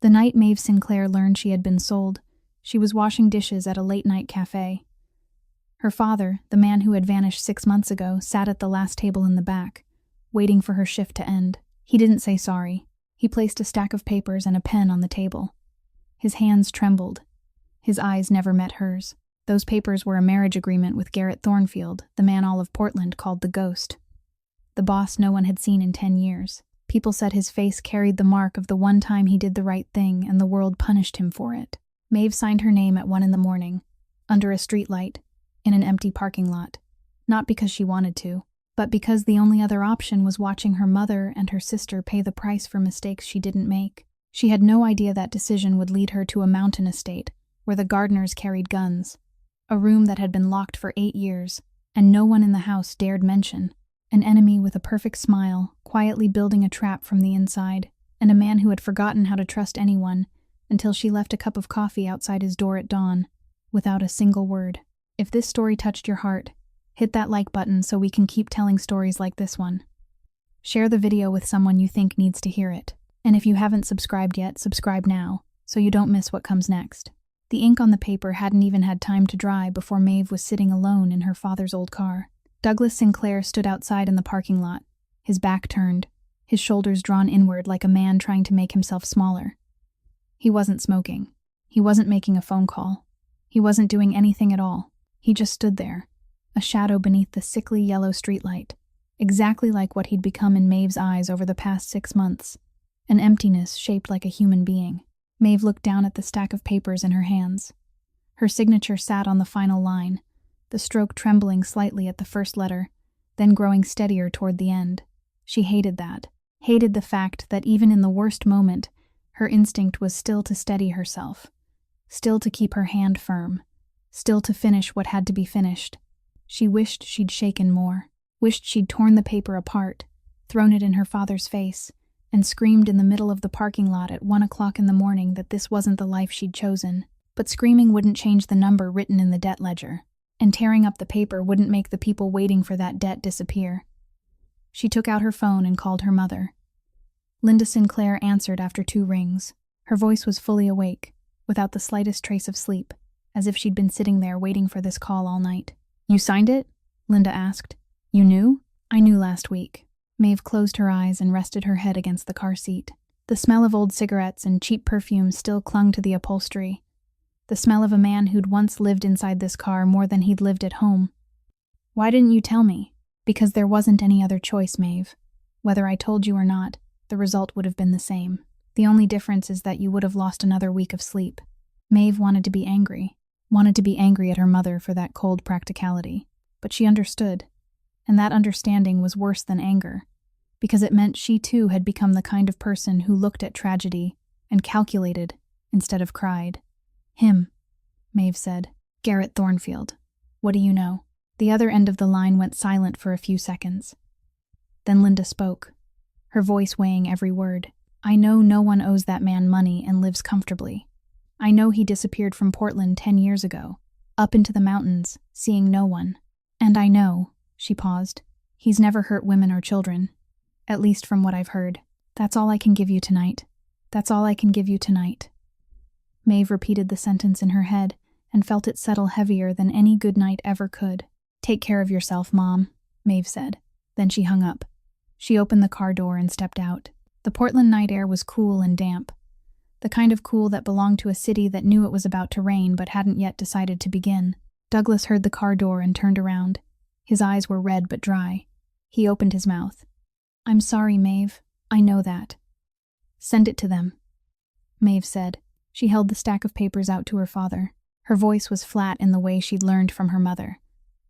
The night Maeve Sinclair learned she had been sold, she was washing dishes at a late-night café. Her father, the man who had vanished 6 months ago, sat at the last table in the back, waiting for her shift to end. He didn't say sorry. He placed a stack of papers and a pen on the table. His hands trembled. His eyes never met hers. Those papers were a marriage agreement with Garrett Thornfield, the man all of Portland called the Ghost. The boss no one had seen in 10 years. People said his face carried the mark of the one time he did the right thing and the world punished him for it. Maeve signed her name at 1 a.m, under a streetlight, in an empty parking lot. Not because she wanted to, but because the only other option was watching her mother and her sister pay the price for mistakes she didn't make. She had no idea that decision would lead her to a mountain estate, where the gardeners carried guns, a room that had been locked for 8 years, and no one in the house dared mention. An enemy with a perfect smile, quietly building a trap from the inside, and a man who had forgotten how to trust anyone until she left a cup of coffee outside his door at dawn, without a single word. If this story touched your heart, hit that like button so we can keep telling stories like this one. Share the video with someone you think needs to hear it. And if you haven't subscribed yet, subscribe now, so you don't miss what comes next. The ink on the paper hadn't even had time to dry before Maeve was sitting alone in her father's old car. Douglas Sinclair stood outside in the parking lot, his back turned, his shoulders drawn inward like a man trying to make himself smaller. He wasn't smoking. He wasn't making a phone call. He wasn't doing anything at all. He just stood there, a shadow beneath the sickly yellow streetlight, exactly like what he'd become in Maeve's eyes over the past 6 months, an emptiness shaped like a human being. Maeve looked down at the stack of papers in her hands. Her signature sat on the final line, the stroke trembling slightly at the first letter, then growing steadier toward the end. She hated that, hated the fact that even in the worst moment, her instinct was still to steady herself, still to keep her hand firm, still to finish what had to be finished. She wished she'd shaken more, wished she'd torn the paper apart, thrown it in her father's face, and screamed in the middle of the parking lot at 1 o'clock in the morning that this wasn't the life she'd chosen. But screaming wouldn't change the number written in the debt ledger, and tearing up the paper wouldn't make the people waiting for that debt disappear. She took out her phone and called her mother. Linda Sinclair answered after 2 rings. Her voice was fully awake, without the slightest trace of sleep, as if she'd been sitting there waiting for this call all night. "You signed it?" Linda asked. "You knew?" "I knew last week." Maeve closed her eyes and rested her head against the car seat. The smell of old cigarettes and cheap perfume still clung to the upholstery. The smell of a man who'd once lived inside this car more than he'd lived at home. "Why didn't you tell me?" "Because there wasn't any other choice, Maeve. Whether I told you or not, the result would have been the same. The only difference is that you would have lost another week of sleep." Maeve wanted to be angry at her mother for that cold practicality. But she understood, and that understanding was worse than anger, because it meant she too had become the kind of person who looked at tragedy and calculated instead of cried. "Him," Maeve said. "Garrett Thornfield. What do you know?" The other end of the line went silent for a few seconds. Then Linda spoke, her voice weighing every word. "I know no one owes that man money and lives comfortably. I know he disappeared from Portland 10 years ago, up into the mountains, seeing no one. And I know," she paused, "he's never hurt women or children, at least from what I've heard. That's all I can give you tonight. That's all I can give you tonight." Maeve repeated the sentence in her head and felt it settle heavier than any good night ever could. "Take care of yourself, Mom," Maeve said. Then she hung up. She opened the car door and stepped out. The Portland night air was cool and damp, the kind of cool that belonged to a city that knew it was about to rain but hadn't yet decided to begin. Douglas heard the car door and turned around. His eyes were red but dry. He opened his mouth. "I'm sorry, Maeve. I know that." "Send it to them," Maeve said. She held the stack of papers out to her father. Her voice was flat in the way she'd learned from her mother.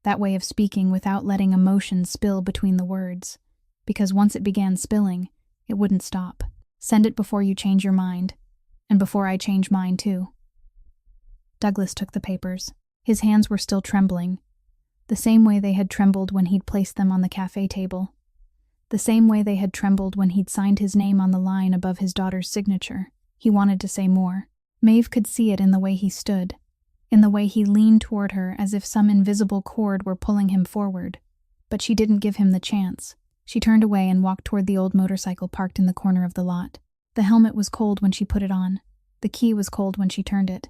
That way of speaking without letting emotion spill between the words. Because once it began spilling, it wouldn't stop. "Send it before you change your mind. And before I change mine, too." Douglas took the papers. His hands were still trembling, the same way they had trembled when he'd placed them on the café table. The same way they had trembled when he'd signed his name on the line above his daughter's signature. He wanted to say more. Maeve could see it in the way he stood, in the way he leaned toward her as if some invisible cord were pulling him forward. But she didn't give him the chance. She turned away and walked toward the old motorcycle parked in the corner of the lot. The helmet was cold when she put it on. The key was cold when she turned it.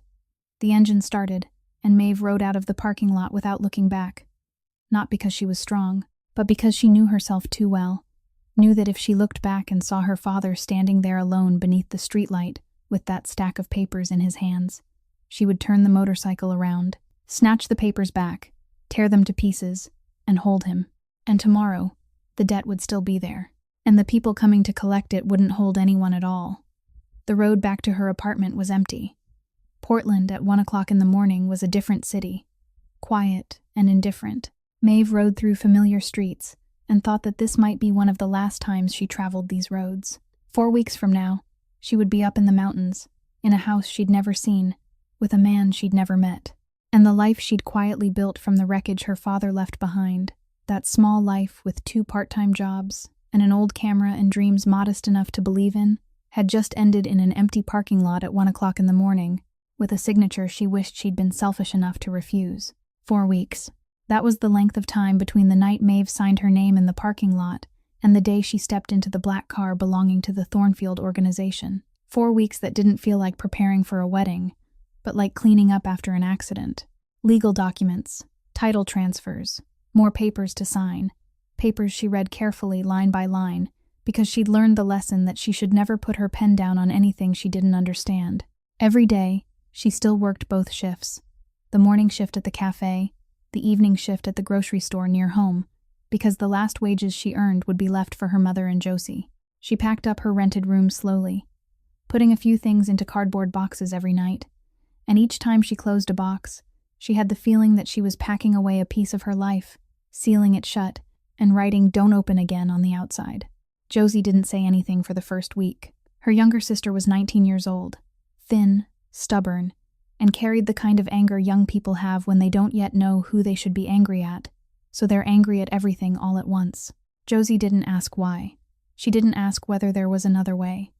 The engine started, and Maeve rode out of the parking lot without looking back. Not because she was strong, but because she knew herself too well. Knew that if she looked back and saw her father standing there alone beneath the streetlight with that stack of papers in his hands, she would turn the motorcycle around, snatch the papers back, tear them to pieces, and hold him. And tomorrow, the debt would still be there, and the people coming to collect it wouldn't hold anyone at all. The road back to her apartment was empty. Portland at 1 o'clock in the morning was a different city, quiet and indifferent. Maeve rode through familiar streets and thought that this might be one of the last times she traveled these roads. 4 weeks from now, she would be up in the mountains, in a house she'd never seen, with a man she'd never met. And the life she'd quietly built from the wreckage her father left behind, that small life with 2 part-time jobs and an old camera and dreams modest enough to believe in, had just ended in an empty parking lot at 1 o'clock in the morning, with a signature she wished she'd been selfish enough to refuse. 4 weeks. That was the length of time between the night Maeve signed her name in the parking lot and the day she stepped into the black car belonging to the Thornfield organization. 4 weeks that didn't feel like preparing for a wedding, but like cleaning up after an accident. Legal documents, title transfers, more papers to sign, papers she read carefully line by line, because she'd learned the lesson that she should never put her pen down on anything she didn't understand. Every day, she still worked both shifts, the morning shift at the café, the evening shift at the grocery store near home, because the last wages she earned would be left for her mother and Josie. She packed up her rented room slowly, putting a few things into cardboard boxes every night, and each time she closed a box, she had the feeling that she was packing away a piece of her life, sealing it shut, and writing "Don't open again" on the outside. Josie didn't say anything for the first week. Her younger sister was 19 years old, thin, stubborn, and carried the kind of anger young people have when they don't yet know who they should be angry at, so they're angry at everything all at once. Josie didn't ask why. She didn't ask whether there was another way.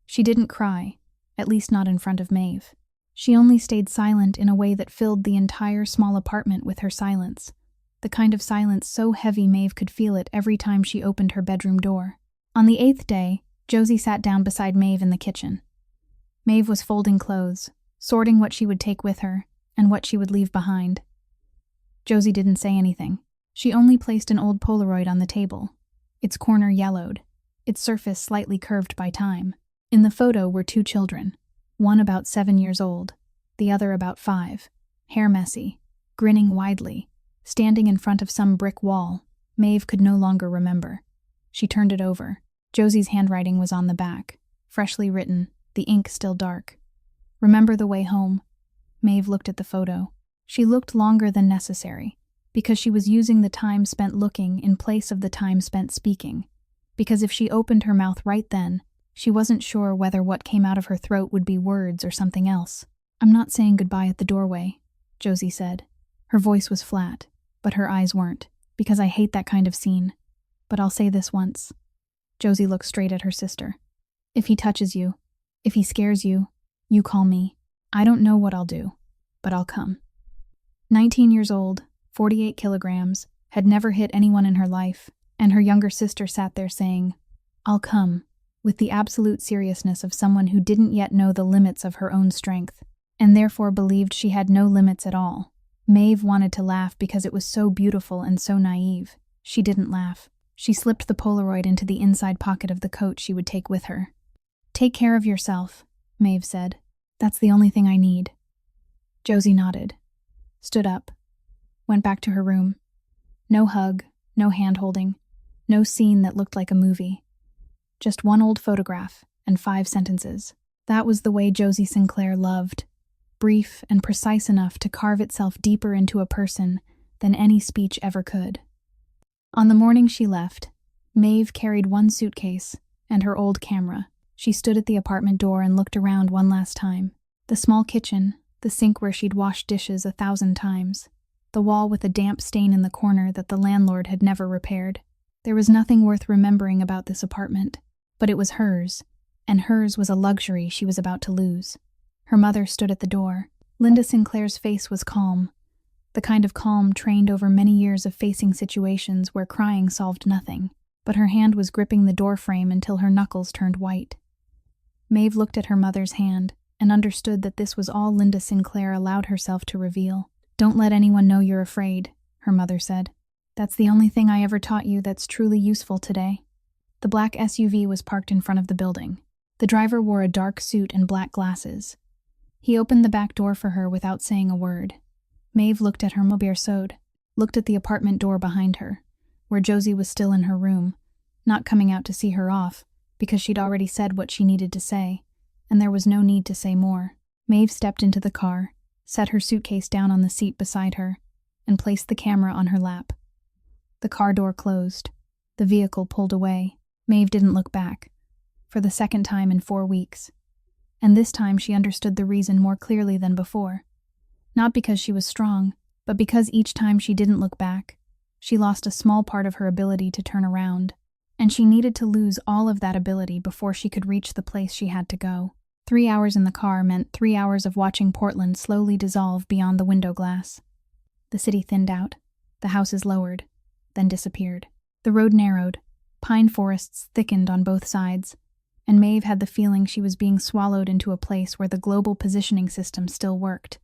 She didn't cry, at least not in front of Maeve. She only stayed silent in a way that filled the entire small apartment with her silence, the kind of silence so heavy Maeve could feel it every time she opened her bedroom door. On the 8th day, Josie sat down beside Maeve in the kitchen. Maeve was folding clothes, sorting what she would take with her and what she would leave behind. Josie didn't say anything. She only placed an old Polaroid on the table, its corner yellowed, its surface slightly curved by time. In the photo were 2 children, one about 7 years old, the other about 5, hair messy, grinning widely, standing in front of some brick wall Maeve could no longer remember. She turned it over. Josie's handwriting was on the back, freshly written, the ink still dark. "Remember the way home?" Maeve looked at the photo. She looked longer than necessary, because she was using the time spent looking in place of the time spent speaking, because if she opened her mouth right then, she wasn't sure whether what came out of her throat would be words or something else. "I'm not saying goodbye at the doorway," Josie said. Her voice was flat, but her eyes weren't, "because I hate that kind of scene. But I'll say this once." Josie looked straight at her sister. "If he touches you, if he scares you, you call me. I don't know what I'll do, but I'll come." 19 years old, 48 kilograms, had never hit anyone in her life, and her younger sister sat there saying, "I'll come," with the absolute seriousness of someone who didn't yet know the limits of her own strength, and therefore believed she had no limits at all. Maeve wanted to laugh because it was so beautiful and so naive. She didn't laugh. She slipped the Polaroid into the inside pocket of the coat she would take with her. "Take care of yourself," Maeve said. "That's the only thing I need." Josie nodded, stood up, went back to her room. No hug, no hand-holding, no scene that looked like a movie. Just one old photograph and 5 sentences. That was the way Josie Sinclair loved, brief and precise enough to carve itself deeper into a person than any speech ever could. On the morning she left, Maeve carried 1 suitcase and her old camera. She stood at the apartment door and looked around one last time. The small kitchen, the sink where she'd washed dishes 1,000 times, the wall with a damp stain in the corner that the landlord had never repaired. There was nothing worth remembering about this apartment, but it was hers, and hers was a luxury she was about to lose. Her mother stood at the door. Linda Sinclair's face was calm, the kind of calm trained over many years of facing situations where crying solved nothing, but her hand was gripping the door frame until her knuckles turned white. Maeve looked at her mother's hand and understood that this was all Linda Sinclair allowed herself to reveal. "Don't let anyone know you're afraid," her mother said. "That's the only thing I ever taught you that's truly useful today." The black SUV was parked in front of the building. The driver wore a dark suit and black glasses. He opened the back door for her without saying a word. Maeve looked at her berceau, looked at the apartment door behind her, where Josie was still in her room, not coming out to see her off, because she'd already said what she needed to say, and there was no need to say more. Maeve stepped into the car, set her suitcase down on the seat beside her, and placed the camera on her lap. The car door closed. The vehicle pulled away. Maeve didn't look back, for the second time in 4 weeks. And this time she understood the reason more clearly than before. Not because she was strong, but because each time she didn't look back, she lost a small part of her ability to turn around, and she needed to lose all of that ability before she could reach the place she had to go. 3 hours in the car meant 3 hours of watching Portland slowly dissolve beyond the window glass. The city thinned out, the houses lowered, then disappeared. The road narrowed, pine forests thickened on both sides, and Maeve had the feeling she was being swallowed into a place where the global positioning system still worked.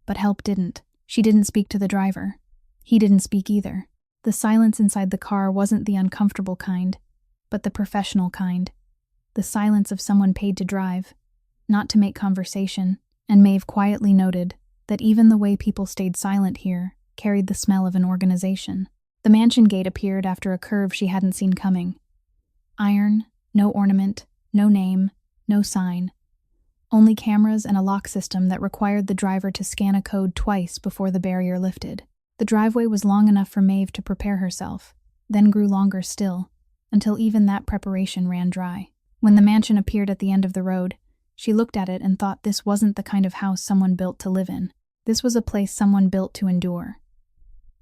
But help didn't. She didn't speak to the driver. He didn't speak either. The silence inside the car wasn't the uncomfortable kind, but the professional kind. The silence of someone paid to drive, not to make conversation, and Maeve quietly noted that even the way people stayed silent here carried the smell of an organization. The mansion gate appeared after a curve she hadn't seen coming. Iron, no ornament, no name, no sign. Only cameras and a lock system that required the driver to scan a code twice before the barrier lifted. The driveway was long enough for Maeve to prepare herself, then grew longer still, until even that preparation ran dry. When the mansion appeared at the end of the road, she looked at it and thought this wasn't the kind of house someone built to live in. This was a place someone built to endure.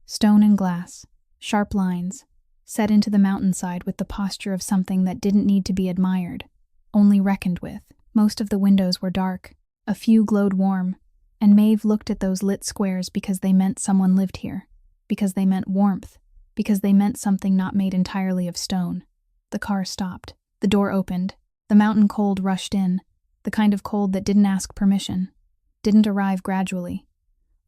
Stone and glass, sharp lines, set into the mountainside with the posture of something that didn't need to be admired, only reckoned with. Most of the windows were dark, a few glowed warm, and Maeve looked at those lit squares because they meant someone lived here, because they meant warmth, because they meant something not made entirely of stone. The car stopped. The door opened. The mountain cold rushed in, the kind of cold that didn't ask permission, didn't arrive gradually,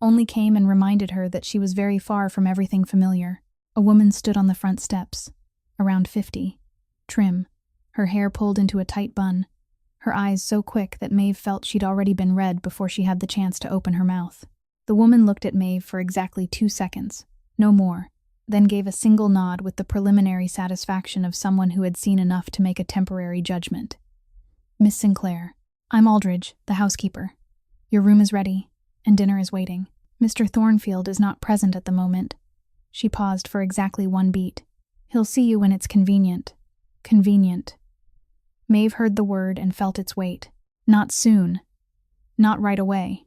only came and reminded her that she was very far from everything familiar. A woman stood on the front steps, around 50, trim, her hair pulled into a tight bun, her eyes so quick that Maeve felt she'd already been read before she had the chance to open her mouth. The woman looked at Maeve for exactly 2 seconds, no more, then gave a single nod with the preliminary satisfaction of someone who had seen enough to make a temporary judgment. "Miss Sinclair, I'm Aldridge, the housekeeper. Your room is ready, and dinner is waiting. Mr. Thornfield is not present at the moment." She paused for exactly 1 beat. "He'll see you when it's convenient." Convenient. Maeve heard the word and felt its weight. Not soon. Not right away.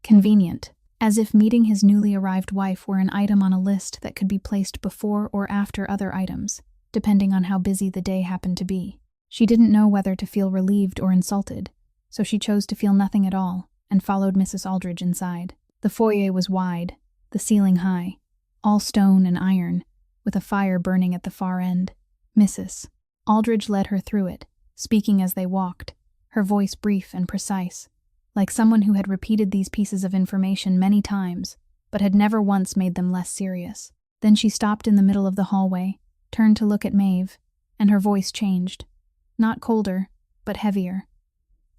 Convenient. As if meeting his newly arrived wife were an item on a list that could be placed before or after other items, depending on how busy the day happened to be. She didn't know whether to feel relieved or insulted, so she chose to feel nothing at all and followed Mrs. Aldridge inside. The foyer was wide, the ceiling high, all stone and iron, with a fire burning at the far end. Mrs. Aldridge led her through it, speaking as they walked, her voice brief and precise, like someone who had repeated these pieces of information many times, but had never once made them less serious. Then she stopped in the middle of the hallway, turned to look at Maeve, and her voice changed. Not colder, but heavier.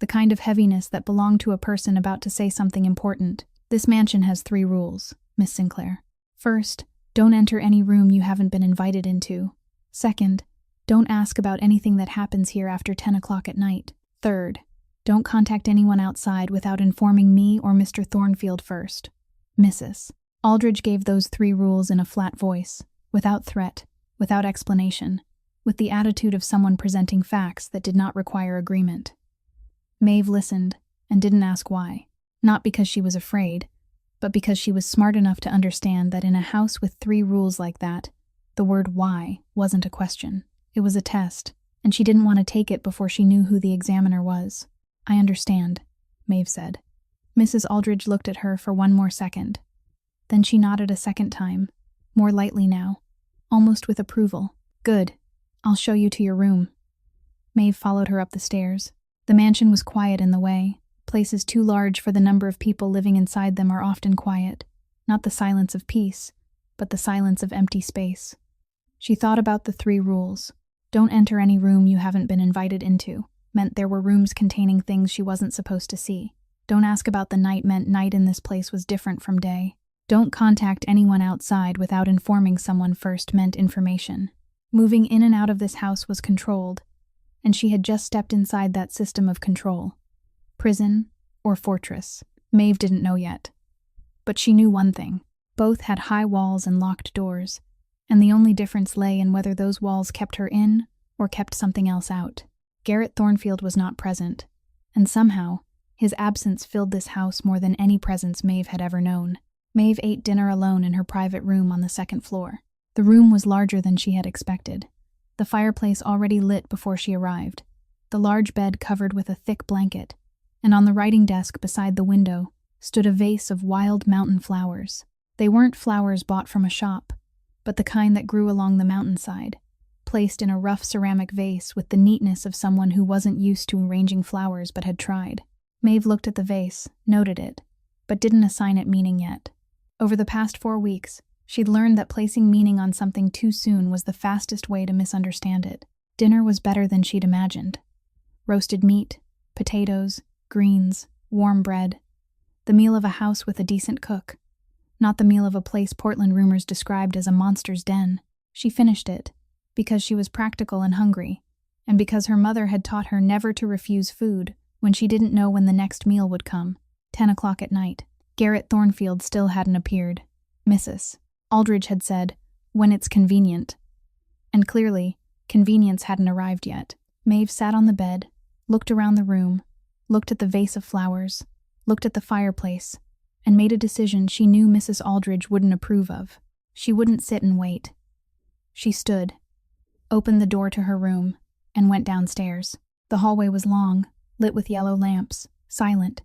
The kind of heaviness that belonged to a person about to say something important. "This mansion has 3 rules, Miss Sinclair. First, don't enter any room you haven't been invited into. Second, don't ask about anything that happens here after 10 o'clock at night. Third, don't contact anyone outside without informing me or Mr. Thornfield first. Mrs. Aldridge gave those 3 rules in a flat voice, without threat, without explanation, with the attitude of someone presenting facts that did not require agreement. Maeve listened and didn't ask why, not because she was afraid, but because she was smart enough to understand that in a house with 3 rules like that, the word why wasn't a question. It was a test, and she didn't want to take it before she knew who the examiner was. "I understand," Maeve said. Mrs. Aldridge looked at her for 1 more second. Then she nodded a second time, more lightly now, almost with approval. "Good. I'll show you to your room." Maeve followed her up the stairs. The mansion was quiet in the way. Places too large for the number of people living inside them are often quiet. Not the silence of peace, but the silence of empty space. She thought about the 3 rules. Don't enter any room you haven't been invited into, meant there were rooms containing things she wasn't supposed to see. Don't ask about the night meant night in this place was different from day. Don't contact anyone outside without informing someone first meant information. Moving in and out of this house was controlled, and she had just stepped inside that system of control. Prison or fortress, Maeve didn't know yet. But she knew one thing. Both had high walls and locked doors, and the only difference lay in whether those walls kept her in or kept something else out. Garrett Thornfield was not present, and somehow, his absence filled this house more than any presence Maeve had ever known. Maeve ate dinner alone in her private room on the 2nd floor. The room was larger than she had expected. The fireplace already lit before she arrived, the large bed covered with a thick blanket, and on the writing desk beside the window stood a vase of wild mountain flowers. They weren't flowers bought from a shop, but the kind that grew along the mountainside, placed in a rough ceramic vase with the neatness of someone who wasn't used to arranging flowers but had tried. Maeve looked at the vase, noted it, but didn't assign it meaning yet. Over the past 4 weeks, she'd learned that placing meaning on something too soon was the fastest way to misunderstand it. Dinner was better than she'd imagined. Roasted meat, potatoes, greens, warm bread. The meal of a house with a decent cook. Not the meal of a place Portland rumors described as a monster's den. She finished it, because she was practical and hungry, and because her mother had taught her never to refuse food when she didn't know when the next meal would come. 10 o'clock at night. Garrett Thornfield still hadn't appeared. Mrs. Aldridge had said, "When it's convenient." And clearly, convenience hadn't arrived yet. Maeve sat on the bed, looked around the room, looked at the vase of flowers, looked at the fireplace, and made a decision she knew Mrs. Aldridge wouldn't approve of. She wouldn't sit and wait. She stood, opened the door to her room, and went downstairs. The hallway was long, lit with yellow lamps, silent.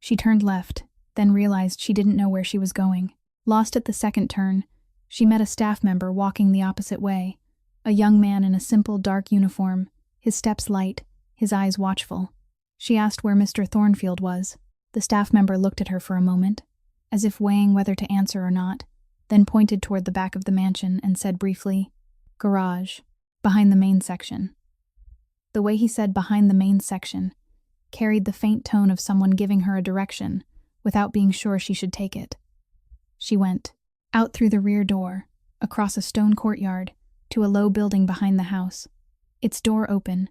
She turned left, then realized she didn't know where she was going. Lost at the 2nd turn, she met a staff member walking the opposite way, a young man in a simple dark uniform, his steps light, his eyes watchful. She asked where Mr. Thornfield was. The staff member looked at her for a moment, as if weighing whether to answer or not, then pointed toward the back of the mansion and said briefly, "Garage, behind the main section." The way he said "behind the main section" carried the faint tone of someone giving her a direction without being sure she should take it. She went, out through the rear door, across a stone courtyard, to a low building behind the house. Its door open,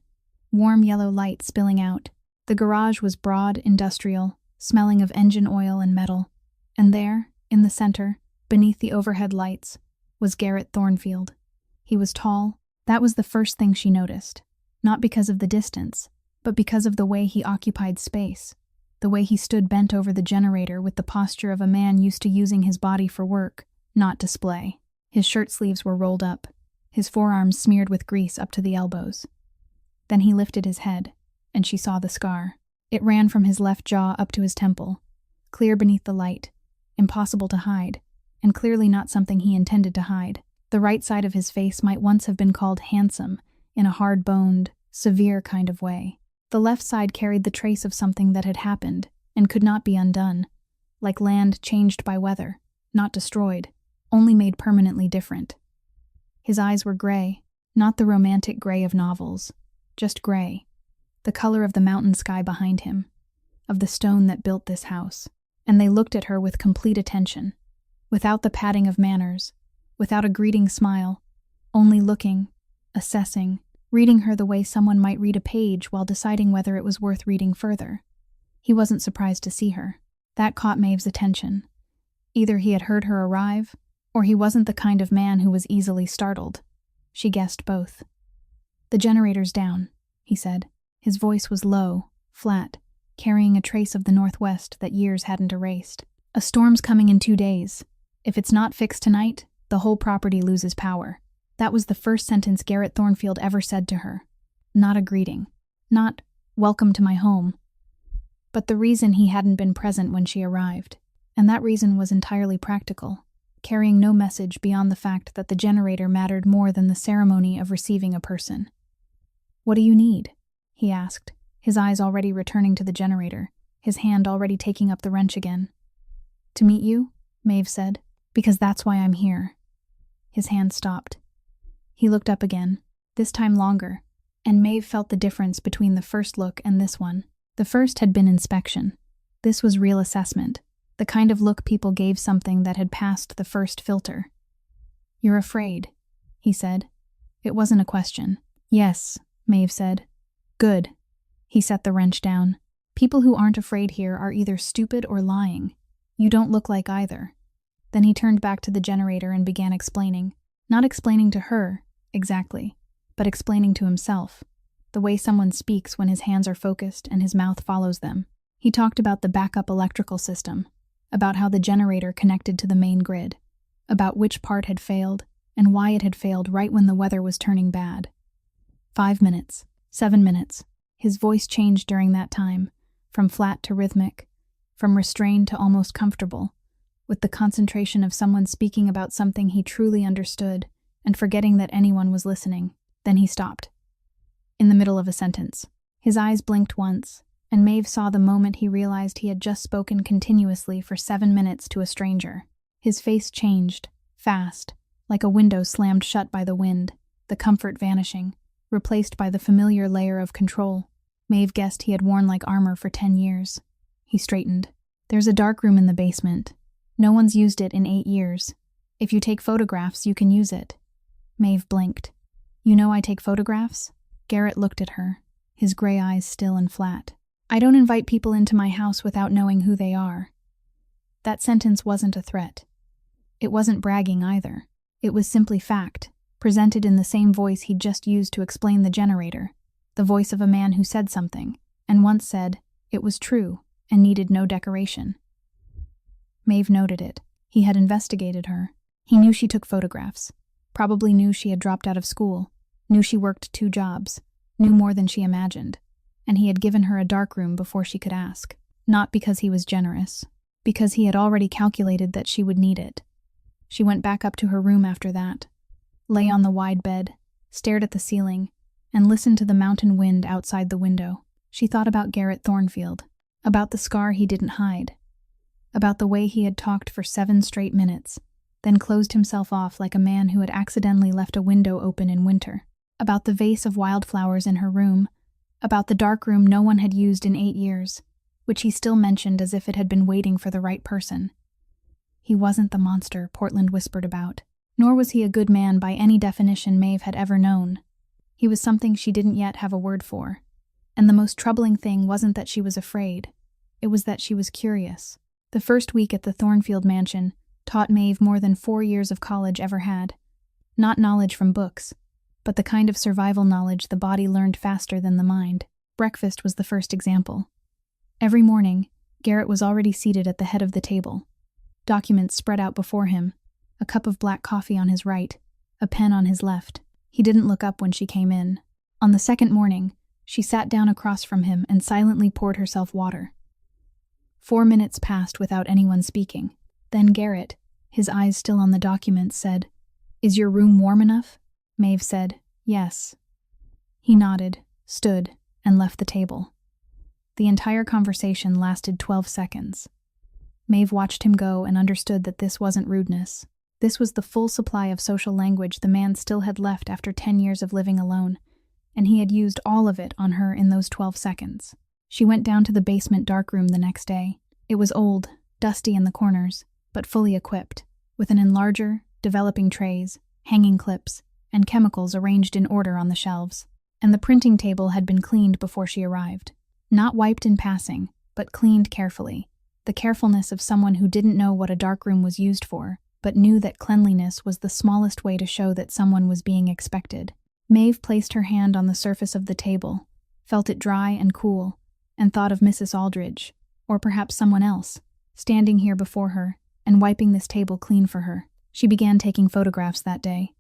warm yellow light spilling out. The garage was broad, industrial, smelling of engine oil and metal. And there, in the center, beneath the overhead lights, was Garrett Thornfield. He was tall. That was the first thing she noticed, not because of the distance, but because of the way he occupied space. The way he stood bent over the generator with the posture of a man used to using his body for work, not display. His shirt sleeves were rolled up, his forearms smeared with grease up to the elbows. Then he lifted his head, and she saw the scar. It ran from his left jaw up to his temple, clear beneath the light, impossible to hide, and clearly not something he intended to hide. The right side of his face might once have been called handsome, in a hard-boned, severe kind of way. The left side carried the trace of something that had happened and could not be undone, like land changed by weather, not destroyed, only made permanently different. His eyes were gray, not the romantic gray of novels, just gray, the color of the mountain sky behind him, of the stone that built this house. And they looked at her with complete attention, without the padding of manners, without a greeting smile, only looking, assessing, reading her the way someone might read a page while deciding whether it was worth reading further. He wasn't surprised to see her. That caught Maeve's attention. Either he had heard her arrive, or he wasn't the kind of man who was easily startled. She guessed both. "The generator's down," he said. His voice was low, flat, carrying a trace of the Northwest that years hadn't erased. "A storm's coming in 2 days. If it's not fixed tonight, the whole property loses power." That was the first sentence Garrett Thornfield ever said to her. Not a greeting. Not, "Welcome to my home." But the reason he hadn't been present when she arrived. And that reason was entirely practical, carrying no message beyond the fact that the generator mattered more than the ceremony of receiving a person. "What do you need?" he asked, his eyes already returning to the generator, his hand already taking up the wrench again. "To meet you?" Maeve said. "Because that's why I'm here." His hand stopped. He looked up again, this time longer, and Maeve felt the difference between the first look and this one. The first had been inspection. This was real assessment, the kind of look people gave something that had passed the first filter. "You're afraid," he said. It wasn't a question. "Yes," Maeve said. "Good." He set the wrench down. "People who aren't afraid here are either stupid or lying. You don't look like either." Then he turned back to the generator and began explaining. Not explaining to her, exactly, but explaining to himself. The way someone speaks when his hands are focused and his mouth follows them. He talked about the backup electrical system, about how the generator connected to the main grid, about which part had failed and why it had failed right when the weather was turning bad. 5 minutes, 7 minutes. His voice changed during that time, from flat to rhythmic, from restrained to almost comfortable, with the concentration of someone speaking about something he truly understood and forgetting that anyone was listening. Then he stopped, in the middle of a sentence. His eyes blinked once, and Maeve saw the moment he realized he had just spoken continuously for 7 minutes to a stranger. His face changed, fast, like a window slammed shut by the wind, the comfort vanishing, replaced by the familiar layer of control Maeve guessed he had worn like armor for 10 years. He straightened. "There's a dark room in the basement. No one's used it in 8 years. If you take photographs, you can use it." Maeve blinked. "You know I take photographs?" Garrett looked at her, his gray eyes still and flat. "I don't invite people into my house without knowing who they are." That sentence wasn't a threat. It wasn't bragging either. It was simply fact, presented in the same voice he'd just used to explain the generator, the voice of a man who said something, and once said it was true and needed no decoration. Maeve noted it. He had investigated her. He knew she took photographs, probably knew she had dropped out of school, knew she worked 2 jobs, knew more than she imagined, and he had given her a darkroom before she could ask. Not because he was generous, because he had already calculated that she would need it. She went back up to her room after that, lay on the wide bed, stared at the ceiling, and listened to the mountain wind outside the window. She thought about Garrett Thornfield, about the scar he didn't hide, about the way he had talked for 7 straight minutes, then closed himself off like a man who had accidentally left a window open in winter, about the vase of wildflowers in her room, about the dark room no one had used in 8 years, which he still mentioned as if it had been waiting for the right person. He wasn't the monster Portland whispered about, nor was he a good man by any definition Maeve had ever known. He was something she didn't yet have a word for. And the most troubling thing wasn't that she was afraid, it was that she was curious. The first week at the Thornfield mansion taught Maeve more than 4 years of college ever had. Not knowledge from books, but the kind of survival knowledge the body learned faster than the mind. Breakfast was the first example. Every morning, Garrett was already seated at the head of the table, documents spread out before him, a cup of black coffee on his right, a pen on his left. He didn't look up when she came in. On the second morning, she sat down across from him and silently poured herself water. 4 minutes passed without anyone speaking. Then Garrett, his eyes still on the documents, said, "Is your room warm enough?" Maeve said, "Yes." He nodded, stood, and left the table. The entire conversation lasted 12 seconds. Maeve watched him go and understood that this wasn't rudeness. This was the full supply of social language the man still had left after 10 years of living alone, and he had used all of it on her in those 12 seconds. She went down to the basement darkroom the next day. It was old, dusty in the corners, but fully equipped, with an enlarger, developing trays, hanging clips, and chemicals arranged in order on the shelves. And the printing table had been cleaned before she arrived. Not wiped in passing, but cleaned carefully. The carefulness of someone who didn't know what a darkroom was used for, but knew that cleanliness was the smallest way to show that someone was being expected. Maeve placed her hand on the surface of the table, felt it dry and cool, and thought of Mrs. Aldridge, or perhaps someone else, standing here before her and wiping this table clean for her. She began taking photographs that day,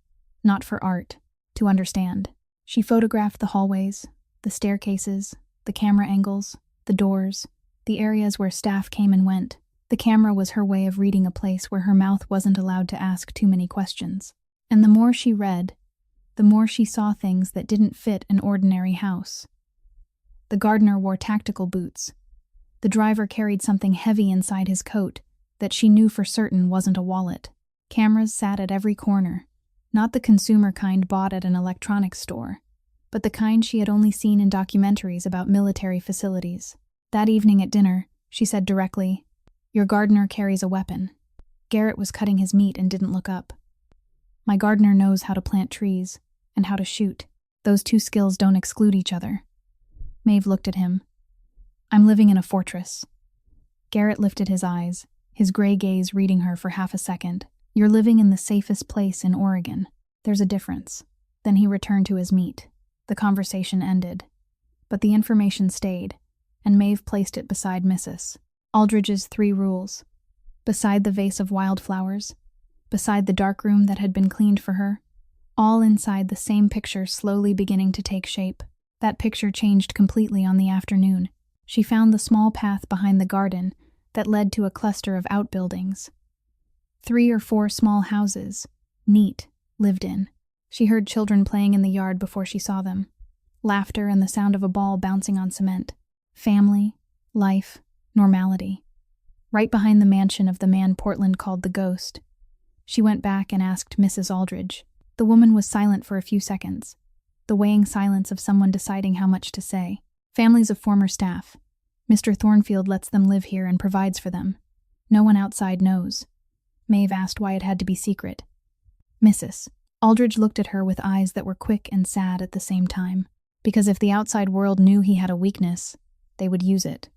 not for art, to understand. She photographed the hallways, the staircases, the camera angles, the doors, the areas where staff came and went. The camera was her way of reading a place where her mouth wasn't allowed to ask too many questions. And the more she read, the more she saw things that didn't fit an ordinary house. The gardener wore tactical boots. The driver carried something heavy inside his coat that she knew for certain wasn't a wallet. Cameras sat at every corner, not the consumer kind bought at an electronics store, but the kind she had only seen in documentaries about military facilities. That evening at dinner, she said directly, "Your gardener carries a weapon." Garrett was cutting his meat and didn't look up. "My gardener knows how to plant trees and how to shoot. Those two skills don't exclude each other." Maeve looked at him. "I'm living in a fortress." Garrett lifted his eyes, his gray gaze reading her for half a second. "You're living in the safest place in Oregon. There's a difference." Then he returned to his meat. The conversation ended. But the information stayed, and Maeve placed it beside Mrs. Aldridge's 3 rules. Beside the vase of wildflowers, beside the darkroom that had been cleaned for her, all inside the same picture slowly beginning to take shape. That picture changed completely on the afternoon. She found the small path behind the garden that led to a cluster of outbuildings. 3 or 4 small houses, neat, lived in. She heard children playing in the yard before she saw them. Laughter and the sound of a ball bouncing on cement. Family, life, normality. Right behind the mansion of the man Portland called the Ghost. She went back and asked Mrs. Aldridge. The woman was silent for a few seconds, the weighing silence of someone deciding how much to say. "Families of former staff. Mr. Thornfield lets them live here and provides for them. No one outside knows." Maeve asked why it had to be secret. Mrs. Aldridge looked at her with eyes that were quick and sad at the same time. Because if the outside world knew he had a weakness, they would use it.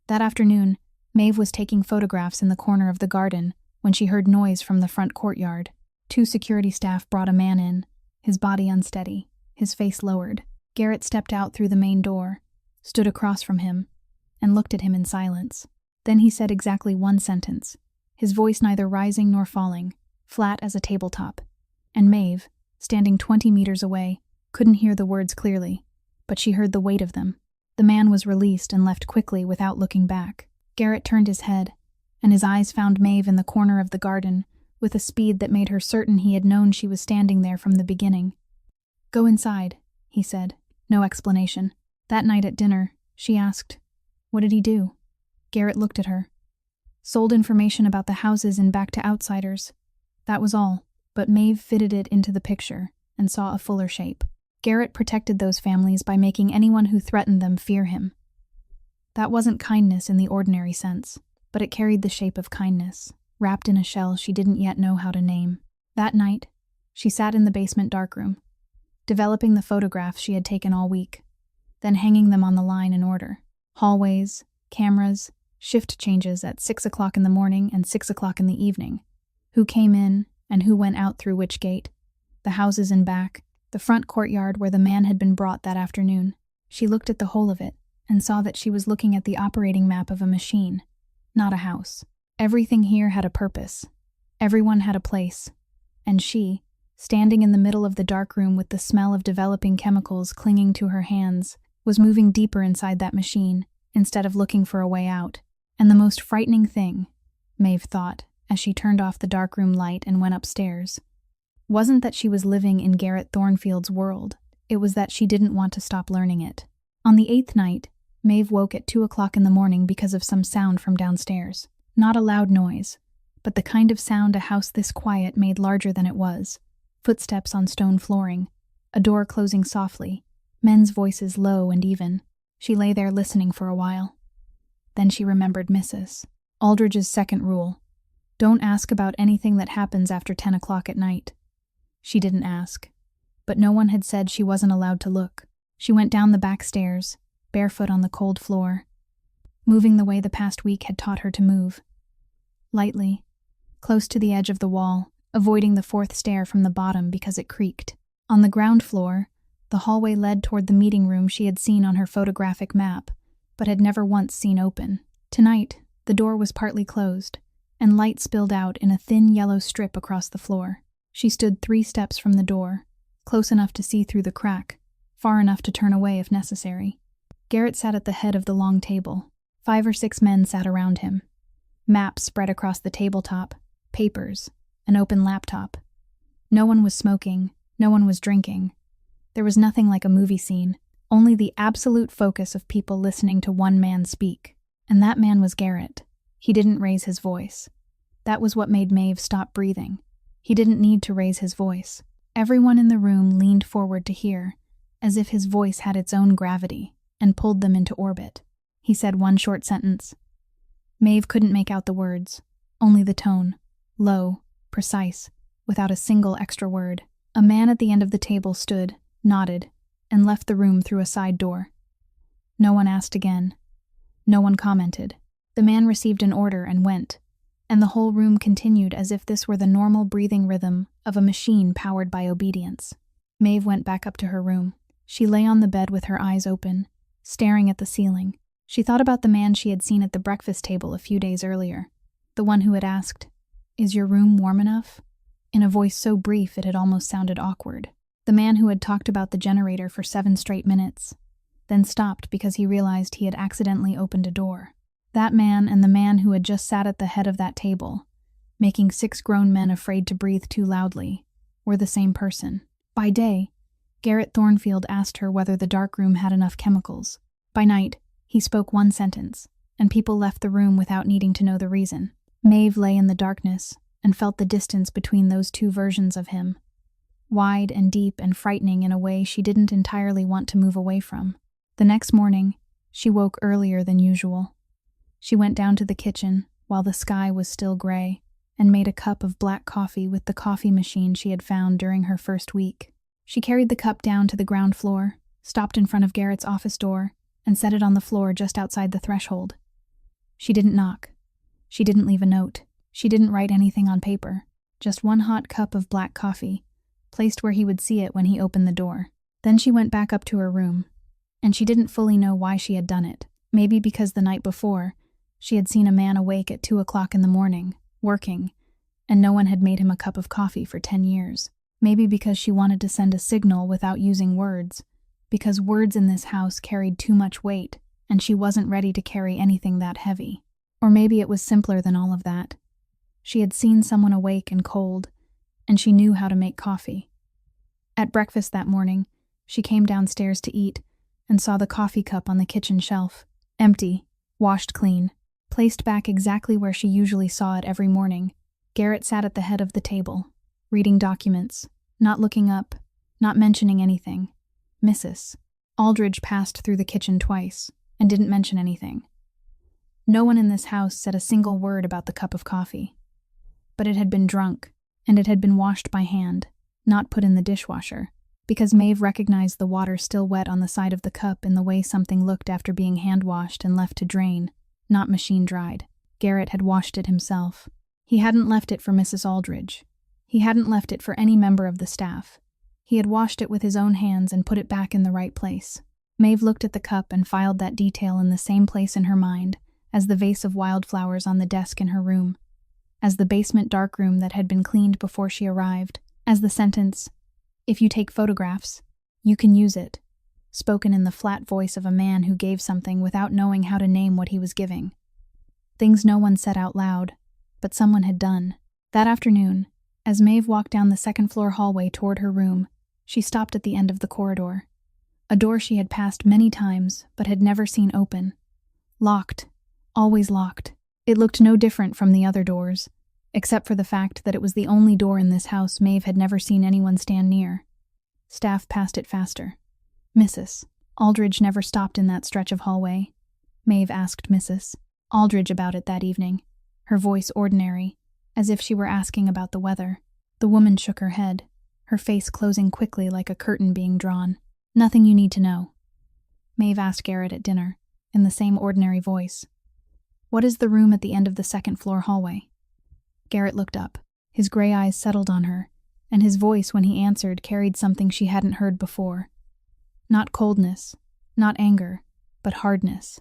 That afternoon, Maeve was taking photographs in the corner of the garden when she heard noise from the front courtyard. 2 security staff brought a man in, his body unsteady, his face lowered. Garrett stepped out through the main door, stood across from him, and looked at him in silence. Then he said exactly 1 sentence, his voice neither rising nor falling, flat as a tabletop. And Maeve, standing 20 meters away, couldn't hear the words clearly, but she heard the weight of them. The man was released and left quickly without looking back. Garrett turned his head, and his eyes found Maeve in the corner of the garden, with a speed that made her certain he had known she was standing there from the beginning. "Go inside," he said. No explanation. That night at dinner, she asked, "What did he do?" Garrett looked at her. "Sold information about the houses and back to outsiders. That was all, but Maeve fitted it into the picture and saw a fuller shape. Garrett protected those families by making anyone who threatened them fear him. That wasn't kindness in the ordinary sense, but it carried the shape of kindness, wrapped in a shell she didn't yet know how to name. That night, she sat in the basement darkroom, developing the photographs she had taken all week, then hanging them on the line in order. Hallways, cameras, shift changes at 6 o'clock in the morning and 6 o'clock in the evening. Who came in and who went out through which gate. The houses in back, the front courtyard where the man had been brought that afternoon. She looked at the whole of it and saw that she was looking at the operating map of a machine, not a house. Everything here had a purpose. Everyone had a place. And she, standing in the middle of the dark room with the smell of developing chemicals clinging to her hands, was moving deeper inside that machine instead of looking for a way out. And the most frightening thing, Maeve thought, as she turned off the darkroom light and went upstairs, wasn't that she was living in Garrett Thornfield's world. It was that she didn't want to stop learning it. On the 8th night, Maeve woke at 2 o'clock in the morning because of some sound from downstairs. Not a loud noise, but the kind of sound a house this quiet made larger than it was. Footsteps on stone flooring, a door closing softly, men's voices low and even. She lay there listening for a while. Then she remembered Mrs. Aldridge's 2nd rule. Don't ask about anything that happens after 10 o'clock at night. She didn't ask, but no one had said she wasn't allowed to look. She went down the back stairs, barefoot on the cold floor, moving the way the past week had taught her to move. Lightly, close to the edge of the wall, avoiding the 4th stair from the bottom because it creaked. On the ground floor, the hallway led toward the meeting room she had seen on her photographic map, but had never once seen open. Tonight, the door was partly closed, and light spilled out in a thin yellow strip across the floor. She stood 3 steps from the door, close enough to see through the crack, far enough to turn away if necessary. Garrett sat at the head of the long table. 5 or 6 men sat around him. Maps spread across the tabletop, papers, an open laptop. No one was smoking, no one was drinking. There was nothing like a movie scene. only the absolute focus of people listening to one man speak. And that man was Garrett. He didn't raise his voice. That was what made Maeve stop breathing. He didn't need to raise his voice. Everyone in the room leaned forward to hear, as if his voice had its own gravity, and pulled them into orbit. He said one short sentence. Maeve couldn't make out the words, only the tone, low, precise, without a single extra word. A man at the end of the table stood, nodded, and left the room through a side door. No one asked again. No one commented. The man received an order and went, and the whole room continued as if this were the normal breathing rhythm of a machine powered by obedience. Maeve went back up to her room. She lay on the bed with her eyes open, staring at the ceiling. She thought about the man she had seen at the breakfast table a few days earlier, the one who had asked, "Is your room warm enough?" in a voice so brief it had almost sounded awkward. The man who had talked about the generator for 7 straight minutes, then stopped because he realized he had accidentally opened a door. That man and the man who had just sat at the head of that table, making 6 grown men afraid to breathe too loudly, were the same person. By day, Garrett Thornfield asked her whether the dark room had enough chemicals. By night, he spoke one sentence, and people left the room without needing to know the reason. Maeve lay in the darkness and felt the distance between those two versions of him, wide and deep and frightening in a way she didn't entirely want to move away from. The next morning, she woke earlier than usual. She went down to the kitchen while the sky was still gray and made a cup of black coffee with the coffee machine she had found during her first week. She carried the cup down to the ground floor, stopped in front of Garrett's office door, and set it on the floor just outside the threshold. She didn't knock. She didn't leave a note. She didn't write anything on paper. Just one hot cup of black coffee, placed where he would see it when he opened the door. Then she went back up to her room, and she didn't fully know why she had done it. Maybe because the night before, she had seen a man awake at 2 o'clock in the morning, working, and no one had made him a cup of coffee for 10 years. Maybe because she wanted to send a signal without using words, because words in this house carried too much weight, and she wasn't ready to carry anything that heavy. Or maybe it was simpler than all of that. She had seen someone awake and cold, and she knew how to make coffee. At breakfast that morning, she came downstairs to eat and saw the coffee cup on the kitchen shelf, empty, washed clean, placed back exactly where she usually saw it every morning. Garrett sat at the head of the table, reading documents, not looking up, not mentioning anything. Mrs. Aldridge passed through the kitchen twice and didn't mention anything. No one in this house said a single word about the cup of coffee. But it had been drunk, and it had been washed by hand, not put in the dishwasher, because Maeve recognized the water still wet on the side of the cup in the way something looked after being hand-washed and left to drain, not machine-dried. Garrett had washed it himself. He hadn't left it for Mrs. Aldridge. He hadn't left it for any member of the staff. He had washed it with his own hands and put it back in the right place. Maeve looked at the cup and filed that detail in the same place in her mind as the vase of wildflowers on the desk in her room, as the basement darkroom that had been cleaned before she arrived, as the sentence, "If you take photographs, you can use it," spoken in the flat voice of a man who gave something without knowing how to name what he was giving. Things no one said out loud, but someone had done. That afternoon, as Maeve walked down the second-floor hallway toward her room, she stopped at the end of the corridor. A door she had passed many times, but had never seen open. Locked. Always locked. It looked no different from the other doors, except for the fact that it was the only door in this house Maeve had never seen anyone stand near. Staff passed it faster. Mrs. Aldridge never stopped in that stretch of hallway. Maeve asked Mrs. Aldridge about it that evening, her voice ordinary, as if she were asking about the weather. The woman shook her head, her face closing quickly like a curtain being drawn. "Nothing you need to know." Maeve asked Garrett at dinner, in the same ordinary voice. "What is the room at the end of the second-floor hallway?" Garrett looked up. His gray eyes settled on her, and his voice when he answered carried something she hadn't heard before. Not coldness, not anger, but hardness.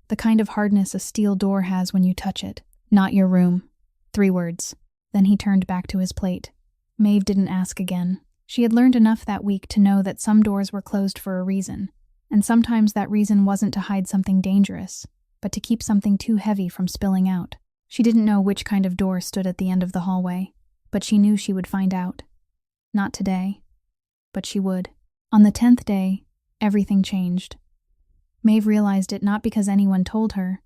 The kind of hardness a steel door has when you touch it. "Not your room." 3 words. Then he turned back to his plate. Maeve didn't ask again. She had learned enough that week to know that some doors were closed for a reason, and sometimes that reason wasn't to hide something dangerous, but to keep something too heavy from spilling out. She didn't know which kind of door stood at the end of the hallway, but she knew she would find out. Not today, but she would. On the 10th day, Everything changed. Maeve realized it not because anyone told her,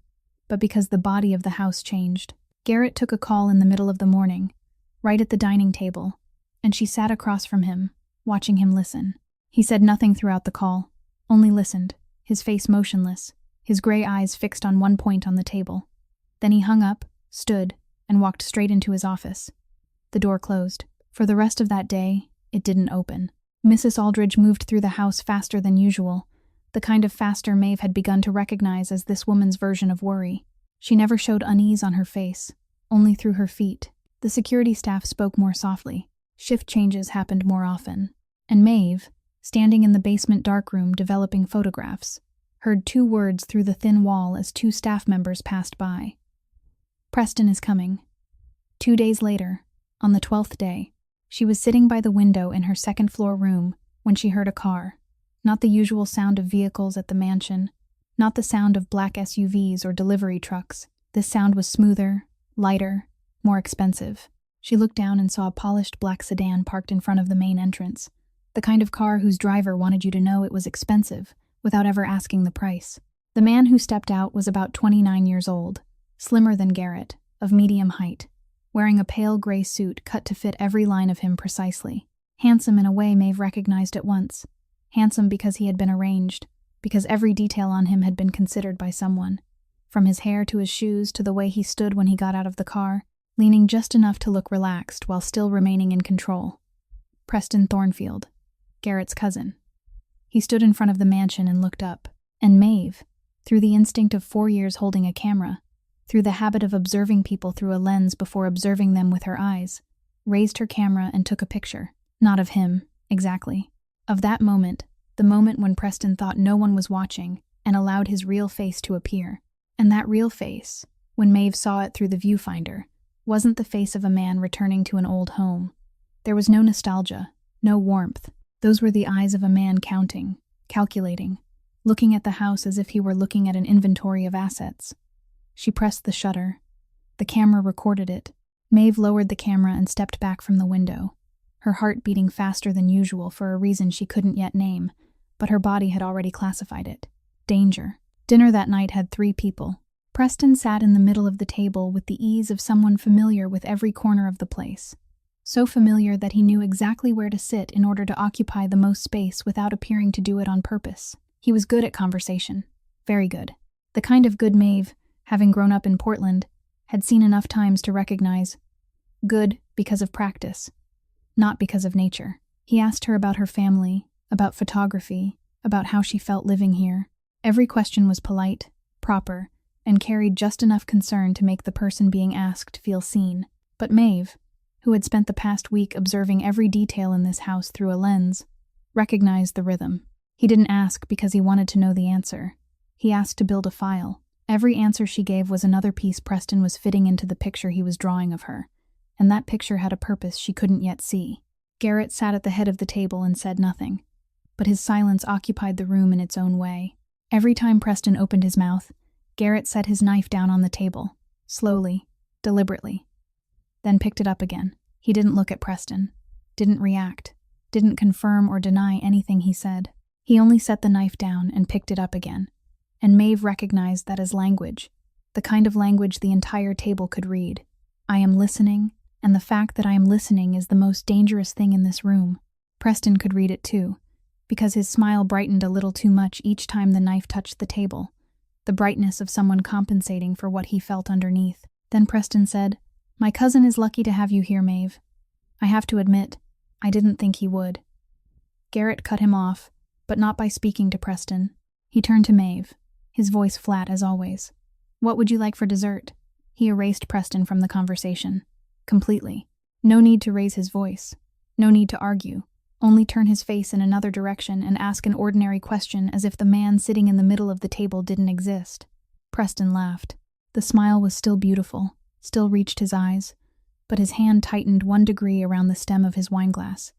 but because the body of the house changed. Garrett took a call in the middle of the morning, right at the dining table, and she sat across from him, watching him listen. He said nothing throughout the call, only listened, his face motionless, his gray eyes fixed on one point on the table. Then he hung up, stood, and walked straight into his office. The door closed. For the rest of that day, it didn't open. Mrs. Aldridge moved through the house faster than usual, the kind of faster Maeve had begun to recognize as this woman's version of worry. She never showed unease on her face, only through her feet. The security staff spoke more softly. Shift changes happened more often. And Maeve, standing in the basement darkroom developing photographs, heard 2 words through the thin wall as 2 staff members passed by. Preston is coming. 2 days later, on the 12th day, she was sitting by the window in her second-floor room when she heard a car. Not the usual sound of vehicles at the mansion, not the sound of black SUVs or delivery trucks. This sound was smoother, lighter, more expensive. She looked down and saw a polished black sedan parked in front of the main entrance, the kind of car whose driver wanted you to know it was expensive without ever asking the price. The man who stepped out was about 29 years old, slimmer than Garrett, of medium height, wearing a pale gray suit cut to fit every line of him precisely. Handsome in a way Maeve recognized at once. Handsome because he had been arranged, because every detail on him had been considered by someone. From his hair to his shoes to the way he stood when he got out of the car, leaning just enough to look relaxed while still remaining in control. Preston Thornfield, Garrett's cousin. He stood in front of the mansion and looked up, and Maeve, through the instinct of 4 years holding a camera, through the habit of observing people through a lens before observing them with her eyes, raised her camera and took a picture. Not of him, exactly. Of that moment, the moment when Preston thought no one was watching and allowed his real face to appear. And that real face, when Maeve saw it through the viewfinder, wasn't the face of a man returning to an old home. There was no nostalgia, no warmth. Those were the eyes of a man counting, calculating, looking at the house as if he were looking at an inventory of assets. She pressed the shutter. The camera recorded it. Maeve lowered the camera and stepped back from the window, her heart beating faster than usual for a reason she couldn't yet name, but her body had already classified it. Danger. Dinner that night had 3 people. Preston sat in the middle of the table with the ease of someone familiar with every corner of the place. So familiar that he knew exactly where to sit in order to occupy the most space without appearing to do it on purpose. He was good at conversation. Very good. The kind of good Maeve, having grown up in Portland, had seen enough times to recognize. Good because of practice, not because of nature. He asked her about her family, about photography, about how she felt living here. Every question was polite, proper, and carried just enough concern to make the person being asked feel seen. But Maeve, who had spent the past week observing every detail in this house through a lens, recognized the rhythm. He didn't ask because he wanted to know the answer. He asked to build a file. Every answer she gave was another piece Preston was fitting into the picture he was drawing of her, and that picture had a purpose she couldn't yet see. Garrett sat at the head of the table and said nothing, but his silence occupied the room in its own way. Every time Preston opened his mouth, Garrett set his knife down on the table, slowly, deliberately, then picked it up again. He didn't look at Preston, didn't react, didn't confirm or deny anything he said. He only set the knife down and picked it up again, and Maeve recognized that as language, the kind of language the entire table could read. I am listening, and the fact that I am listening is the most dangerous thing in this room. Preston could read it too, because his smile brightened a little too much each time the knife touched the table, the brightness of someone compensating for what he felt underneath. Then Preston said, "My cousin is lucky to have you here, Maeve. I have to admit, I didn't think he would." Garrett cut him off, but not by speaking to Preston. He turned to Maeve, his voice flat as always. "What would you like for dessert?" He erased Preston from the conversation. Completely. No need to raise his voice. No need to argue. Only turn his face in another direction and ask an ordinary question as if the man sitting in the middle of the table didn't exist. Preston laughed. The smile was still beautiful, still reached his eyes, but his hand tightened 1 degree around the stem of his wineglass,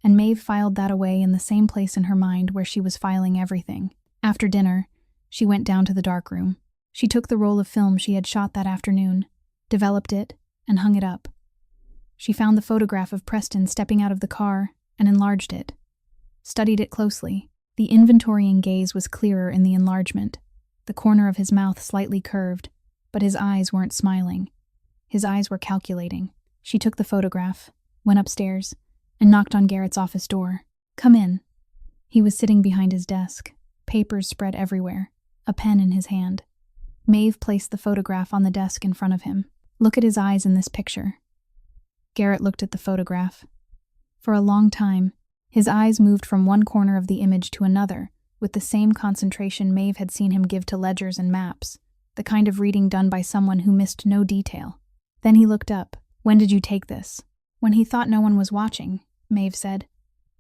and Maeve filed that away in the same place in her mind where she was filing everything. After dinner, she went down to the darkroom. She took the roll of film she had shot that afternoon, developed it, and hung it up. She found the photograph of Preston stepping out of the car and enlarged it. Studied it closely. The inventorying gaze was clearer in the enlargement, the corner of his mouth slightly curved, but his eyes weren't smiling. His eyes were calculating. She took the photograph, went upstairs, and knocked on Garrett's office door. "Come in." He was sitting behind his desk, papers spread everywhere, a pen in his hand. Maeve placed the photograph on the desk in front of him. "Look at his eyes in this picture." Garrett looked at the photograph. For a long time, his eyes moved from one corner of the image to another, with the same concentration Maeve had seen him give to ledgers and maps, the kind of reading done by someone who missed no detail. Then he looked up. "When did you take this?" "When he thought no one was watching," Maeve said.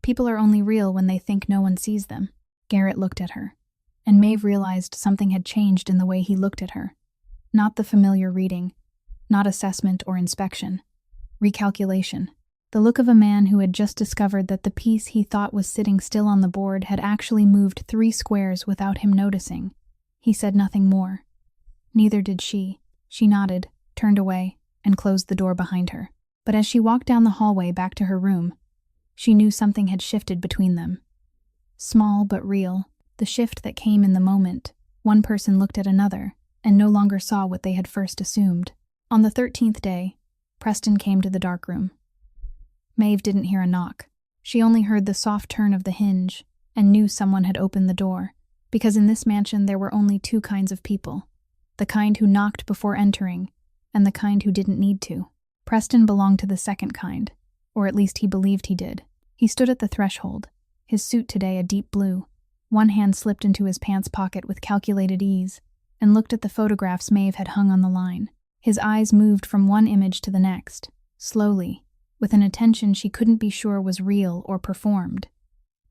"People are only real when they think no one sees them." Garrett looked at her, and Maeve realized something had changed in the way he looked at her. Not the familiar reading, not assessment or inspection. Recalculation. The look of a man who had just discovered that the piece he thought was sitting still on the board had actually moved 3 squares without him noticing. He said nothing more. Neither did she. She nodded, turned away, and closed the door behind her. But as she walked down the hallway back to her room, she knew something had shifted between them. Small but real, the shift that came in the moment. One person looked at another and no longer saw what they had first assumed. On the 13th day, Preston came to the darkroom. Maeve didn't hear a knock. She only heard the soft turn of the hinge and knew someone had opened the door, because in this mansion there were only 2 kinds of people, the kind who knocked before entering and the kind who didn't need to. Preston belonged to the second kind, or at least he believed he did. He stood at the threshold, his suit today a deep blue. One hand slipped into his pants pocket with calculated ease, and looked at the photographs Maeve had hung on the line. His eyes moved from one image to the next, slowly, with an attention she couldn't be sure was real or performed,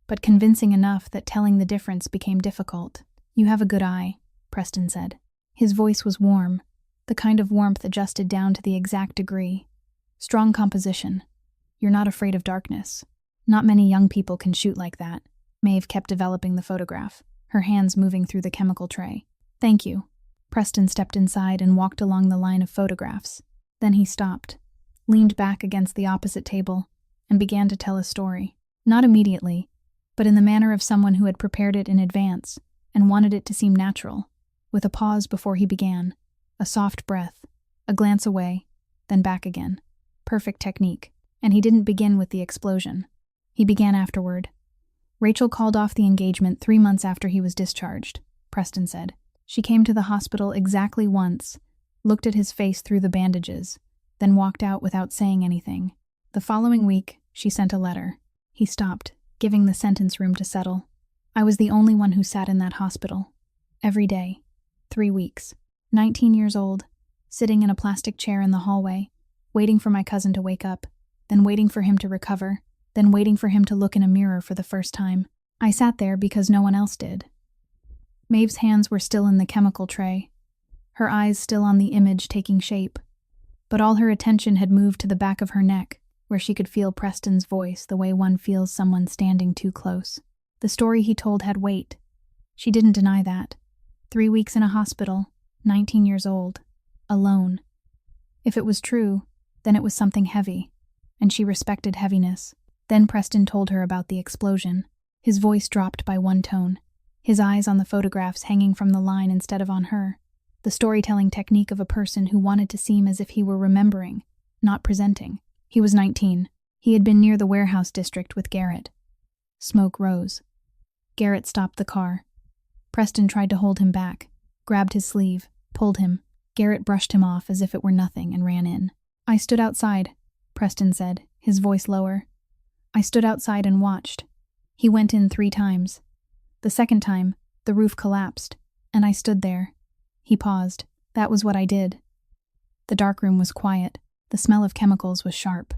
but convincing enough that telling the difference became difficult. "You have a good eye," Preston said. His voice was warm, the kind of warmth adjusted down to the exact degree. "Strong composition. You're not afraid of darkness. Not many young people can shoot like that." Maeve kept developing the photograph, her hands moving through the chemical tray. "Thank you." Preston stepped inside and walked along the line of photographs. Then he stopped, leaned back against the opposite table, and began to tell a story. Not immediately, but in the manner of someone who had prepared it in advance and wanted it to seem natural, with a pause before he began, a soft breath, a glance away, then back again. Perfect technique. And he didn't begin with the explosion. He began afterward. "Rachel called off the engagement 3 months after he was discharged," Preston said. "She came to the hospital exactly once, looked at his face through the bandages, then walked out without saying anything. The following week, she sent a letter." He stopped, giving the sentence room to settle. "I was the only one who sat in that hospital. Every day. 3 weeks. 19 years old, sitting in a plastic chair in the hallway, waiting for my cousin to wake up, then waiting for him to recover, then waiting for him to look in a mirror for the first time. I sat there because no one else did." Maeve's hands were still in the chemical tray, her eyes still on the image taking shape, but all her attention had moved to the back of her neck, where she could feel Preston's voice the way one feels someone standing too close. The story he told had weight. She didn't deny that. 3 weeks in a hospital, 19 years old, alone. If it was true, then it was something heavy, and she respected heaviness. Then Preston told her about the explosion. His voice dropped by 1 tone, his eyes on the photographs hanging from the line instead of on her, the storytelling technique of a person who wanted to seem as if he were remembering, not presenting. He was 19. He had been near the warehouse district with Garrett. Smoke rose. Garrett stopped the car. Preston tried to hold him back, grabbed his sleeve, pulled him. Garrett brushed him off as if it were nothing and ran in. "I stood outside," Preston said, his voice lower. "I stood outside and watched. He went in 3 times. The second time, the roof collapsed, and I stood there." He paused. "That was what I did." The darkroom was quiet. The smell of chemicals was sharp.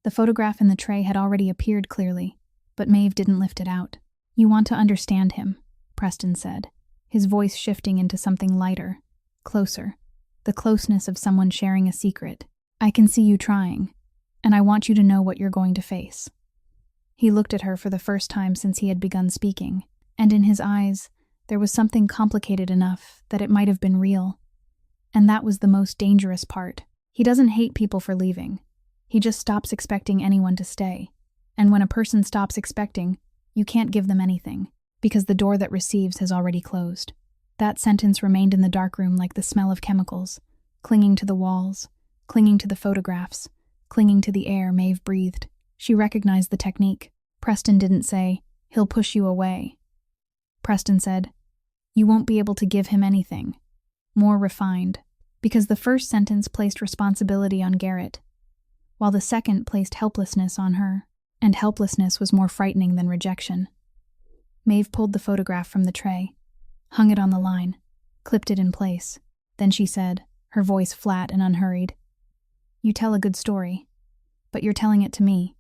The photograph in the tray had already appeared clearly, but Maeve didn't lift it out. "You want to understand him," Preston said, his voice shifting into something lighter, closer, the closeness of someone sharing a secret. "I can see you trying, and I want you to know what you're going to face." He looked at her for the first time since he had begun speaking, and in his eyes there was something complicated enough that it might have been real. And that was the most dangerous part. He doesn't hate people for leaving. He just stops expecting anyone to stay. And when a person stops expecting, you can't give them anything. because the door that receives has already closed. That sentence remained in the darkroom like the smell of chemicals, clinging to the walls, clinging to the photographs, clinging to the air Maeve breathed. She recognized the technique. Preston didn't say, "He'll push you away." Preston said, "You won't be able to give him anything." More refined, because the first sentence placed responsibility on Garrett, while the second placed helplessness on her, and helplessness was more frightening than rejection. Maeve pulled the photograph from the tray, hung it on the line, clipped it in place. Then she said, her voice flat and unhurried, "You tell a good story, but you're telling it to me,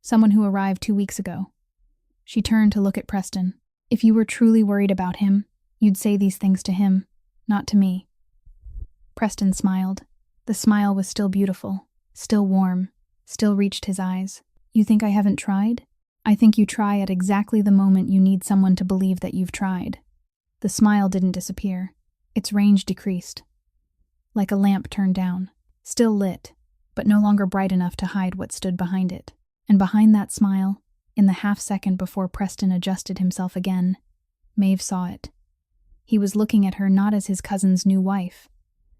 someone who arrived 2 weeks ago." She turned to look at Preston. "If you were truly worried about him, you'd say these things to him, not to me." Preston smiled. The smile was still beautiful, still warm, still reached his eyes. "You think I haven't tried? I think you try at exactly the moment you need someone to believe that you've tried." The smile didn't disappear. Its range decreased. Like a lamp turned down, still lit, but no longer bright enough to hide what stood behind it. And behind that smile, in the half-second before Preston adjusted himself again, Maeve saw it. He was looking at her not as his cousin's new wife,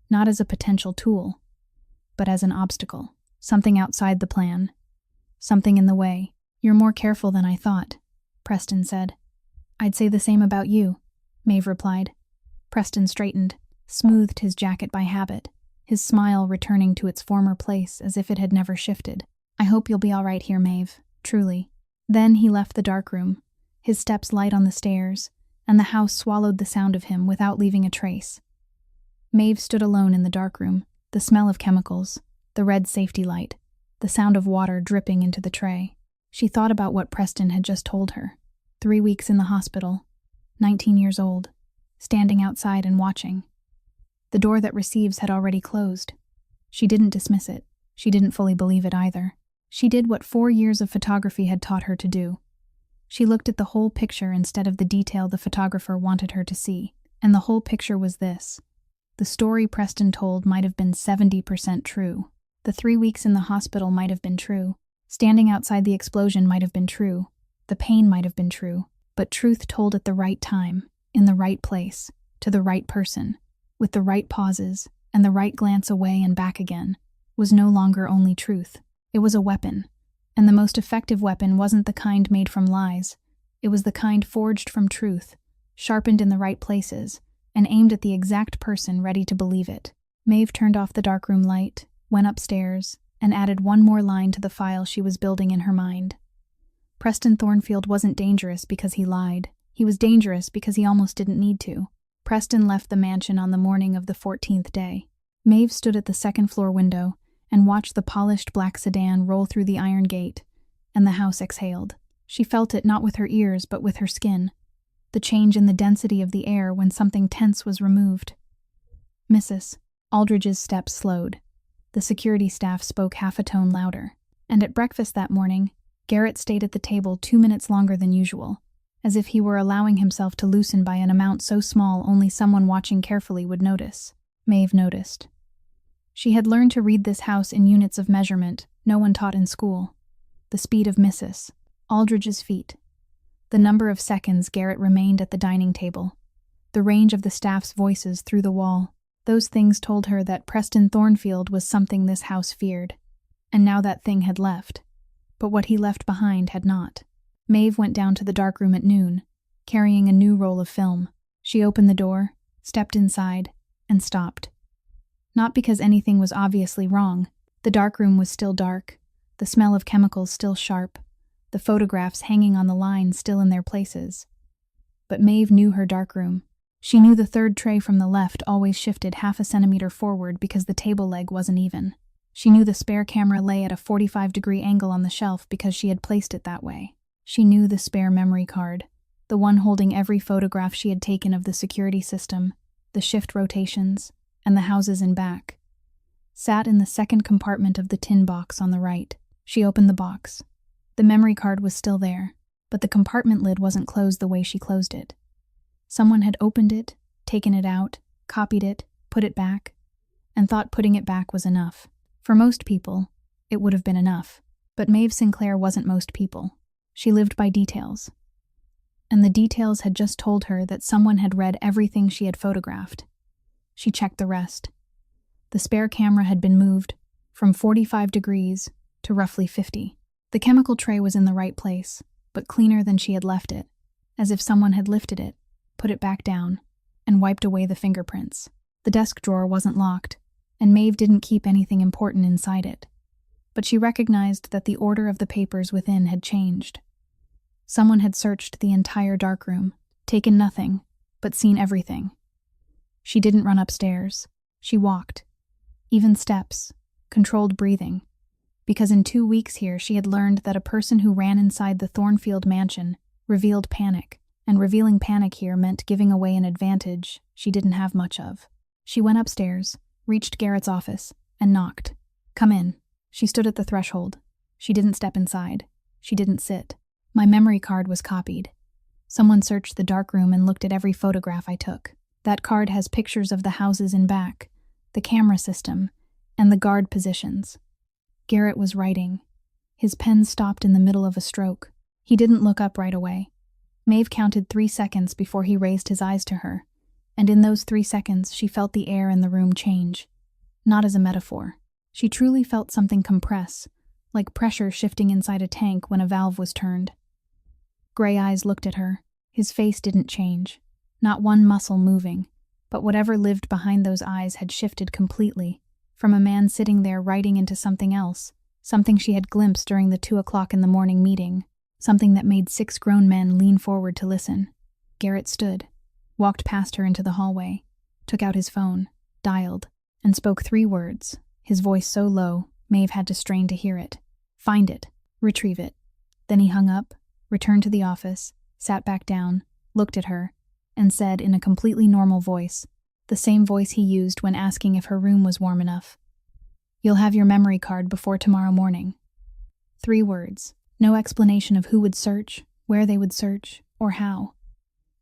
not as a potential tool, but as an obstacle, something outside the plan, something in the way. "You're more careful than I thought," Preston said. "I'd say the same about you," Maeve replied. Preston straightened, smoothed his jacket by habit, his smile returning to its former place as if it had never shifted. "I hope you'll be all right here, Maeve, truly." Then he left the darkroom, his steps light on the stairs, and the house swallowed the sound of him without leaving a trace. Maeve stood alone in the darkroom, the smell of chemicals, the red safety light, the sound of water dripping into the tray. She thought about what Preston had just told her. 3 weeks in the hospital, 19 years old, standing outside and watching. The door that receives had already closed. She didn't dismiss it. She didn't fully believe it either. She did what 4 years of photography had taught her to do. She looked at the whole picture instead of the detail the photographer wanted her to see, and the whole picture was this. The story Preston told might have been 70% true. The 3 weeks in the hospital might have been true. Standing outside the explosion might have been true. The pain might have been true. But truth told at the right time, in the right place, to the right person, with the right pauses, and the right glance away and back again, was no longer only truth. It was a weapon. And the most effective weapon wasn't the kind made from lies. It was the kind forged from truth, sharpened in the right places, and aimed at the exact person ready to believe it. Maeve turned off the darkroom light, went upstairs, and added one more line to the file she was building in her mind. Preston Thornfield wasn't dangerous because he lied. He was dangerous because he almost didn't need to. Preston left the mansion on the morning of the 14th day. Maeve stood at the second-floor window and watched the polished black sedan roll through the iron gate, and the house exhaled. She felt it not with her ears but with her skin, the change in the density of the air when something tense was removed. "Mrs." Aldridge's steps slowed. The security staff spoke half a tone louder. And at breakfast that morning, Garrett stayed at the table 2 minutes longer than usual, as if he were allowing himself to loosen by an amount so small only someone watching carefully would notice. Maeve noticed. She had learned to read this house in units of measurement no one taught in school. The speed of Mrs. Aldridge's feet. The number of seconds Garrett remained at the dining table. The range of the staff's voices through the wall. Those things told her that Preston Thornfield was something this house feared. And now that thing had left. But what he left behind had not. Maeve went down to the darkroom at noon, carrying a new roll of film. She opened the door, stepped inside, and stopped. Not because anything was obviously wrong. The darkroom was still dark, the smell of chemicals still sharp, the photographs hanging on the line still in their places. But Maeve knew her darkroom. She knew the third tray from the left always shifted half a centimeter forward because the table leg wasn't even. She knew the spare camera lay at a 45-degree angle on the shelf because she had placed it that way. She knew the spare memory card, the one holding every photograph she had taken of the security system, the shift rotations, and the houses in back. Sat in the second compartment of the tin box on the right. She opened the box. The memory card was still there, but the compartment lid wasn't closed the way she closed it. Someone had opened it, taken it out, copied it, put it back, and thought putting it back was enough. For most people, it would have been enough. But Maeve Sinclair wasn't most people. She lived by details. and the details had just told her that someone had read everything she had photographed. She checked the rest. The spare camera had been moved from 45 degrees to roughly 50. The chemical tray was in the right place, but cleaner than she had left it, as if someone had lifted it, put it back down, and wiped away the fingerprints. The desk drawer wasn't locked, and Maeve didn't keep anything important inside it. But she recognized that the order of the papers within had changed. Someone had searched the entire darkroom, taken nothing, but seen everything. She didn't run upstairs. She walked. Even steps, controlled breathing. Because in 2 weeks here she had learned that a person who ran inside the Thornfield mansion revealed panic, and revealing panic here meant giving away an advantage she didn't have much of. She went upstairs, reached Garrett's office, and knocked. "Come in." She stood at the threshold. She didn't step inside. She didn't sit. "My memory card was copied. Someone searched the darkroom and looked at every photograph I took. That card has pictures of the houses in back, the camera system, and the guard positions." Garrett was writing. His pen stopped in the middle of a stroke. He didn't look up right away. Maeve counted 3 seconds before he raised his eyes to her, and in those 3 seconds she felt the air in the room change. Not as a metaphor. She truly felt something compress, like pressure shifting inside a tank when a valve was turned. Gray eyes looked at her. His face didn't change. Not one muscle moving, but whatever lived behind those eyes had shifted completely, from a man sitting there writing into something else, something she had glimpsed during the 2:00 in the morning meeting, something that made 6 grown men lean forward to listen. Garrett stood, walked past her into the hallway, took out his phone, dialed, and spoke 3 words, his voice so low Maeve had to strain to hear it. "Find it. Retrieve it." Then he hung up, returned to the office, sat back down, looked at her, and said in a completely normal voice, the same voice he used when asking if her room was warm enough, "You'll have your memory card before tomorrow morning." 3 words. No explanation of who would search, where they would search, or how.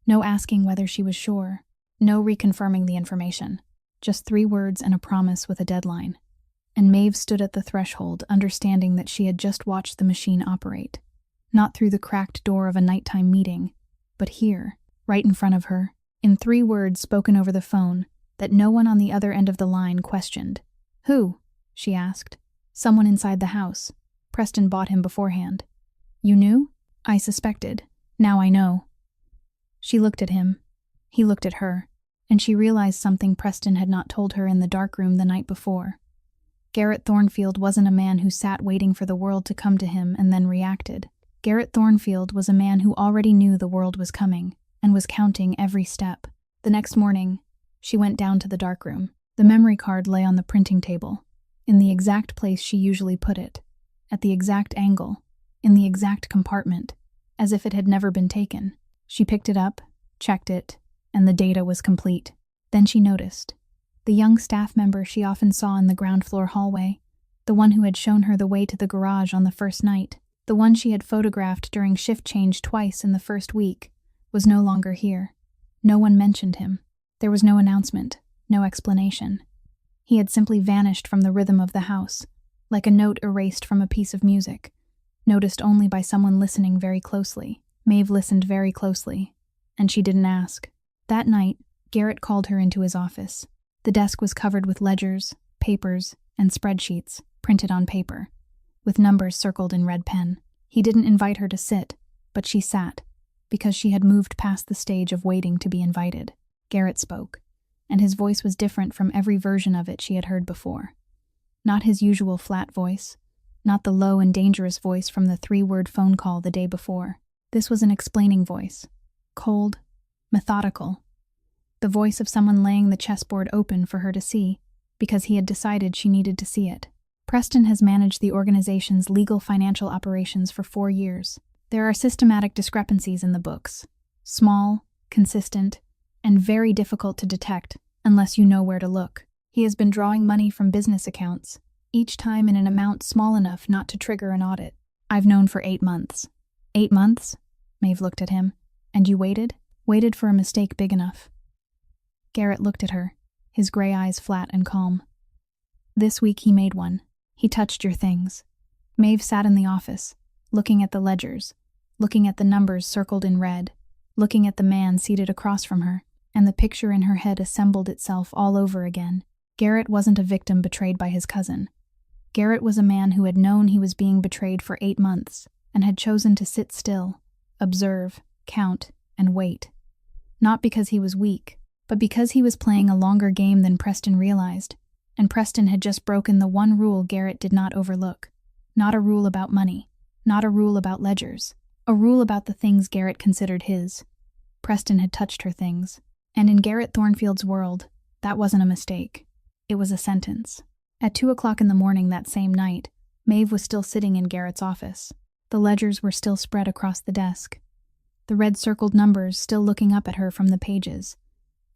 No asking whether she was sure. No reconfirming the information. Just 3 words and a promise with a deadline. And Maeve stood at the threshold, understanding that she had just watched the machine operate. Not through the cracked door of a nighttime meeting, but here, right in front of her, in 3 words spoken over the phone that no one on the other end of the line questioned. "Who?" she asked. "Someone inside the house. Preston bought him beforehand." "You knew?" "I suspected. Now I know." She looked at him. He looked at her, and she realized something Preston had not told her in the darkroom the night before. Garrett Thornfield wasn't a man who sat waiting for the world to come to him and then reacted. Garrett Thornfield was a man who already knew the world was coming, and was counting every step. The next morning, she went down to the darkroom. The memory card lay on the printing table, in the exact place she usually put it, at the exact angle, in the exact compartment, as if it had never been taken. She picked it up, checked it, and the data was complete. Then she noticed. The young staff member she often saw in the ground floor hallway, the one who had shown her the way to the garage on the first night, the one she had photographed during shift change twice in the first week, was no longer here. No one mentioned him. There was no announcement, no explanation. He had simply vanished from the rhythm of the house, like a note erased from a piece of music, noticed only by someone listening very closely. Maeve listened very closely, and she didn't ask. That night, Garrett called her into his office. The desk was covered with ledgers, papers, and spreadsheets, printed on paper, with numbers circled in red pen. He didn't invite her to sit, but she sat, because she had moved past the stage of waiting to be invited. Garrett spoke, and his voice was different from every version of it she had heard before. Not his usual flat voice, not the low and dangerous voice from the 3-word phone call the day before. This was an explaining voice, cold, methodical. The voice of someone laying the chessboard open for her to see, because he had decided she needed to see it. Preston has managed the organization's legal financial operations for 4 years. There are systematic discrepancies in the books, small, consistent, and very difficult to detect unless you know where to look. He has been drawing money from business accounts, each time in an amount small enough not to trigger an audit. "I've known for 8 months. 8 months? Maeve looked at him. "And you waited? Waited for a mistake big enough." Garrett looked at her, his gray eyes flat and calm. "This week he made one. He touched your things." Maeve sat in the office, looking at the ledgers, looking at the numbers circled in red, looking at the man seated across from her, and the picture in her head assembled itself all over again. Garrett wasn't a victim betrayed by his cousin. Garrett was a man who had known he was being betrayed for 8 months, and had chosen to sit still, observe, count, and wait. Not because he was weak, but because he was playing a longer game than Preston realized, and Preston had just broken the one rule Garrett did not overlook. Not a rule about money, not a rule about ledgers, a rule about the things Garrett considered his. Preston had touched her things, and in Garrett Thornfield's world, that wasn't a mistake. It was a sentence. At 2 o'clock in the morning that same night, Maeve was still sitting in Garrett's office. The ledgers were still spread across the desk, the red circled numbers still looking up at her from the pages,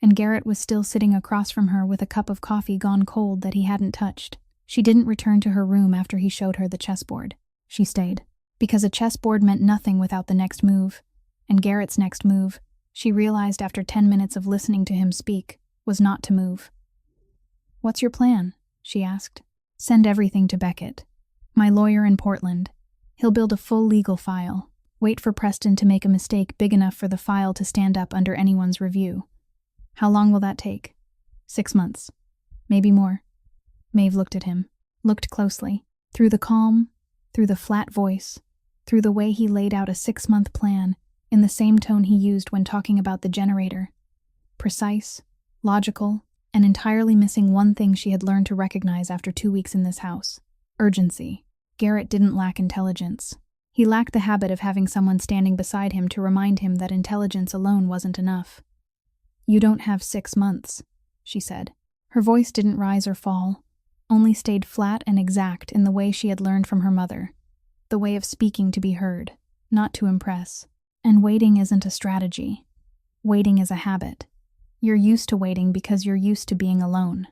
and Garrett was still sitting across from her with a cup of coffee gone cold that he hadn't touched. She didn't return to her room after he showed her the chessboard. She stayed, because a chessboard meant nothing without the next move, and Garrett's next move, she realized after 10 minutes of listening to him speak, was not to move. "What's your plan?" she asked. "Send everything to Beckett, my lawyer in Portland. He'll build a full legal file. Wait for Preston to make a mistake big enough for the file to stand up under anyone's review. How long will that take? 6 months. Maybe more." Maeve looked at him, looked closely, through the calm, through the flat voice, through the way he laid out a 6-month plan, in the same tone he used when talking about the generator. Precise, logical, and entirely missing one thing she had learned to recognize after 2 weeks in this house: urgency. Garrett didn't lack intelligence. He lacked the habit of having someone standing beside him to remind him that intelligence alone wasn't enough. "You don't have 6 months," she said. Her voice didn't rise or fall, only stayed flat and exact in the way she had learned from her mother, the way of speaking to be heard, not to impress. And waiting isn't a strategy. Waiting is a habit. You're used to waiting because you're used to being alone.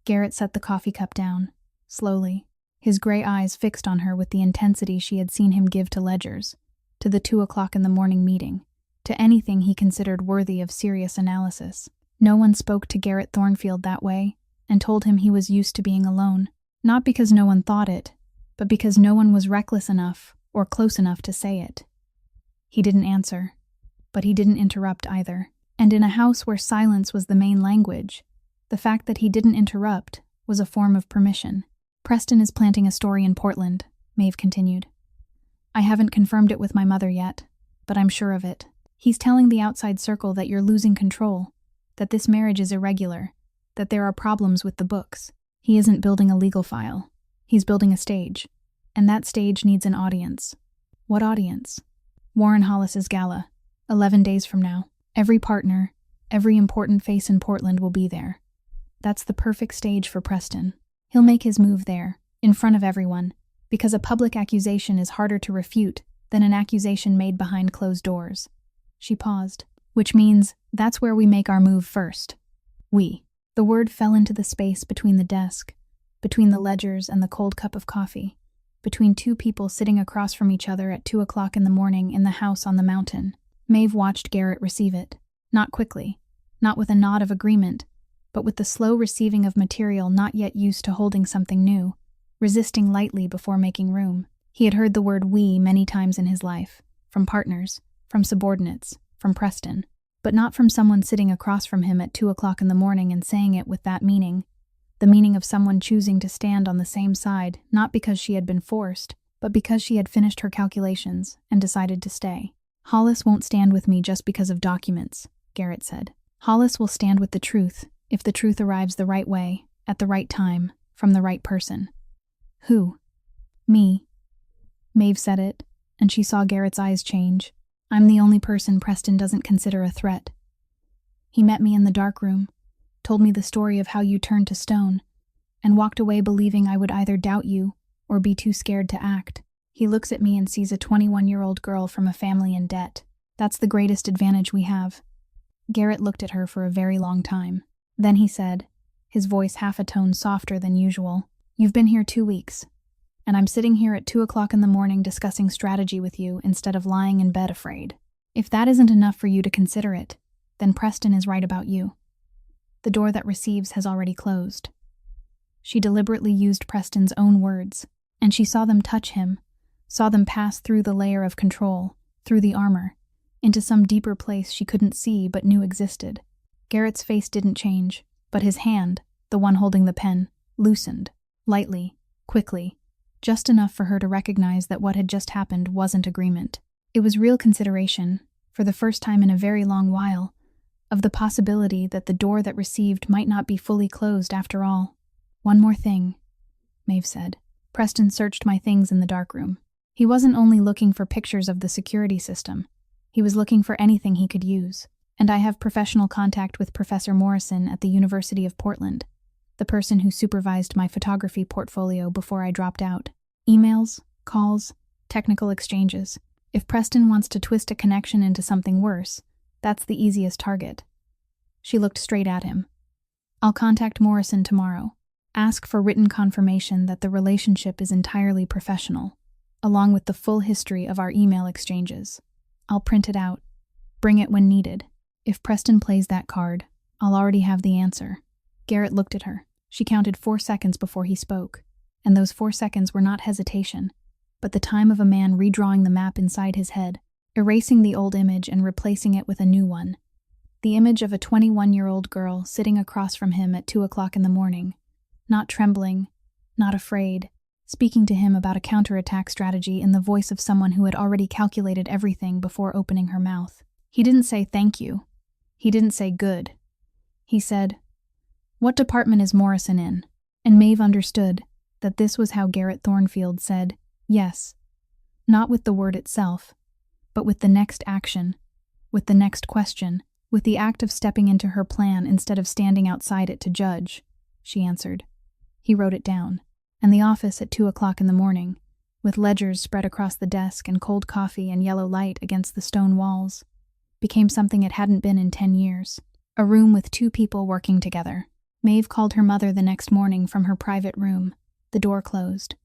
Garrett set the coffee cup down, slowly, his gray eyes fixed on her with the intensity she had seen him give to ledgers, to the 2 o'clock in the morning meeting, to anything he considered worthy of serious analysis. No one spoke to Garrett Thornfield that way, and told him he was used to being alone, not because no one thought it, but because no one was reckless enough or close enough to say it. He didn't answer, but he didn't interrupt either. And in a house where silence was the main language, the fact that he didn't interrupt was a form of permission. "Preston is planting a story in Portland," Maeve continued. "I haven't confirmed it with my mother yet, but I'm sure of it. He's telling the outside circle that you're losing control, that this marriage is irregular, that there are problems with the books. He isn't building a legal file. He's building a stage, and that stage needs an audience." "What audience?" "Warren Hollis's gala, 11 days from now. Every partner, every important face in Portland will be there. That's the perfect stage for Preston. He'll make his move there, in front of everyone, because a public accusation is harder to refute than an accusation made behind closed doors." She paused. "Which means that's where we make our move first. We." The word fell into the space between the desk, between the ledgers and the cold cup of coffee, between two people sitting across from each other at 2 o'clock in the morning in the house on the mountain. Maeve watched Garrett receive it, not quickly, not with a nod of agreement, but with the slow receiving of material not yet used to holding something new, resisting lightly before making room. He had heard the word "we" many times in his life, from partners, from subordinates, from Preston, but not from someone sitting across from him at 2 o'clock in the morning and saying it with that meaning, the meaning of someone choosing to stand on the same side, not because she had been forced, but because she had finished her calculations and decided to stay. "Hollis won't stand with me just because of documents," Garrett said. "Hollis will stand with the truth if the truth arrives the right way, at the right time, from the right person." "Who?" "Me." Maeve said it, and she saw Garrett's eyes change. "I'm the only person Preston doesn't consider a threat. He met me in the dark room, told me the story of how you turned to stone, and walked away believing I would either doubt you or be too scared to act. He looks at me and sees a 21-year-old girl from a family in debt. That's the greatest advantage we have." Garrett looked at her for a very long time. Then he said, his voice half a tone softer than usual, "You've been here 2 weeks, and I'm sitting here at 2 o'clock in the morning discussing strategy with you instead of lying in bed afraid. If that isn't enough for you to consider it, then Preston is right about you. The door that receives has already closed." She deliberately used Preston's own words, and she saw them touch him, saw them pass through the layer of control, through the armor, into some deeper place she couldn't see but knew existed. Garrett's face didn't change, but his hand, the one holding the pen, loosened, lightly, quickly, just enough for her to recognize that what had just happened wasn't agreement. It was real consideration, for the first time in a very long while, of the possibility that the door that received might not be fully closed after all. "One more thing," Maeve said. "Preston searched my things in the darkroom. He wasn't only looking for pictures of the security system, he was looking for anything he could use. And I have professional contact with Professor Morrison at the University of Portland, the person who supervised my photography portfolio before I dropped out. Emails, calls, technical exchanges. If Preston wants to twist a connection into something worse, that's the easiest target." She looked straight at him. "I'll contact Morrison tomorrow. Ask for written confirmation that the relationship is entirely professional, along with the full history of our email exchanges. I'll print it out. Bring it when needed. If Preston plays that card, I'll already have the answer." Garrett looked at her. She counted 4 seconds before he spoke, and those 4 seconds were not hesitation, but the time of a man redrawing the map inside his head, erasing the old image and replacing it with a new one. The image of a 21-year-old girl sitting across from him at 2 o'clock in the morning, not trembling, not afraid, speaking to him about a counterattack strategy in the voice of someone who had already calculated everything before opening her mouth. He didn't say thank you. He didn't say good. He said, "What department is Morrison in?" And Maeve understood that this was how Garrett Thornfield said yes, not with the word itself, but with the next action, with the next question, with the act of stepping into her plan instead of standing outside it to judge. She answered. He wrote it down. And the office at 2 o'clock in the morning, with ledgers spread across the desk and cold coffee and yellow light against the stone walls, became something it hadn't been in 10 years. A room with 2 people working together. Maeve called her mother the next morning from her private room. The door closed.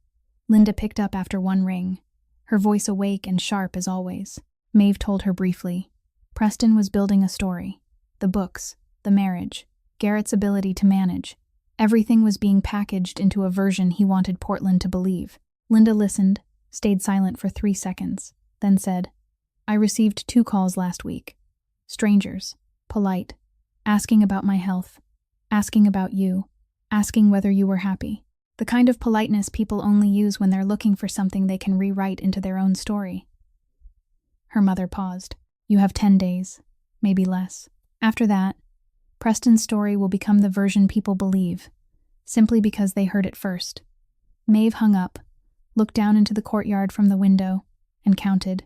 Linda picked up after 1 ring, her voice awake and sharp as always. Maeve told her briefly. Preston was building a story. The books, the marriage, Garrett's ability to manage. Everything was being packaged into a version he wanted Portland to believe. Linda listened, stayed silent for 3 seconds, then said, "I received 2 calls last week. Strangers, polite, asking about my health, asking about you, asking whether you were happy. The kind of politeness people only use when they're looking for something they can rewrite into their own story." Her mother paused. "You have 10 days, maybe less. After that, Preston's story will become the version people believe, simply because they heard it first." Maeve hung up, looked down into the courtyard from the window, and counted.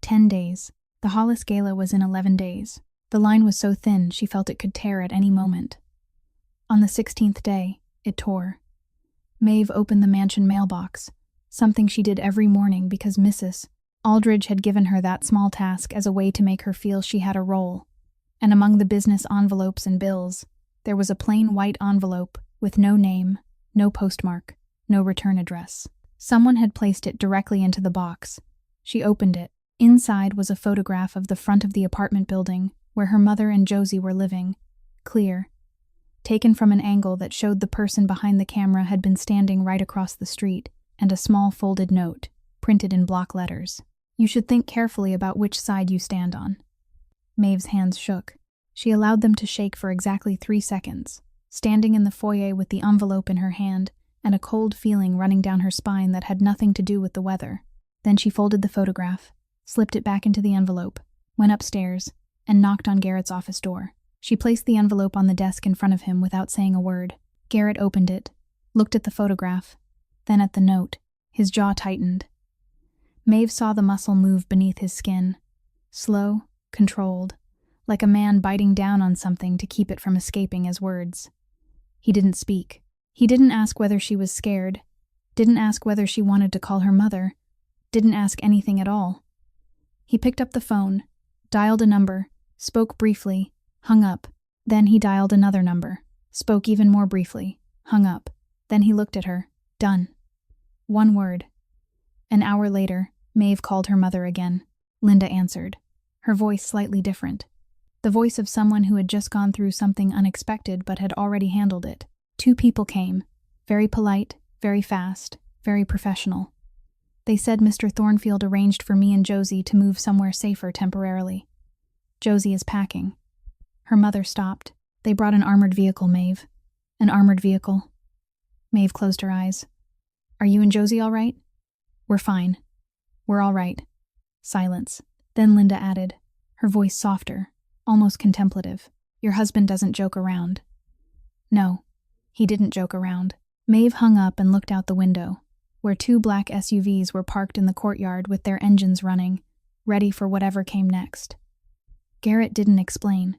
10 days. The Hollis Gala was in 11 days. The line was so thin she felt it could tear at any moment. On the 16th day, it tore. Maeve opened the mansion mailbox, something she did every morning because Mrs. Aldridge had given her that small task as a way to make her feel she had a role. And among the business envelopes and bills, there was a plain white envelope with no name, no postmark, no return address. Someone had placed it directly into the box. She opened it. Inside was a photograph of the front of the apartment building where her mother and Josie were living, clear, taken from an angle that showed the person behind the camera had been standing right across the street, and a small folded note, printed in block letters. "You should think carefully about which side you stand on." Maeve's hands shook. She allowed them to shake for exactly 3 seconds, standing in the foyer with the envelope in her hand and a cold feeling running down her spine that had nothing to do with the weather. Then she folded the photograph, slipped it back into the envelope, went upstairs, and knocked on Garrett's office door. She placed the envelope on the desk in front of him without saying a word. Garrett opened it, looked at the photograph, then at the note. His jaw tightened. Maeve saw the muscle move beneath his skin, slow, controlled, like a man biting down on something to keep it from escaping as words. He didn't speak. He didn't ask whether she was scared, didn't ask whether she wanted to call her mother, didn't ask anything at all. He picked up the phone, dialed a number, spoke briefly, hung up. Then he dialed another number, spoke even more briefly, hung up. Then he looked at her. Done. 1 word. An hour later, Maeve called her mother again. Linda answered, her voice slightly different. The voice of someone who had just gone through something unexpected but had already handled it. 2 people came, very polite, very fast, very professional. They said Mr. Thornfield arranged for me and Josie to move somewhere safer temporarily. Josie is packing. Her mother stopped. They brought an armored vehicle, Maeve. An armored vehicle. Maeve closed her eyes. Are you and Josie all right? We're fine. We're all right. Silence. Then Linda added, her voice softer, almost contemplative. Your husband doesn't joke around. No, he didn't joke around. Maeve hung up and looked out the window, where 2 black SUVs were parked in the courtyard with their engines running, ready for whatever came next. Garrett didn't explain.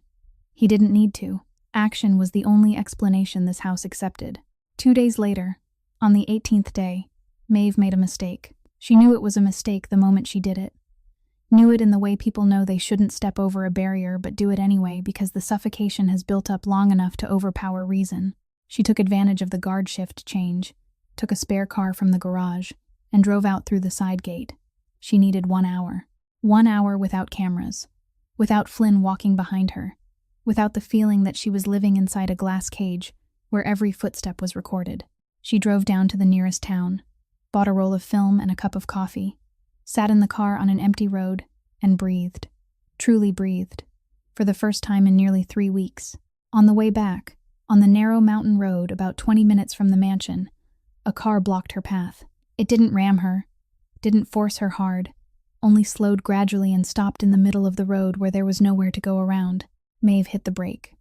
He didn't need to. Action was the only explanation this house accepted. 2 days later, on the 18th day, Maeve made a mistake. She knew it was a mistake the moment she did it. Knew it in the way people know they shouldn't step over a barrier but do it anyway because the suffocation has built up long enough to overpower reason. She took advantage of the guard shift change, took a spare car from the garage, and drove out through the side gate. She needed 1 hour. 1 hour without cameras. Without Flynn walking behind her. Without the feeling that she was living inside a glass cage where every footstep was recorded. She drove down to the nearest town, bought a roll of film and a cup of coffee, sat in the car on an empty road, and breathed. Truly breathed. For the first time in nearly 3 weeks. On the way back, on the narrow mountain road about 20 minutes from the mansion, a car blocked her path. It didn't ram her, didn't force her hard, only slowed gradually and stopped in the middle of the road where there was nowhere to go around. Maeve hit the brake.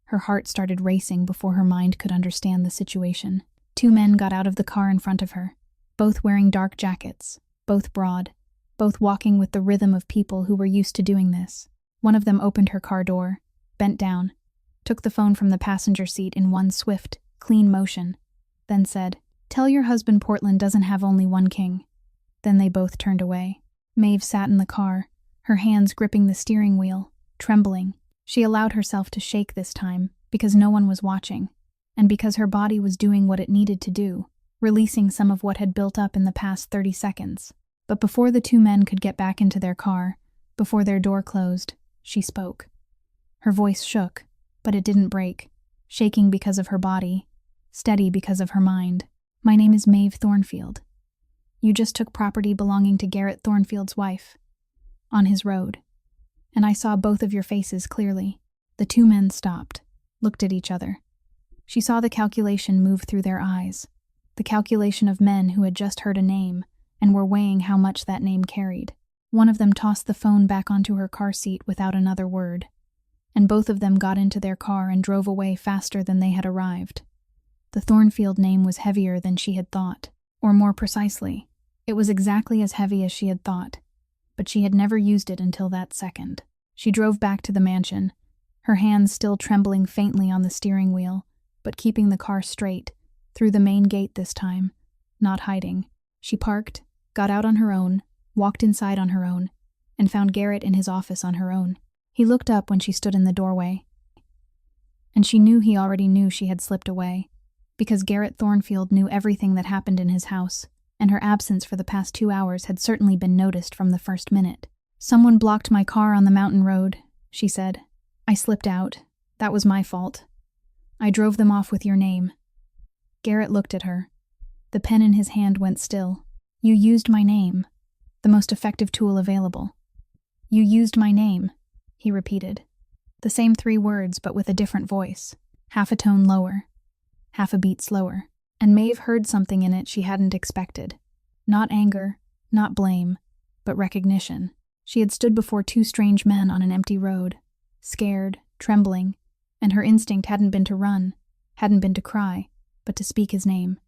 Her heart started racing before her mind could understand the situation. 2 men got out of the car in front of her, both wearing dark jackets, both broad, both walking with the rhythm of people who were used to doing this. One of them opened her car door, bent down, took the phone from the passenger seat in one swift, clean motion, then said, "Tell your husband Portland doesn't have only one king." Then they both turned away. Maeve sat in the car, her hands gripping the steering wheel, trembling. She allowed herself to shake this time because no one was watching, and because her body was doing what it needed to do, releasing some of what had built up in the past 30 seconds. But before the 2 men could get back into their car, before their door closed, she spoke. Her voice shook, but it didn't break, shaking because of her body, steady because of her mind. "My name is Maeve Thornfield. You just took property belonging to Garrett Thornfield's wife, on his road, and I saw both of your faces clearly." The 2 men stopped, looked at each other. She saw the calculation move through their eyes, the calculation of men who had just heard a name and were weighing how much that name carried. One of them tossed the phone back onto her car seat without another word, and both of them got into their car and drove away faster than they had arrived. The Thornfield name was heavier than she had thought, or more precisely, it was exactly as heavy as she had thought, but she had never used it until that second. She drove back to the mansion, her hands still trembling faintly on the steering wheel, but keeping the car straight, through the main gate this time, not hiding. She parked, got out on her own, walked inside on her own, and found Garrett in his office on her own. He looked up when she stood in the doorway, and she knew he already knew she had slipped away, because Garrett Thornfield knew everything that happened in his house, and her absence for the past 2 hours had certainly been noticed from the first minute. "Someone blocked my car on the mountain road," she said. "I slipped out. That was my fault. I drove them off with your name." Garrett looked at her. The pen in his hand went still. "You used my name, the most effective tool available. You used my name," he repeated. The same 3 words, but with a different voice, half a tone lower, half a beat slower. And Maeve heard something in it she hadn't expected. Not anger, not blame, but recognition. She had stood before 2 strange men on an empty road, scared, trembling, and her instinct hadn't been to run, hadn't been to cry, but to speak his name.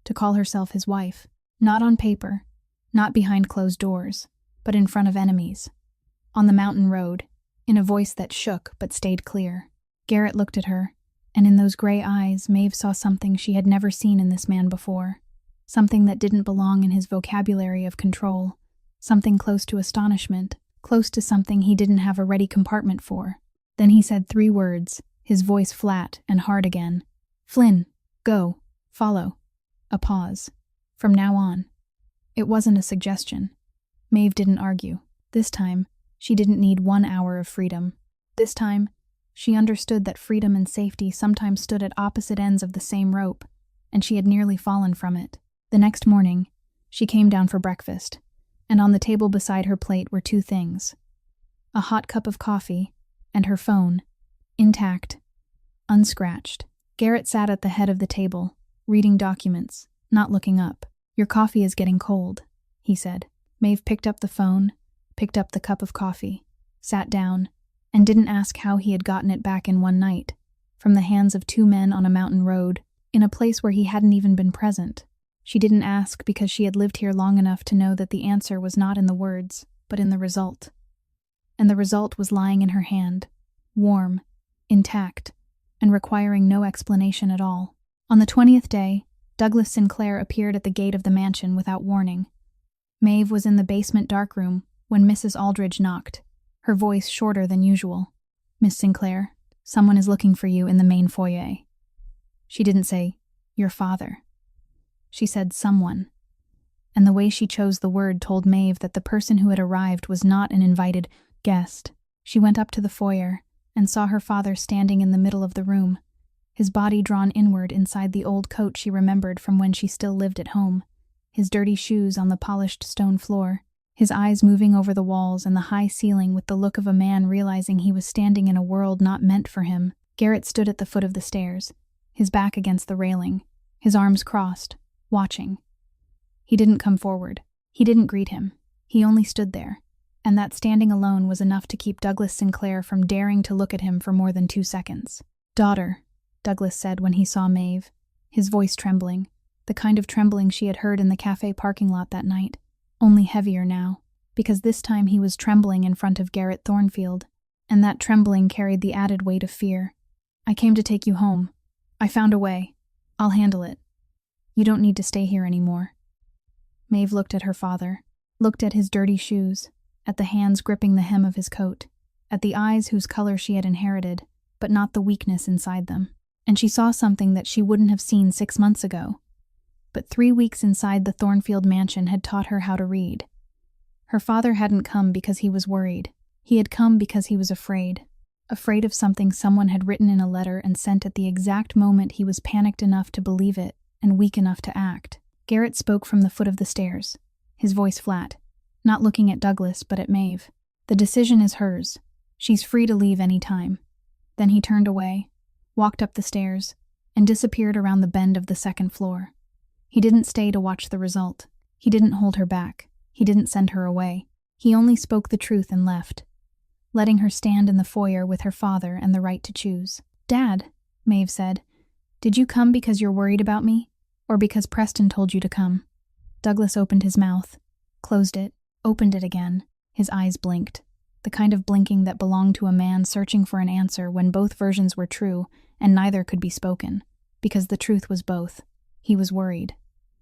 To call herself his wife. Not on paper, not behind closed doors, but in front of enemies. On the mountain road, in a voice that shook but stayed clear. Garrett looked at her, and in those gray eyes Maeve saw something she had never seen in this man before. Something that didn't belong in his vocabulary of control. Something close to astonishment, close to something he didn't have a ready compartment for. Then he said 3 words, his voice flat and hard again. "Flynn, go, follow." A pause. From now on. It wasn't a suggestion. Maeve didn't argue. This time, she didn't need 1 hour of freedom. This time, she understood that freedom and safety sometimes stood at opposite ends of the same rope, and she had nearly fallen from it. The next morning, She came down for breakfast, and on the table beside her plate were two things: a hot cup of coffee and her phone, intact, unscratched. Garrett sat at the head of the table, reading documents, not looking up. "Your coffee is getting cold," he said. Maeve picked up the phone, picked up the cup of coffee, sat down, and didn't ask how he had gotten it back in one night, from the hands of two men on a mountain road, in a place where he hadn't even been present. She didn't ask because she had lived here long enough to know that the answer was not in the words, but in the result. And the result was lying in her hand, warm, intact, and requiring no explanation at all. On the 20th day, Douglas Sinclair appeared at the gate of the mansion without warning. Maeve was in the basement darkroom when Mrs. Aldridge knocked, her voice shorter than usual. "Miss Sinclair, someone is looking for you in the main foyer." She didn't say, "Your father." She said, "someone." And the way she chose the word told Maeve that the person who had arrived was not an invited guest. She went up to the foyer and saw her father standing in the middle of the room, his body drawn inward inside the old coat she remembered from when she still lived at home, his dirty shoes on the polished stone floor, his eyes moving over the walls and the high ceiling with the look of a man realizing he was standing in a world not meant for him. Garrett stood at the foot of the stairs, his back against the railing, his arms crossed, watching. He didn't come forward. He didn't greet him. He only stood there, and that standing alone was enough to keep Douglas Sinclair from daring to look at him for more than 2 seconds. "Daughter," Douglas said when he saw Maeve, his voice trembling, the kind of trembling she had heard in the cafe parking lot that night, only heavier now, because this time he was trembling in front of Garrett Thornfield, and that trembling carried the added weight of fear. "I came to take you home. I found a way. I'll handle it. You don't need to stay here anymore." Maeve looked at her father, looked at his dirty shoes, at the hands gripping the hem of his coat, at the eyes whose color she had inherited, but not the weakness inside them. And she saw something that she wouldn't have seen 6 months ago. But 3 weeks inside the Thornfield mansion had taught her how to read. Her father hadn't come because he was worried. He had come because he was afraid. Afraid of something someone had written in a letter and sent at the exact moment he was panicked enough to believe it and weak enough to act. Garrett spoke from the foot of the stairs, his voice flat, not looking at Douglas but at Maeve. "The decision is hers. She's free to leave any time." Then he turned away, walked up the stairs, and disappeared around the bend of the second floor. He didn't stay to watch the result. He didn't hold her back. He didn't send her away. He only spoke the truth and left, letting her stand in the foyer with her father and the right to choose. "Dad," Maeve said, "did you come because you're worried about me, or because Preston told you to come?" Douglas opened his mouth, closed it, opened it again. His eyes blinked, the kind of blinking that belonged to a man searching for an answer when both versions were true and neither could be spoken, because the truth was both. He was worried,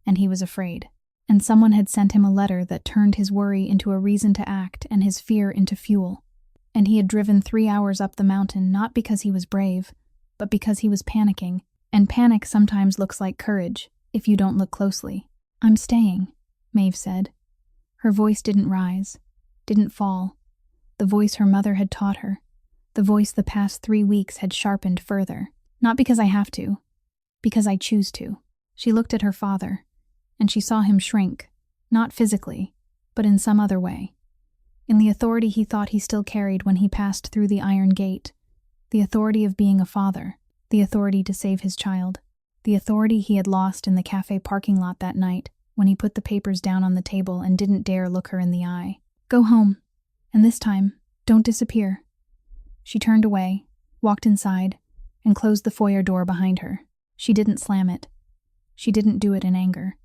and he was afraid, and someone had sent him a letter that turned his worry into a reason to act and his fear into fuel. And he had driven 3 hours up the mountain not because he was brave, but because he was panicking, and panic sometimes looks like courage, if you don't look closely. "I'm staying," Maeve said. Her voice didn't rise, didn't fall. The voice her mother had taught her, the voice the past 3 weeks had sharpened further. "Not because I have to, because I choose to." She looked at her father, and she saw him shrink, not physically, but in some other way. In the authority he thought he still carried when he passed through the iron gate, the authority of being a father, the authority to save his child, the authority he had lost in the cafe parking lot that night when he put the papers down on the table and didn't dare look her in the eye. "Go home, and this time, don't disappear." She turned away, walked inside, and closed the foyer door behind her. She didn't slam it. She didn't do it in anger.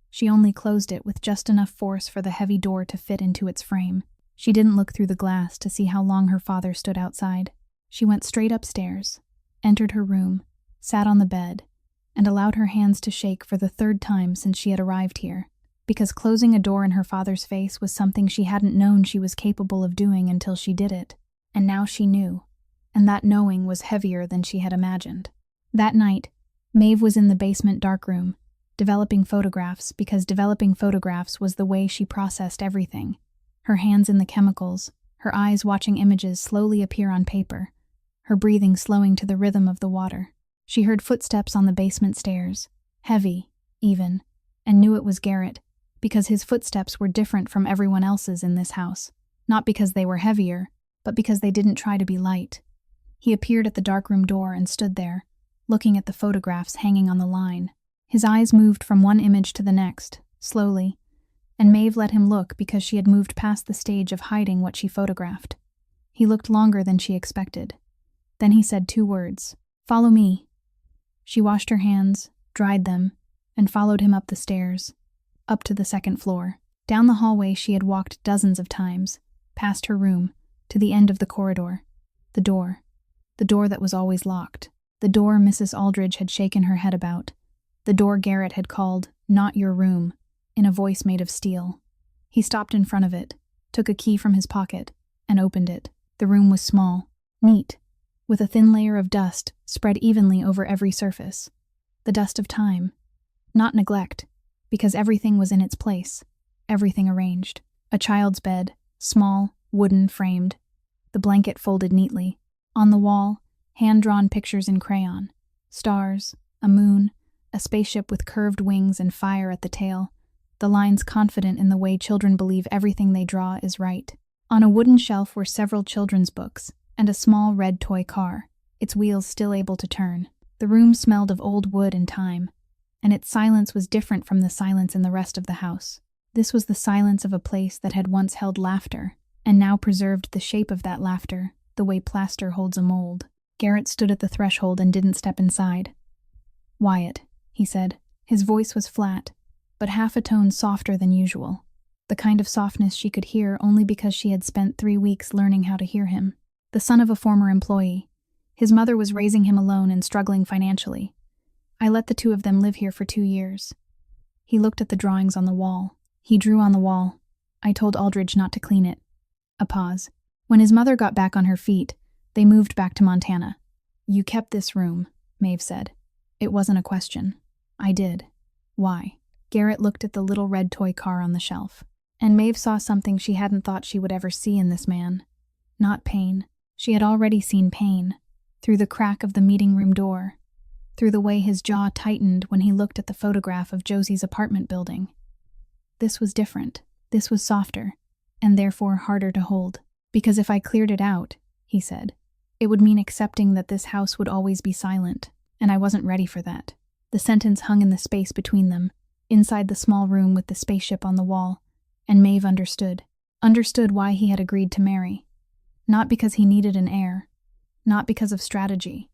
She only closed it with just enough force for the heavy door to fit into its frame. She didn't look through the glass to see how long her father stood outside. She went straight upstairs, entered her room, sat on the bed, and allowed her hands to shake for the 3rd time since she had arrived here, because closing a door in her father's face was something she hadn't known she was capable of doing until she did it. And now she knew, and that knowing was heavier than she had imagined. That night, Maeve was in the basement darkroom, developing photographs because developing photographs was the way she processed everything. Her hands in the chemicals, her eyes watching images slowly appear on paper, her breathing slowing to the rhythm of the water. She heard footsteps on the basement stairs, heavy, even, and knew it was Garrett, because his footsteps were different from everyone else's in this house, not because they were heavier, but because they didn't try to be light. He appeared at the darkroom door and stood there, looking at the photographs hanging on the line. His eyes moved from one image to the next, slowly, and Maeve let him look because she had moved past the stage of hiding what she photographed. He looked longer than she expected. Then he said 2 words, "Follow me." She washed her hands, dried them, and followed him up the stairs, up to the 2nd floor. Down the hallway she had walked dozens of times, past her room, to the end of the corridor. The door that was always locked. The door Mrs. Aldridge had shaken her head about. The door Garrett had called, "Not your room," in a voice made of steel. He stopped in front of it, took a key from his pocket, and opened it. The room was small, neat, with a thin layer of dust spread evenly over every surface. The dust of time. Not neglect, because everything was in its place, everything arranged. A child's bed, small, wooden, framed. The blanket folded neatly. On the wall, hand-drawn pictures in crayon. Stars, a moon, a spaceship with curved wings and fire at the tail. The lines confident in the way children believe everything they draw is right. On a wooden shelf were several children's books, and a small red toy car, its wheels still able to turn. The room smelled of old wood and time, and its silence was different from the silence in the rest of the house. This was the silence of a place that had once held laughter, and now preserved the shape of that laughter, the way plaster holds a mold. Garrett stood at the threshold and didn't step inside. "Wyatt," he said. His voice was flat, but half a tone softer than usual. The kind of softness she could hear only because she had spent 3 weeks learning how to hear him. The son of a former employee. His mother was raising him alone and struggling financially. I let the 2 of them live here for 2 years. He looked at the drawings on the wall. He drew on the wall. I told Aldridge not to clean it. A pause. When his mother got back on her feet, they moved back to Montana. "You kept this room," Maeve said. It wasn't a question. "I did. Why?" Garrett looked at the little red toy car on the shelf. And Maeve saw something she hadn't thought she would ever see in this man. Not pain. She had already seen pain, through the crack of the meeting room door, through the way his jaw tightened when he looked at the photograph of Josie's apartment building. This was different. This was softer, and therefore harder to hold. "Because if I cleared it out," he said, "it would mean accepting that this house would always be silent, and I wasn't ready for that." The sentence hung in the space between them, inside the small room with the spaceship on the wall, and Maeve understood why he had agreed to marry. Not because he needed an heir, not because of strategy,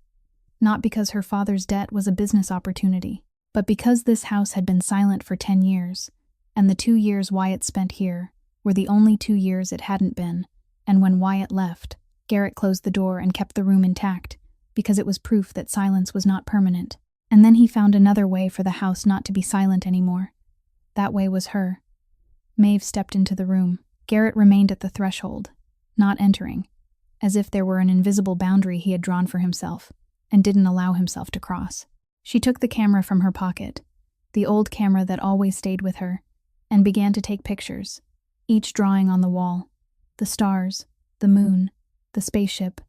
not because her father's debt was a business opportunity, but because this house had been silent for 10 years, and the 2 years Wyatt spent here were the only 2 years it hadn't been, and when Wyatt left, Garrett closed the door and kept the room intact, because it was proof that silence was not permanent. And then he found another way for the house not to be silent anymore. That way was her. Maeve stepped into the room. Garrett remained at the threshold, not entering, as if there were an invisible boundary he had drawn for himself, and didn't allow himself to cross. She took the camera from her pocket, the old camera that always stayed with her, and began to take pictures, each drawing on the wall. The stars, the moon, the spaceship,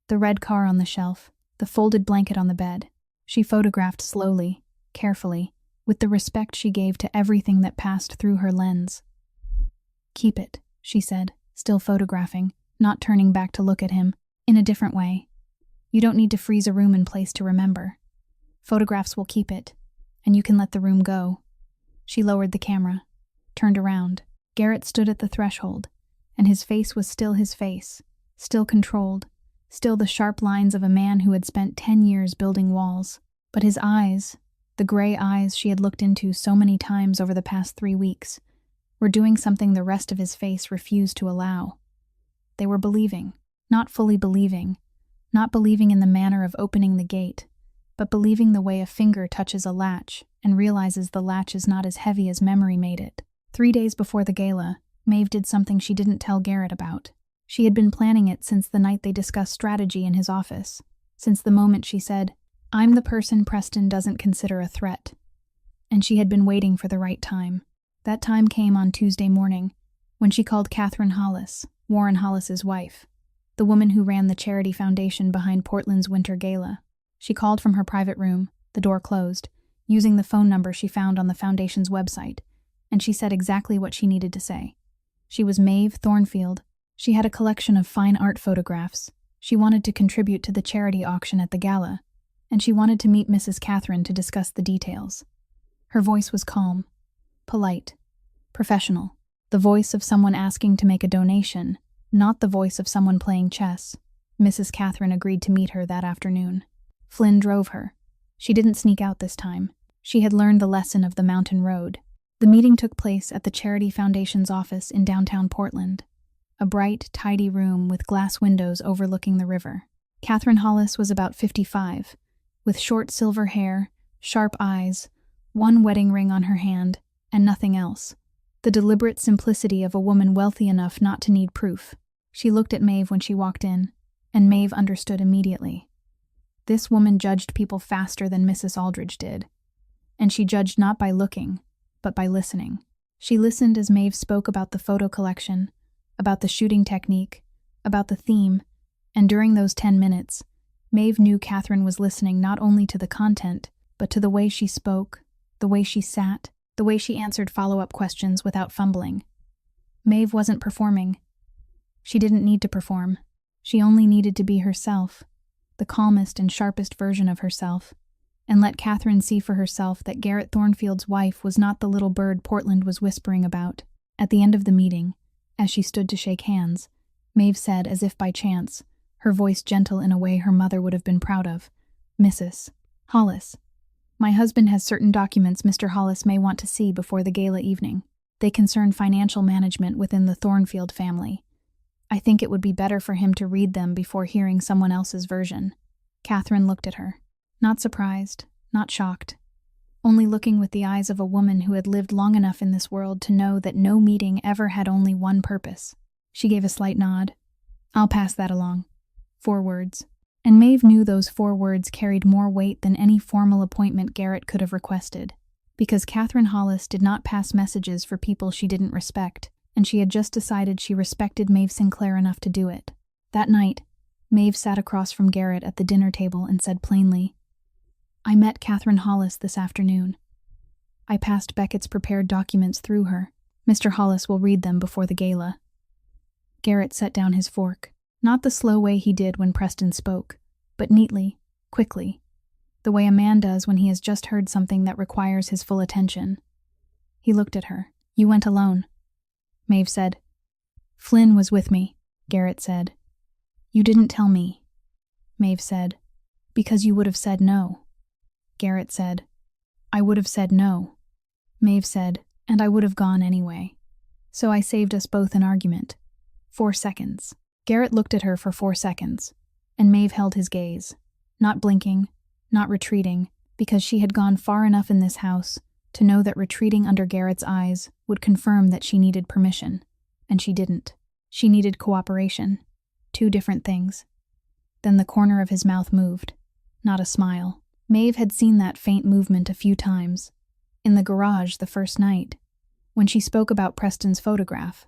the red car on the shelf, the folded blanket on the bed. She photographed slowly, carefully, with the respect she gave to everything that passed through her lens. "Keep it," she said, still photographing, not turning back to look at him, in a different way. "You don't need to freeze a room in place to remember. Photographs will keep it, and you can let the room go." She lowered the camera, turned around. Garrett stood at the threshold, and his face was still his face, still controlled, still the sharp lines of a man who had spent 10 years building walls. But his eyes, the gray eyes she had looked into so many times over the past 3 weeks, were doing something the rest of his face refused to allow. They were believing, not fully believing, not believing in the manner of opening the gate, but believing the way a finger touches a latch and realizes the latch is not as heavy as memory made it. 3 days before the gala, Maeve did something she didn't tell Garrett about. She had been planning it since the night they discussed strategy in his office, since the moment she said, "I'm the person Preston doesn't consider a threat." And she had been waiting for the right time. That time came on Tuesday morning, when she called Catherine Hollis, Warren Hollis's wife, the woman who ran the charity foundation behind Portland's Winter Gala. She called from her private room, the door closed, using the phone number she found on the foundation's website, and she said exactly what she needed to say. She was Maeve Thornfield. She had a collection of fine art photographs. She wanted to contribute to the charity auction at the gala, and she wanted to meet Mrs. Catherine to discuss the details. Her voice was calm, polite, professional, the voice of someone asking to make a donation, not the voice of someone playing chess. Mrs. Catherine agreed to meet her that afternoon. Flynn drove her. She didn't sneak out this time. She had learned the lesson of the mountain road. The meeting took place at the Charity Foundation's office in downtown Portland, a bright, tidy room with glass windows overlooking the river. Catherine Hollis was about 55, with short silver hair, sharp eyes, one wedding ring on her hand, and nothing else. The deliberate simplicity of a woman wealthy enough not to need proof. She looked at Maeve when she walked in, and Maeve understood immediately. This woman judged people faster than Mrs. Aldridge did, and she judged not by looking, but by listening. She listened as Maeve spoke about the photo collection, about the shooting technique, about the theme, and during those 10 minutes, Maeve knew Catherine was listening not only to the content, but to the way she spoke, the way she sat, the way she answered follow-up questions without fumbling. Maeve wasn't performing. She didn't need to perform. She only needed to be herself, the calmest and sharpest version of herself, and let Catherine see for herself that Garrett Thornfield's wife was not the little bird Portland was whispering about. At the end of the meeting, as she stood to shake hands, Maeve said, as if by chance, her voice gentle in a way her mother would have been proud of, "Mrs. Hollis, my husband has certain documents Mr. Hollis may want to see before the gala evening. They concern financial management within the Thornfield family. I think it would be better for him to read them before hearing someone else's version." Catherine looked at her, not surprised, not shocked, only looking with the eyes of a woman who had lived long enough in this world to know that no meeting ever had only one purpose. She gave a slight nod. "I'll pass that along." 4 words. And Maeve knew those 4 words carried more weight than any formal appointment Garrett could have requested, because Catherine Hollis did not pass messages for people she didn't respect, and she had just decided she respected Maeve Sinclair enough to do it. That night, Maeve sat across from Garrett at the dinner table and said plainly, "I met Catherine Hollis this afternoon. I passed Beckett's prepared documents through her. Mr. Hollis will read them before the gala." Garrett set down his fork, not the slow way he did when Preston spoke, but neatly, quickly, the way a man does when he has just heard something that requires his full attention. He looked at her. "You went alone," Maeve said. "Flynn was with me," Garrett said. "You didn't tell me," Maeve said. "Because you would have said no," Garrett said. "I would have said no," Maeve said, "and I would have gone anyway. So I saved us both an argument." 4 seconds. Garrett looked at her for 4 seconds, and Maeve held his gaze, not blinking, not retreating, because she had gone far enough in this house to know that retreating under Garrett's eyes would confirm that she needed permission, and she didn't. She needed cooperation. 2 different things. Then the corner of his mouth moved, not a smile. Maeve had seen that faint movement a few times. In the garage the first night, when she spoke about Preston's photograph.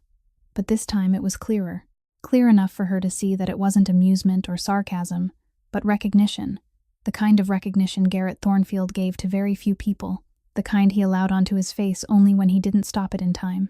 But this time it was clearer. Clear enough for her to see that it wasn't amusement or sarcasm, but recognition. The kind of recognition Garrett Thornfield gave to very few people. The kind he allowed onto his face only when he didn't stop it in time.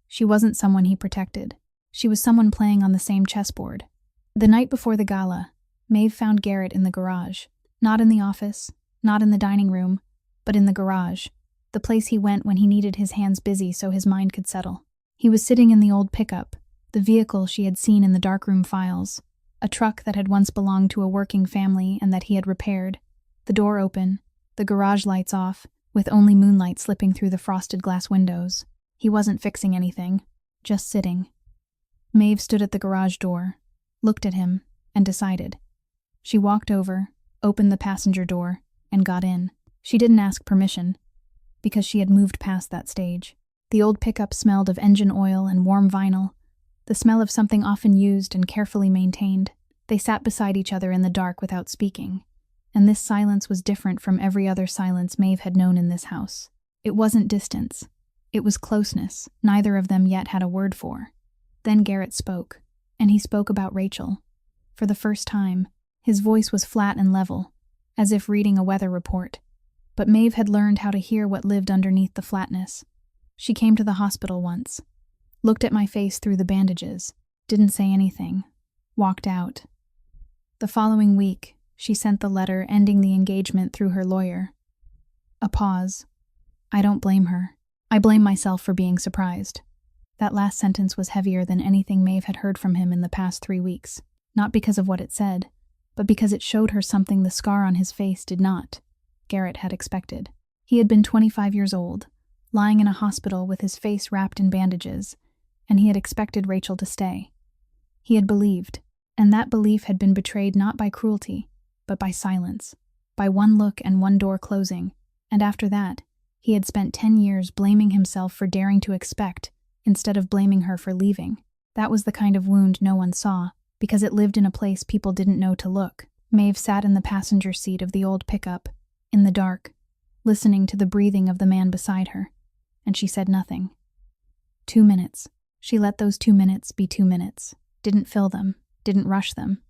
She wasn't someone he protected. She was someone playing on the same chessboard. The night before the gala, Maeve found Garrett in the garage. Not in the office, not in the dining room, but in the garage, the place he went when he needed his hands busy so his mind could settle. He was sitting in the old pickup, the vehicle she had seen in the darkroom files, a truck that had once belonged to a working family and that he had repaired, the door open, the garage lights off, with only moonlight slipping through the frosted glass windows. He wasn't fixing anything, just sitting. Maeve stood at the garage door, looked at him, and decided. She walked over, opened the passenger door, and got in. She didn't ask permission, because she had moved past that stage. The old pickup smelled of engine oil and warm vinyl, the smell of something often used and carefully maintained. They sat beside each other in the dark without speaking, and this silence was different from every other silence Maeve had known in this house. It wasn't distance. It was closeness neither of them yet had a word for. Then Garrett spoke, and he spoke about Rachel. For the first time, his voice was flat and level, as if reading a weather report. But Maeve had learned how to hear what lived underneath the flatness. She came to the hospital once, looked at my face through the bandages, didn't say anything, walked out. The following week, she sent the letter ending the engagement through her lawyer. A pause. I don't blame her. I blame myself for being surprised. That last sentence was heavier than anything Maeve had heard from him in the past 3 weeks, not because of what it said, but because it showed her something the scar on his face did not. Garrett had expected. He had been 25 years old, lying in a hospital with his face wrapped in bandages, and he had expected Rachel to stay. He had believed, and that belief had been betrayed not by cruelty, but by silence, by one look and one door closing, and after that, he had spent 10 years blaming himself for daring to expect, instead of blaming her for leaving. That was the kind of wound no one saw, because it lived in a place people didn't know to look. Maeve sat in the passenger seat of the old pickup, in the dark, listening to the breathing of the man beside her, and she said nothing. 2 minutes. She let those 2 minutes be 2 minutes, didn't fill them, didn't rush them,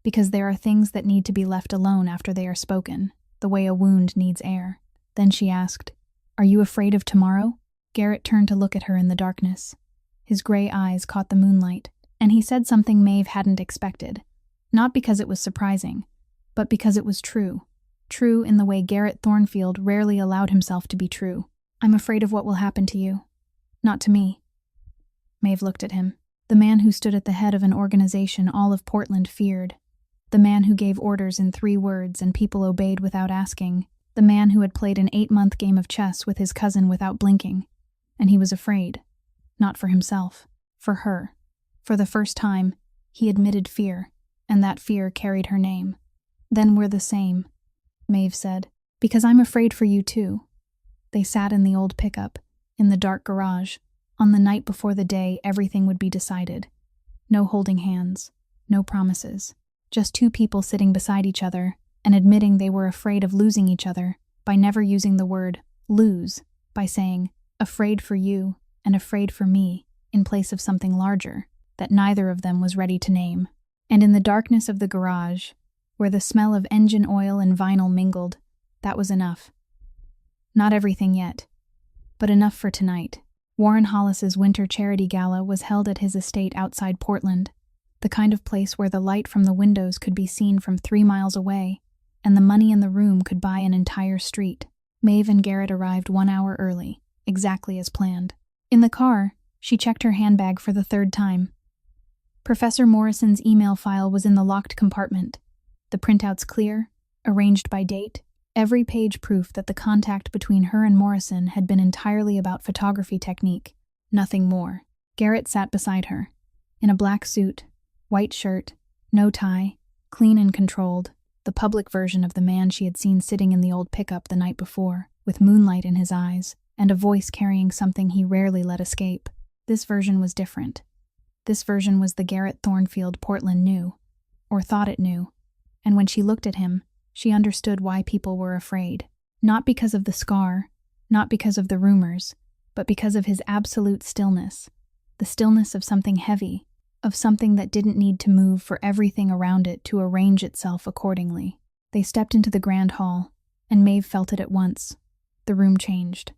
because there are things that need to be left alone after they are spoken, the way a wound needs air. Then she asked, "Are you afraid of tomorrow?" Garrett turned to look at her in the darkness. His gray eyes caught the moonlight, and he said something Maeve hadn't expected, not because it was surprising, but because it was true. True in the way Garrett Thornfield rarely allowed himself to be true. "I'm afraid of what will happen to you. Not to me." Maeve looked at him. The man who stood at the head of an organization all of Portland feared. The man who gave orders in 3 words and people obeyed without asking. The man who had played an 8-month game of chess with his cousin without blinking. And he was afraid. Not for himself. For her. For the first time, he admitted fear, and that fear carried her name. "Then we're the same," Maeve said. "Because I'm afraid for you too." They sat in the old pickup, in the dark garage, on the night before the day everything would be decided. No holding hands, no promises. Just 2 people sitting beside each other and admitting they were afraid of losing each other by never using the word lose, by saying, "afraid for you and afraid for me," in place of something larger that neither of them was ready to name. And in the darkness of the garage, where the smell of engine oil and vinyl mingled, that was enough. Not everything yet, but enough for tonight. Warren Hollis's winter charity gala was held at his estate outside Portland, the kind of place where the light from the windows could be seen from 3 miles away, and the money in the room could buy an entire street. Maeve and Garrett arrived 1 hour early, exactly as planned. In the car, she checked her handbag for the 3rd time. Professor Morrison's email file was in the locked compartment, the printouts clear, arranged by date, every page proof that the contact between her and Morrison had been entirely about photography technique, nothing more. Garrett sat beside her, in a black suit, white shirt, no tie, clean and controlled, the public version of the man she had seen sitting in the old pickup the night before, with moonlight in his eyes, and a voice carrying something he rarely let escape. This version was different. This version was the Garrett Thornfield Portland knew, or thought it knew, and when she looked at him, she understood why people were afraid. Not because of the scar, not because of the rumors, but because of his absolute stillness. The stillness of something heavy, of something that didn't need to move for everything around it to arrange itself accordingly. They stepped into the grand hall, and Maeve felt it at once. The room changed.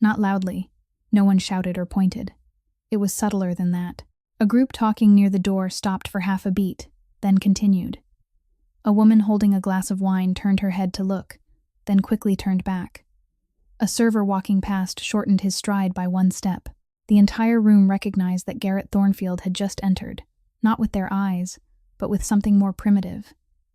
Not loudly. No one shouted or pointed. It was subtler than that. A group talking near the door stopped for half a beat, then continued. A woman holding a glass of wine turned her head to look, then quickly turned back. A server walking past shortened his stride by 1 step. The entire room recognized that Garrett Thornfield had just entered, not with their eyes, but with something more primitive.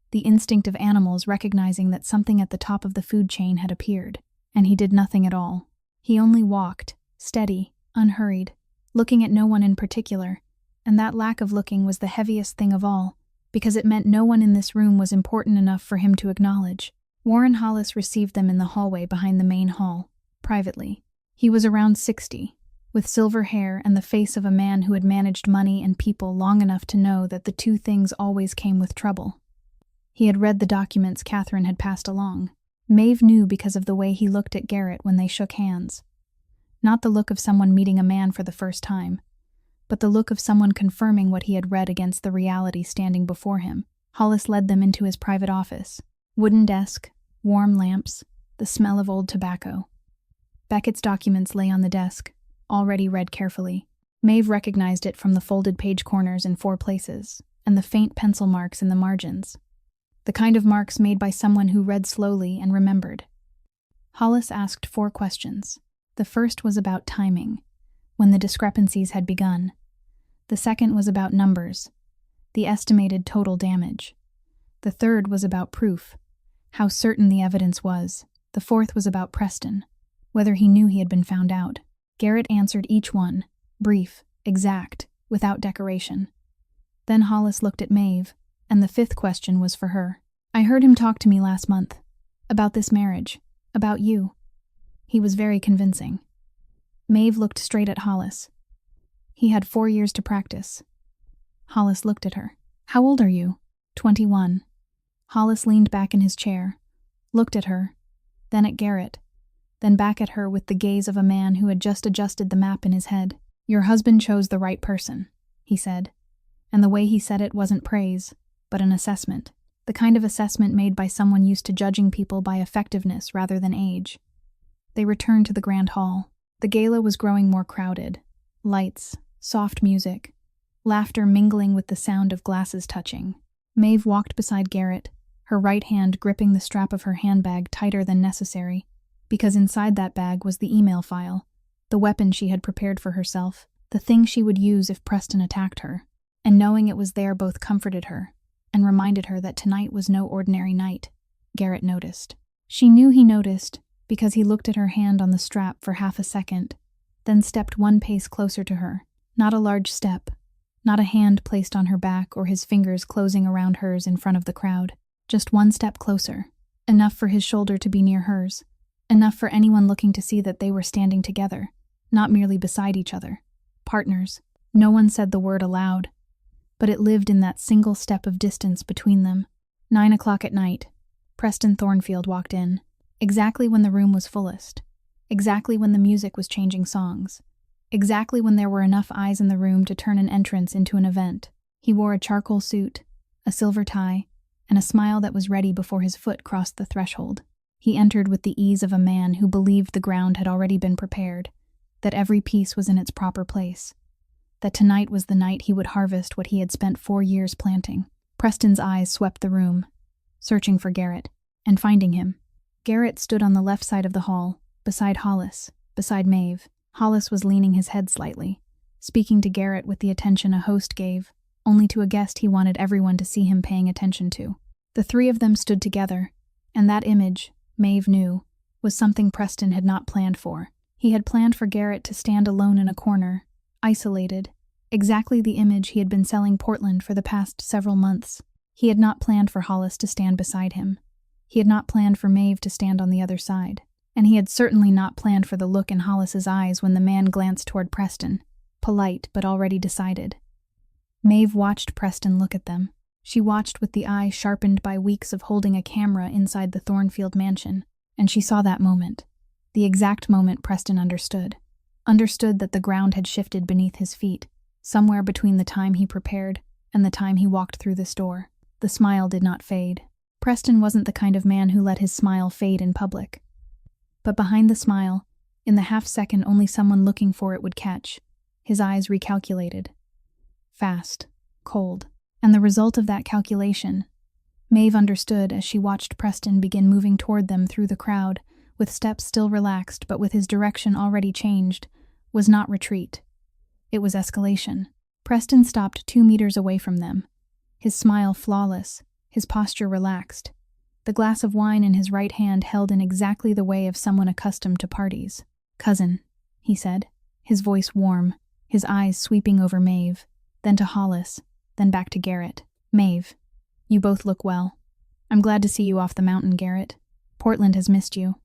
The instinct of animals recognizing that something at the top of the food chain had appeared, and he did nothing at all. He only walked, steady, unhurried, looking at no one in particular, and that lack of looking was the heaviest thing of all, because it meant no one in this room was important enough for him to acknowledge. Warren Hollis received them in the hallway behind the main hall, privately. He was around 60, with silver hair and the face of a man who had managed money and people long enough to know that the 2 things always came with trouble. He had read the documents Catherine had passed along. Maeve knew because of the way he looked at Garrett when they shook hands. Not the look of someone meeting a man for the first time, but the look of someone confirming what he had read against the reality standing before him. Hollis led them into his private office. Wooden desk, warm lamps, the smell of old tobacco. Beckett's documents lay on the desk, already read carefully. Maeve recognized it from the folded page corners in 4 places, and the faint pencil marks in the margins. The kind of marks made by someone who read slowly and remembered. Hollis asked 4 questions. The first was about timing, when the discrepancies had begun. The second was about numbers, the estimated total damage. The third was about proof, how certain the evidence was. The fourth was about Preston, whether he knew he had been found out. Garrett answered each one, brief, exact, without decoration. Then Hollis looked at Maeve, and the 5th question was for her. I heard him talk to me last month. About this marriage. About you. He was very convincing. Maeve looked straight at Hollis. He had 4 years to practice. Hollis looked at her. How old are you? 21. Hollis leaned back in his chair, looked at her, then at Garrett, then back at her with the gaze of a man who had just adjusted the map in his head. Your husband chose the right person, he said, and the way he said it wasn't praise, but an assessment. The kind of assessment made by someone used to judging people by effectiveness rather than age. They returned to the grand hall. The gala was growing more crowded. Lights, soft music, laughter mingling with the sound of glasses touching. Maeve walked beside Garrett, her right hand gripping the strap of her handbag tighter than necessary, because inside that bag was the email file, the weapon she had prepared for herself, the thing she would use if Preston attacked her. And knowing it was there both comforted her and reminded her that tonight was no ordinary night. Garrett noticed. She knew he noticed because he looked at her hand on the strap for half a second, then stepped 1 pace closer to her. Not a large step, not a hand placed on her back or his fingers closing around hers in front of the crowd. Just 1 step closer, enough for his shoulder to be near hers, enough for anyone looking to see that they were standing together, not merely beside each other. Partners. No one said the word aloud, but it lived in that single step of distance between them. 9 o'clock at night. Preston Thornfield walked in, exactly when the room was fullest, exactly when the music was changing songs, exactly when there were enough eyes in the room to turn an entrance into an event. He wore a charcoal suit, a silver tie, and a smile that was ready before his foot crossed the threshold. He entered with the ease of a man who believed the ground had already been prepared, that every piece was in its proper place, that tonight was the night he would harvest what he had spent 4 years planting. Preston's eyes swept the room, searching for Garrett, and finding him. Garrett stood on the left side of the hall, beside Hollis, beside Maeve. Hollis was leaning his head slightly, speaking to Garrett with the attention a host gave, only to a guest he wanted everyone to see him paying attention to. The 3 of them stood together, and that image, Maeve knew, was something Preston had not planned for. He had planned for Garrett to stand alone in a corner, isolated, exactly the image he had been selling Portland for the past several months. He had not planned for Hollis to stand beside him. He had not planned for Maeve to stand on the other side. And he had certainly not planned for the look in Hollis's eyes when the man glanced toward Preston, polite but already decided. Maeve watched Preston look at them. She watched with the eye sharpened by weeks of holding a camera inside the Thornfield mansion, and she saw that moment, the exact moment Preston understood that the ground had shifted beneath his feet, somewhere between the time he prepared and the time he walked through this door. The smile did not fade. Preston wasn't the kind of man who let his smile fade in public. But behind the smile, in the half-second only someone looking for it would catch, his eyes recalculated. Fast, cold, and the result of that calculation, Maeve understood as she watched Preston begin moving toward them through the crowd, with steps still relaxed but with his direction already changed, was not retreat. It was escalation. Preston stopped 2 meters away from them, his smile flawless, his posture relaxed, the glass of wine in his right hand held in exactly the way of someone accustomed to parties. "Cousin," he said, his voice warm, his eyes sweeping over Maeve, then to Hollis, then back to Garrett. "Maeve, you both look well. I'm glad to see you off the mountain, Garrett. Portland has missed you."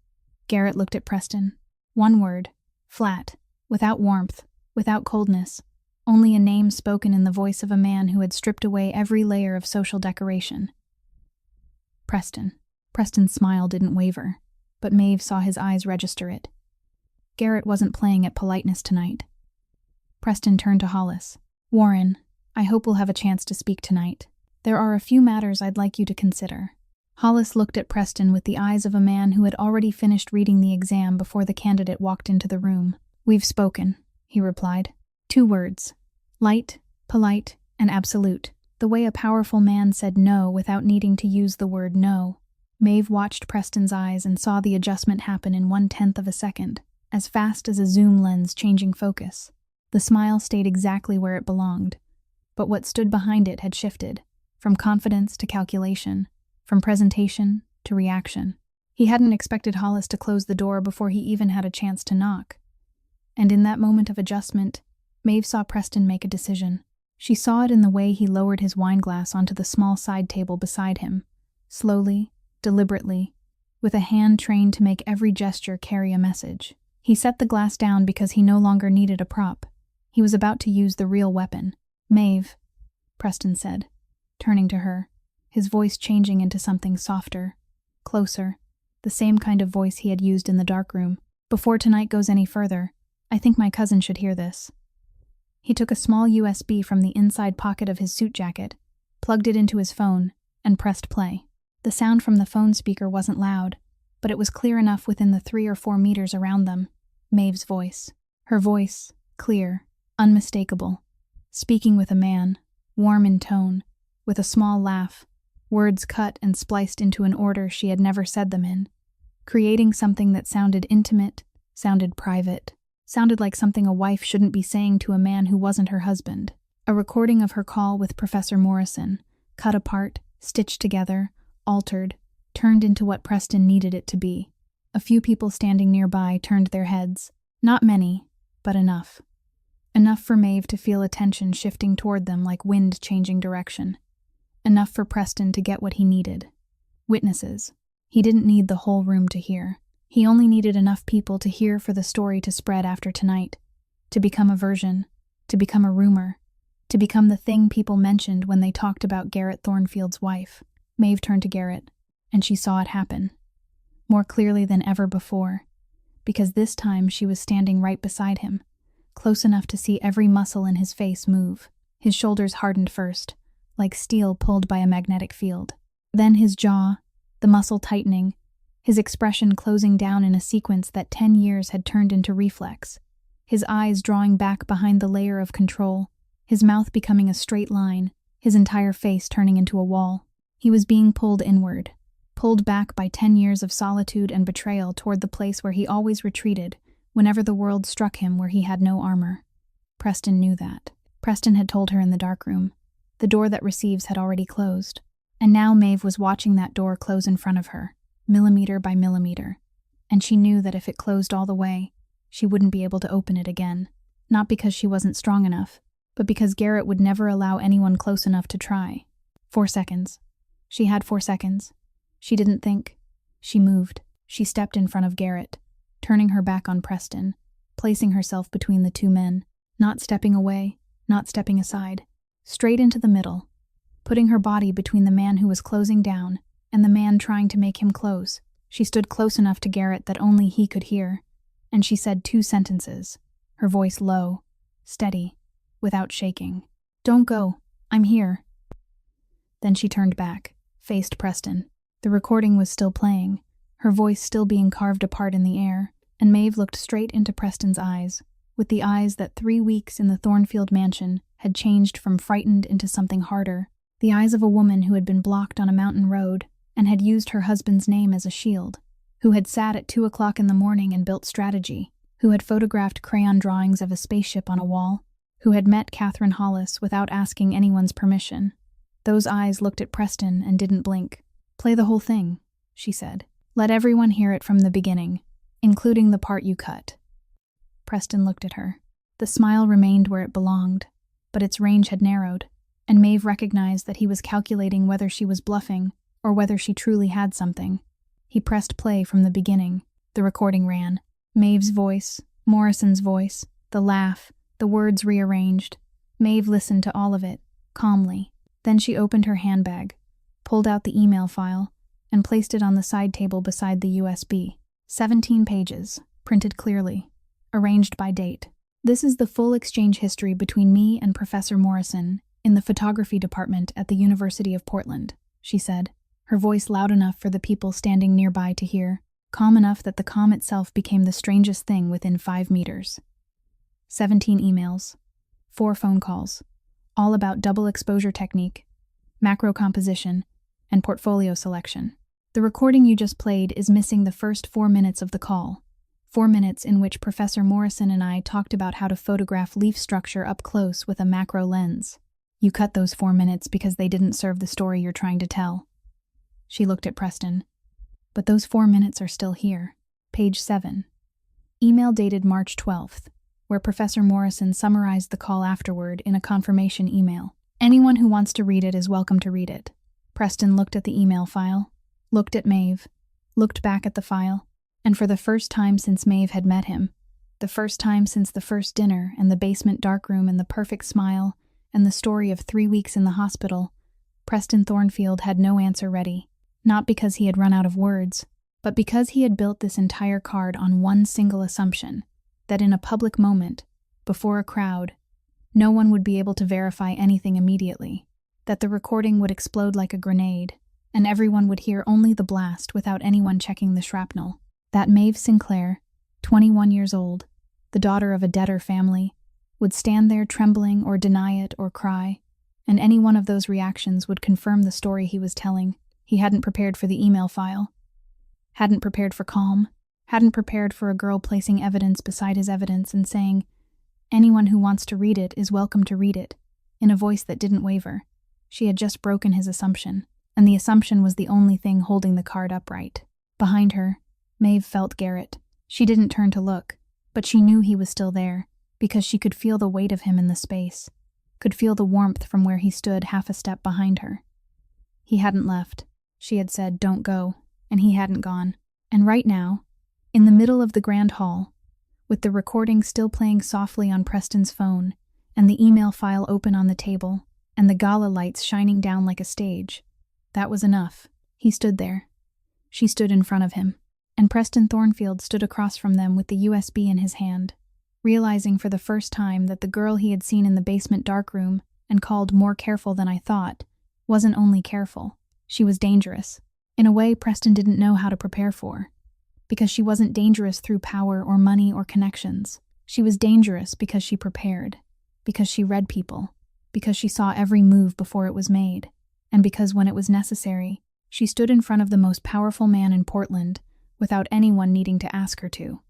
Garrett looked at Preston. 1 word, flat, without warmth, without coldness, only a name spoken in the voice of a man who had stripped away every layer of social decoration. Preston. Preston's smile didn't waver, but Maeve saw his eyes register it. Garrett wasn't playing at politeness tonight. Preston turned to Hollis. "Warren, I hope we'll have a chance to speak tonight. There are a few matters I'd like you to consider." Hollis looked at Preston with the eyes of a man who had already finished reading the exam before the candidate walked into the room. "We've spoken," he replied. 2 words. Light, polite, and absolute. The way a powerful man said no without needing to use the word no. Maeve watched Preston's eyes and saw the adjustment happen in 1/10 of a second, as fast as a zoom lens changing focus. The smile stayed exactly where it belonged, but what stood behind it had shifted, from confidence to calculation, from presentation to reaction. He hadn't expected Hollis to close the door before he even had a chance to knock. And in that moment of adjustment, Maeve saw Preston make a decision. She saw it in the way he lowered his wineglass onto the small side table beside him, slowly, deliberately, with a hand trained to make every gesture carry a message. He set the glass down because he no longer needed a prop. He was about to use the real weapon. "Maeve," Preston said, turning to her, his voice changing into something softer, closer, the same kind of voice he had used in the darkroom. "Before tonight goes any further, I think my cousin should hear this." He took a small USB from the inside pocket of his suit jacket, plugged it into his phone, and pressed play. The sound from the phone speaker wasn't loud, but it was clear enough within the 3 or 4 meters around them. Maeve's voice. Her voice, clear, unmistakable, speaking with a man, warm in tone, with a small laugh, words cut and spliced into an order she had never said them in, creating something that sounded intimate, sounded private, sounded like something a wife shouldn't be saying to a man who wasn't her husband. A recording of her call with Professor Morrison, cut apart, stitched together, altered, turned into what Preston needed it to be. A few people standing nearby turned their heads. Not many, but enough. Enough for Maeve to feel attention shifting toward them like wind changing direction. Enough for Preston to get what he needed. Witnesses. He didn't need the whole room to hear. He only needed enough people to hear for the story to spread after tonight, to become a version, to become a rumor, to become the thing people mentioned when they talked about Garrett Thornfield's wife. Maeve turned to Garrett, and she saw it happen, more clearly than ever before, because this time she was standing right beside him, close enough to see every muscle in his face move. His shoulders hardened first, like steel pulled by a magnetic field. Then his jaw, the muscle tightening, his expression closing down in a sequence that 10 years had turned into reflex, his eyes drawing back behind the layer of control, his mouth becoming a straight line, his entire face turning into a wall. He was being pulled inward, pulled back by 10 years of solitude and betrayal toward the place where he always retreated whenever the world struck him where he had no armor. Preston knew that. Preston had told her in the darkroom. The door that receives had already closed. And now Maeve was watching that door close in front of her, millimeter by millimeter. And she knew that if it closed all the way, she wouldn't be able to open it again. Not because she wasn't strong enough, but because Garrett would never allow anyone close enough to try. 4 seconds. She had 4 seconds. She didn't think. She moved. She stepped in front of Garrett, turning her back on Preston, placing herself between the 2 men, not stepping away, not stepping aside, straight into the middle, putting her body between the man who was closing down and the man trying to make him close. She stood close enough to Garrett that only he could hear, and she said 2 sentences, her voice low, steady, without shaking. "Don't go. I'm here." Then she turned back, faced Preston. The recording was still playing, her voice still being carved apart in the air, and Maeve looked straight into Preston's eyes, with the eyes that 3 weeks in the Thornfield mansion had changed from frightened into something harder, the eyes of a woman who had been blocked on a mountain road and had used her husband's name as a shield, who had sat at 2 o'clock in the morning and built strategy, who had photographed crayon drawings of a spaceship on a wall, who had met Catherine Hollis without asking anyone's permission. Those eyes looked at Preston and didn't blink. "Play the whole thing," she said. "Let everyone hear it from the beginning, including the part you cut." Preston looked at her. The smile remained where it belonged, but its range had narrowed, and Maeve recognized that he was calculating whether she was bluffing or whether she truly had something. He pressed play from the beginning. The recording ran. Maeve's voice, Morrison's voice, the laugh, the words rearranged. Maeve listened to all of it, calmly. Then she opened her handbag, pulled out the email file, and placed it on the side table beside the USB. 17 pages, printed clearly, arranged by date. "This is the full exchange history between me and Professor Morrison in the photography department at the University of Portland," she said, her voice loud enough for the people standing nearby to hear, calm enough that the calm itself became the strangest thing within 5 meters. 17 emails, 4 phone calls, all about double exposure technique, macro composition, and portfolio selection. The recording you just played is missing the first 4 minutes of the call, 4 minutes in which Professor Morrison and I talked about how to photograph leaf structure up close with a macro lens. You cut those 4 minutes because they didn't serve the story you're trying to tell. She looked at Preston. But those 4 minutes are still here. Page 7. Email dated March 12th, where Professor Morrison summarized the call afterward in a confirmation email. Anyone who wants to read it is welcome to read it. Preston looked at the email file, looked at Maeve, looked back at the file, and for the first time since Maeve had met him, the first time since the first dinner and the basement darkroom and the perfect smile and the story of 3 weeks in the hospital, Preston Thornfield had no answer ready. Not because he had run out of words, but because he had built this entire card on one single assumption, that in a public moment, before a crowd, no one would be able to verify anything immediately, that the recording would explode like a grenade, and everyone would hear only the blast without anyone checking the shrapnel. That Maeve Sinclair, 21 years old, the daughter of a debtor family, would stand there trembling or deny it or cry, and any one of those reactions would confirm the story he was telling. He hadn't prepared for the email file, hadn't prepared for calm, hadn't prepared for a girl placing evidence beside his evidence and saying, "Anyone who wants to read it is welcome to read it," in a voice that didn't waver. She had just broken his assumption, and the assumption was the only thing holding the card upright. Behind her, Maeve felt Garrett. She didn't turn to look, but she knew he was still there, because she could feel the weight of him in the space, could feel the warmth from where he stood half a step behind her. He hadn't left. She had said, "Don't go," and he hadn't gone. And right now, in the middle of the grand hall, with the recording still playing softly on Preston's phone, and the email file open on the table, and the gala lights shining down like a stage, that was enough. He stood there. She stood in front of him, and Preston Thornfield stood across from them with the USB in his hand, realizing for the first time that the girl he had seen in the basement darkroom and called more careful than I thought wasn't only careful. She was dangerous, in a way Preston didn't know how to prepare for, because she wasn't dangerous through power or money or connections. She was dangerous because she prepared, because she read people, because she saw every move before it was made, and because when it was necessary, she stood in front of the most powerful man in Portland without anyone needing to ask her to.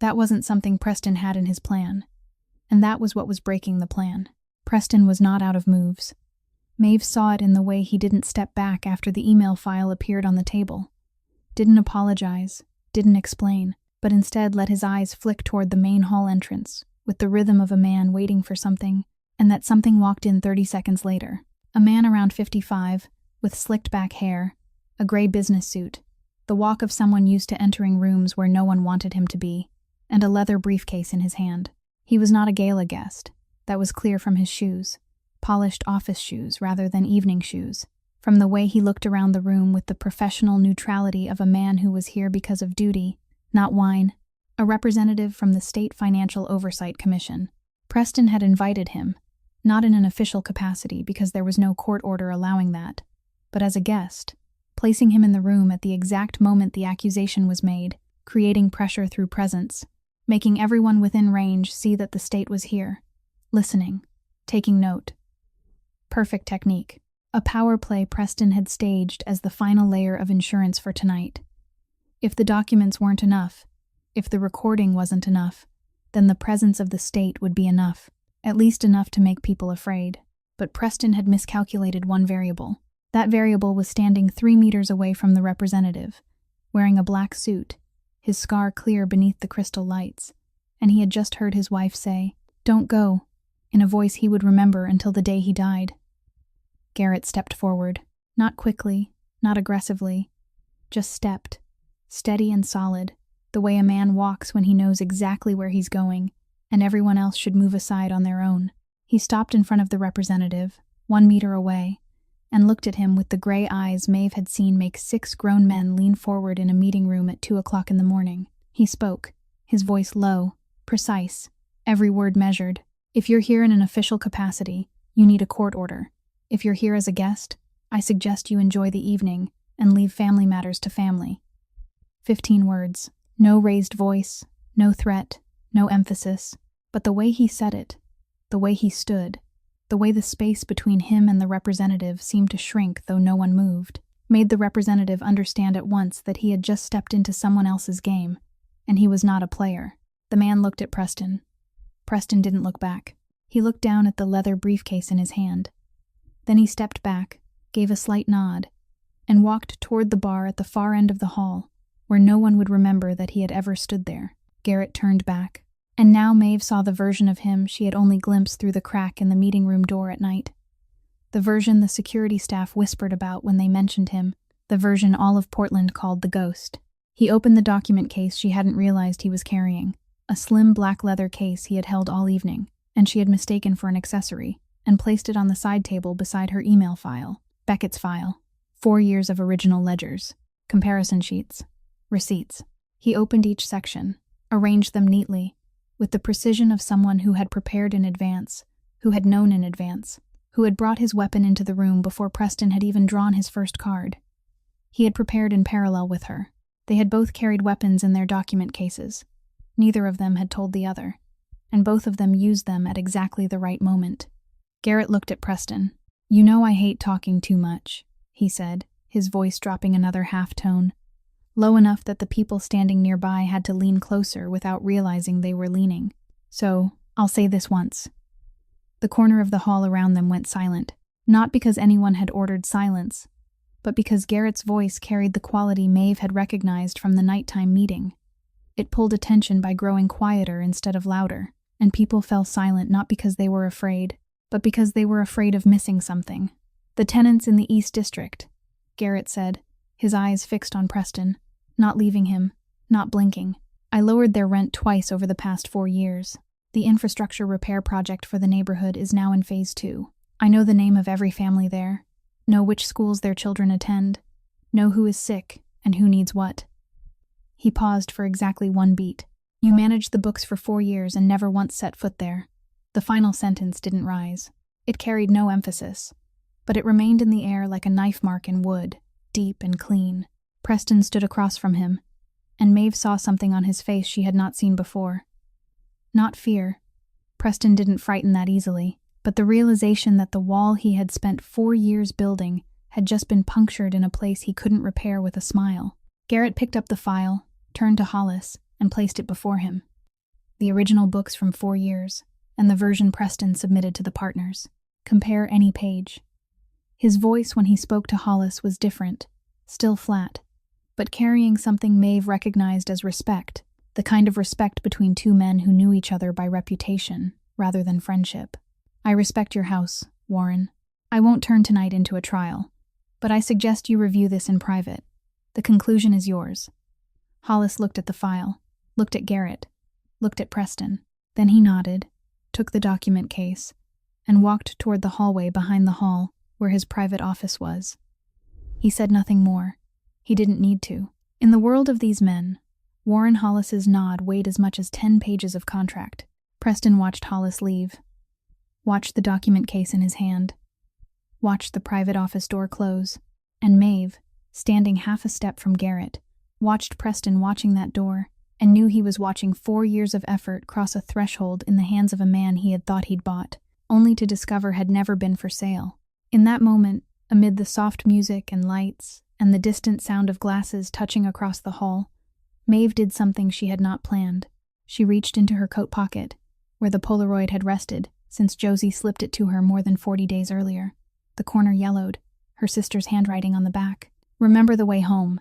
That wasn't something Preston had in his plan, and that was what was breaking the plan. Preston was not out of moves. Maeve saw it in the way he didn't step back after the email file appeared on the table. Didn't apologize, didn't explain, but instead let his eyes flick toward the main hall entrance, with the rhythm of a man waiting for something, and that something walked in 30 seconds later. A man around 55, with slicked back hair, a gray business suit, the walk of someone used to entering rooms where no one wanted him to be, and a leather briefcase in his hand. He was not a gala guest. That was clear from his shoes. Polished office shoes rather than evening shoes, from the way he looked around the room with the professional neutrality of a man who was here because of duty, not wine, a representative from the State Financial Oversight Commission. Preston had invited him, not in an official capacity because there was no court order allowing that, but as a guest, placing him in the room at the exact moment the accusation was made, creating pressure through presence, making everyone within range see that the state was here, listening, taking note. Perfect technique. A power play Preston had staged as the final layer of insurance for tonight. If the documents weren't enough, if the recording wasn't enough, then the presence of the state would be enough, at least enough to make people afraid. But Preston had miscalculated one variable. That variable was standing 3 meters away from the representative, wearing a black suit, his scar clear beneath the crystal lights, and he had just heard his wife say, "Don't go," in a voice he would remember until the day he died. Garrett stepped forward, not quickly, not aggressively, just stepped, steady and solid, the way a man walks when he knows exactly where he's going, and everyone else should move aside on their own. He stopped in front of the representative, 1 meter away, and looked at him with the gray eyes Maeve had seen make 6 grown men lean forward in a meeting room at 2 o'clock in the morning. He spoke, his voice low, precise, every word measured. "If you're here in an official capacity, you need a court order. If you're here as a guest, I suggest you enjoy the evening and leave family matters to family." 15 words. No raised voice, no threat, no emphasis, But the way he said it, the way he stood, the way the space between him and the representative seemed to shrink though no one moved, made the representative understand at once that he had just stepped into someone else's game, and he was not a player. The man looked at Preston. Preston didn't look back. He looked down at the leather briefcase in his hand. Then he stepped back, gave a slight nod, and walked toward the bar at the far end of the hall, where no one would remember that he had ever stood there. Garrett turned back, and now Maeve saw the version of him she had only glimpsed through the crack in the meeting room door at night. The version the security staff whispered about when they mentioned him, the version all of Portland called the Ghost. He opened the document case she hadn't realized he was carrying, a slim black leather case he had held all evening, and she had mistaken for an accessory, and placed it on the side table beside her email file, Beckett's file, 4 years of original ledgers, comparison sheets, receipts. He opened each section, arranged them neatly, with the precision of someone who had prepared in advance, who had known in advance, who had brought his weapon into the room before Preston had even drawn his first card. He had prepared in parallel with her. They had both carried weapons in their document cases. Neither of them had told the other, and both of them used them at exactly the right moment. Garrett looked at Preston. "You know I hate talking too much," he said, his voice dropping another half-tone, low enough that the people standing nearby had to lean closer without realizing they were leaning. "So, I'll say this once." The corner of the hall around them went silent, not because anyone had ordered silence, but because Garrett's voice carried the quality Maeve had recognized from the nighttime meeting. It pulled attention by growing quieter instead of louder, and people fell silent not because they were afraid, but because they were afraid of missing something. "The tenants in the East District," Garrett said, his eyes fixed on Preston, not leaving him, not blinking. "I lowered their rent twice over the past 4 years. The infrastructure repair project for the neighborhood is now in phase 2. I know the name of every family there, know which schools their children attend, know who is sick and who needs what." He paused for exactly 1 beat. "You managed the books for 4 years and never once set foot there." The final sentence didn't rise. It carried no emphasis, but it remained in the air like a knife mark in wood, deep and clean. Preston stood across from him, and Maeve saw something on his face she had not seen before. Not fear. Preston didn't frighten that easily, but the realization that the wall he had spent 4 years building had just been punctured in a place he couldn't repair with a smile. Garrett picked up the file, turned to Hollis, and placed it before him. The original books from 4 years, and the version Preston submitted to the partners. Compare any page. His voice when he spoke to Hollis was different, still flat, but carrying something Maeve recognized as respect, the kind of respect between 2 men who knew each other by reputation, rather than friendship. "I respect your house, Warren. I won't turn tonight into a trial, but I suggest you review this in private. The conclusion is yours." Hollis looked at the file, looked at Garrett, looked at Preston. Then he nodded, took the document case, and walked toward the hallway behind the hall where his private office was. He said nothing more. He didn't need to. In the world of these men, Warren Hollis's nod weighed as much as 10 pages of contract. Preston watched Hollis leave, watched the document case in his hand, watched the private office door close, and Maeve, standing half a step from Garrett, watched Preston watching that door and knew he was watching 4 years of effort cross a threshold in the hands of a man he had thought he'd bought, only to discover had never been for sale. In that moment, amid the soft music and lights and the distant sound of glasses touching across the hall, Maeve did something she had not planned. She reached into her coat pocket, where the Polaroid had rested since Josie slipped it to her more than 40 days earlier. The corner yellowed, her sister's handwriting on the back. "Remember the way home."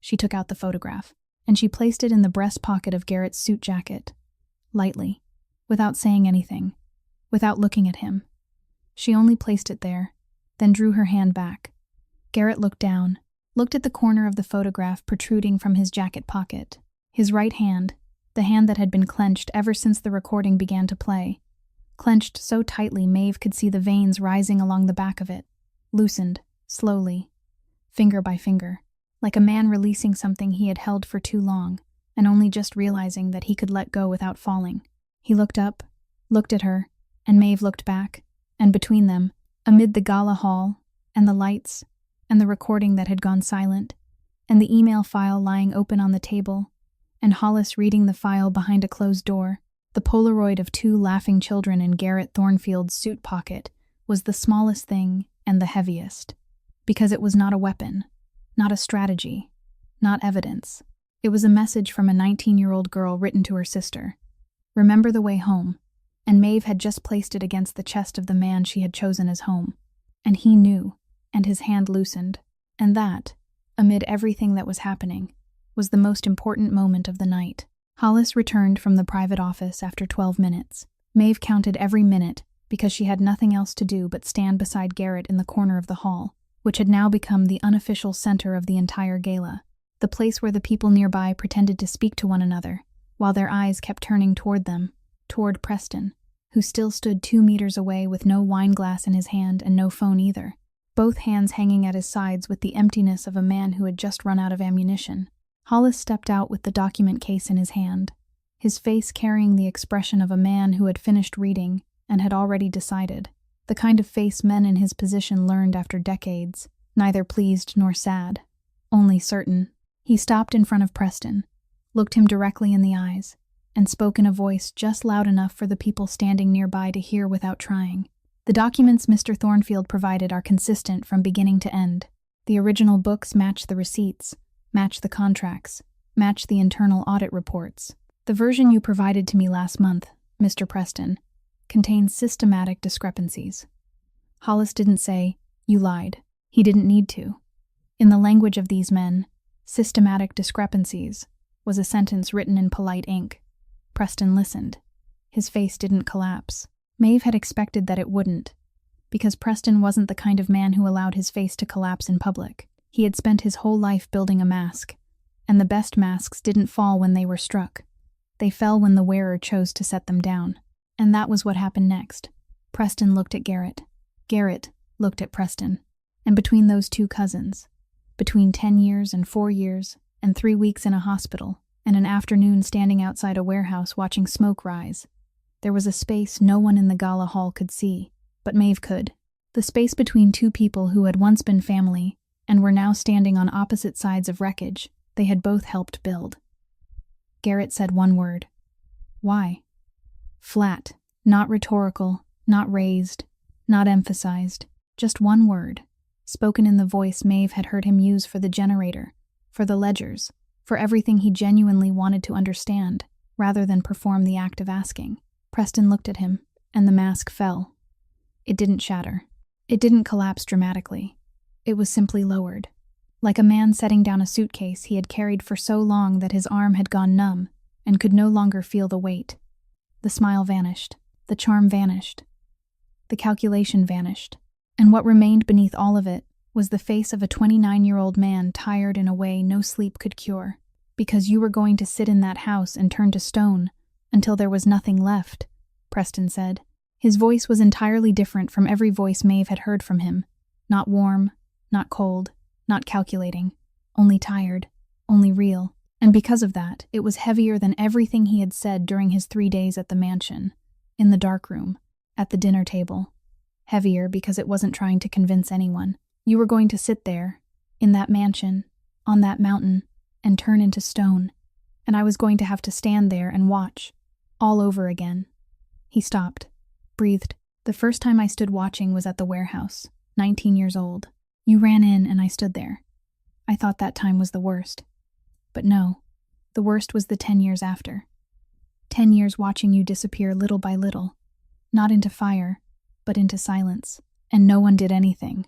She took out the photograph, and she placed it in the breast pocket of Garrett's suit jacket, lightly, without saying anything, without looking at him. She only placed it there, then drew her hand back. Garrett looked down, looked at the corner of the photograph protruding from his jacket pocket. His right hand, the hand that had been clenched ever since the recording began to play, clenched so tightly Maeve could see the veins rising along the back of it, loosened, slowly, finger by finger, like a man releasing something he had held for too long, and only just realizing that he could let go without falling. He looked up, looked at her, and Maeve looked back, and between them, amid the gala hall, and the lights, and the recording that had gone silent, and the email file lying open on the table, and Hollis reading the file behind a closed door, The Polaroid of 2 laughing children in Garrett Thornfield's suit pocket was the smallest thing and the heaviest, because it was not a weapon, not a strategy, not evidence. It was a message from a 19-year-old girl written to her sister. Remember the way home, and Maeve had just placed it against the chest of the man she had chosen as home. And he knew, and his hand loosened, and that, amid everything that was happening, was the most important moment of the night. Hollis returned from the private office after 12 minutes. Maeve counted every minute because she had nothing else to do but stand beside Garrett in the corner of the hall, which had now become the unofficial center of the entire gala, the place where the people nearby pretended to speak to one another, while their eyes kept turning toward them, toward Preston, who still stood 2 meters away with no wine glass in his hand and no phone either, both hands hanging at his sides with the emptiness of a man who had just run out of ammunition. Hollis stepped out with the document case in his hand, his face carrying the expression of a man who had finished reading and had already decided, the kind of face men in his position learned after decades, neither pleased nor sad, only certain. He stopped in front of Preston, looked him directly in the eyes, and spoke in a voice just loud enough for the people standing nearby to hear without trying. The documents Mr. Thornfield provided are consistent from beginning to end. The original books match the receipts, match the contracts, match the internal audit reports. The version you provided to me last month, Mr. Preston, contains systematic discrepancies. Hollis didn't say, "You lied." He didn't need to. In the language of these men, systematic discrepancies was a sentence written in polite ink. Preston listened. His face didn't collapse. Maeve had expected that it wouldn't, because Preston wasn't the kind of man who allowed his face to collapse in public. He had spent his whole life building a mask, and the best masks didn't fall when they were struck. They fell when the wearer chose to set them down. And that was what happened next. Preston looked at Garrett. Garrett looked at Preston. And between those 2 cousins, between 10 years and 4 years, and 3 weeks in a hospital, and an afternoon standing outside a warehouse watching smoke rise, there was a space no one in the gala hall could see, but Maeve could. The space between 2 people who had once been family, and were now standing on opposite sides of wreckage they had both helped build. Garrett said one word. Why? Flat, not rhetorical, not raised, not emphasized, just one word, spoken in the voice Maeve had heard him use for the generator, for the ledgers, for everything he genuinely wanted to understand, rather than perform the act of asking. Preston looked at him, and the mask fell. It didn't shatter. It didn't collapse dramatically. It was simply lowered, like a man setting down a suitcase he had carried for so long that his arm had gone numb and could no longer feel the weight. The smile vanished, the charm vanished, the calculation vanished, and what remained beneath all of it was the face of a 29-year-old man tired in a way no sleep could cure. Because you were going to sit in that house and turn to stone until there was nothing left, Preston said. His voice was entirely different from every voice Maeve had heard from him. Not warm, not cold, not calculating, only tired, only real. And because of that, it was heavier than everything he had said during his 3 days at the mansion, in the dark room, at the dinner table. Heavier because it wasn't trying to convince anyone. You were going to sit there, in that mansion, on that mountain, and turn into stone, and I was going to have to stand there and watch, all over again. He stopped, breathed. The first time I stood watching was at the warehouse, 19 years old. You ran in and I stood there. I thought that time was the worst. But no, the worst was the 10 years after. 10 years watching you disappear little by little, not into fire, but into silence, and no one did anything.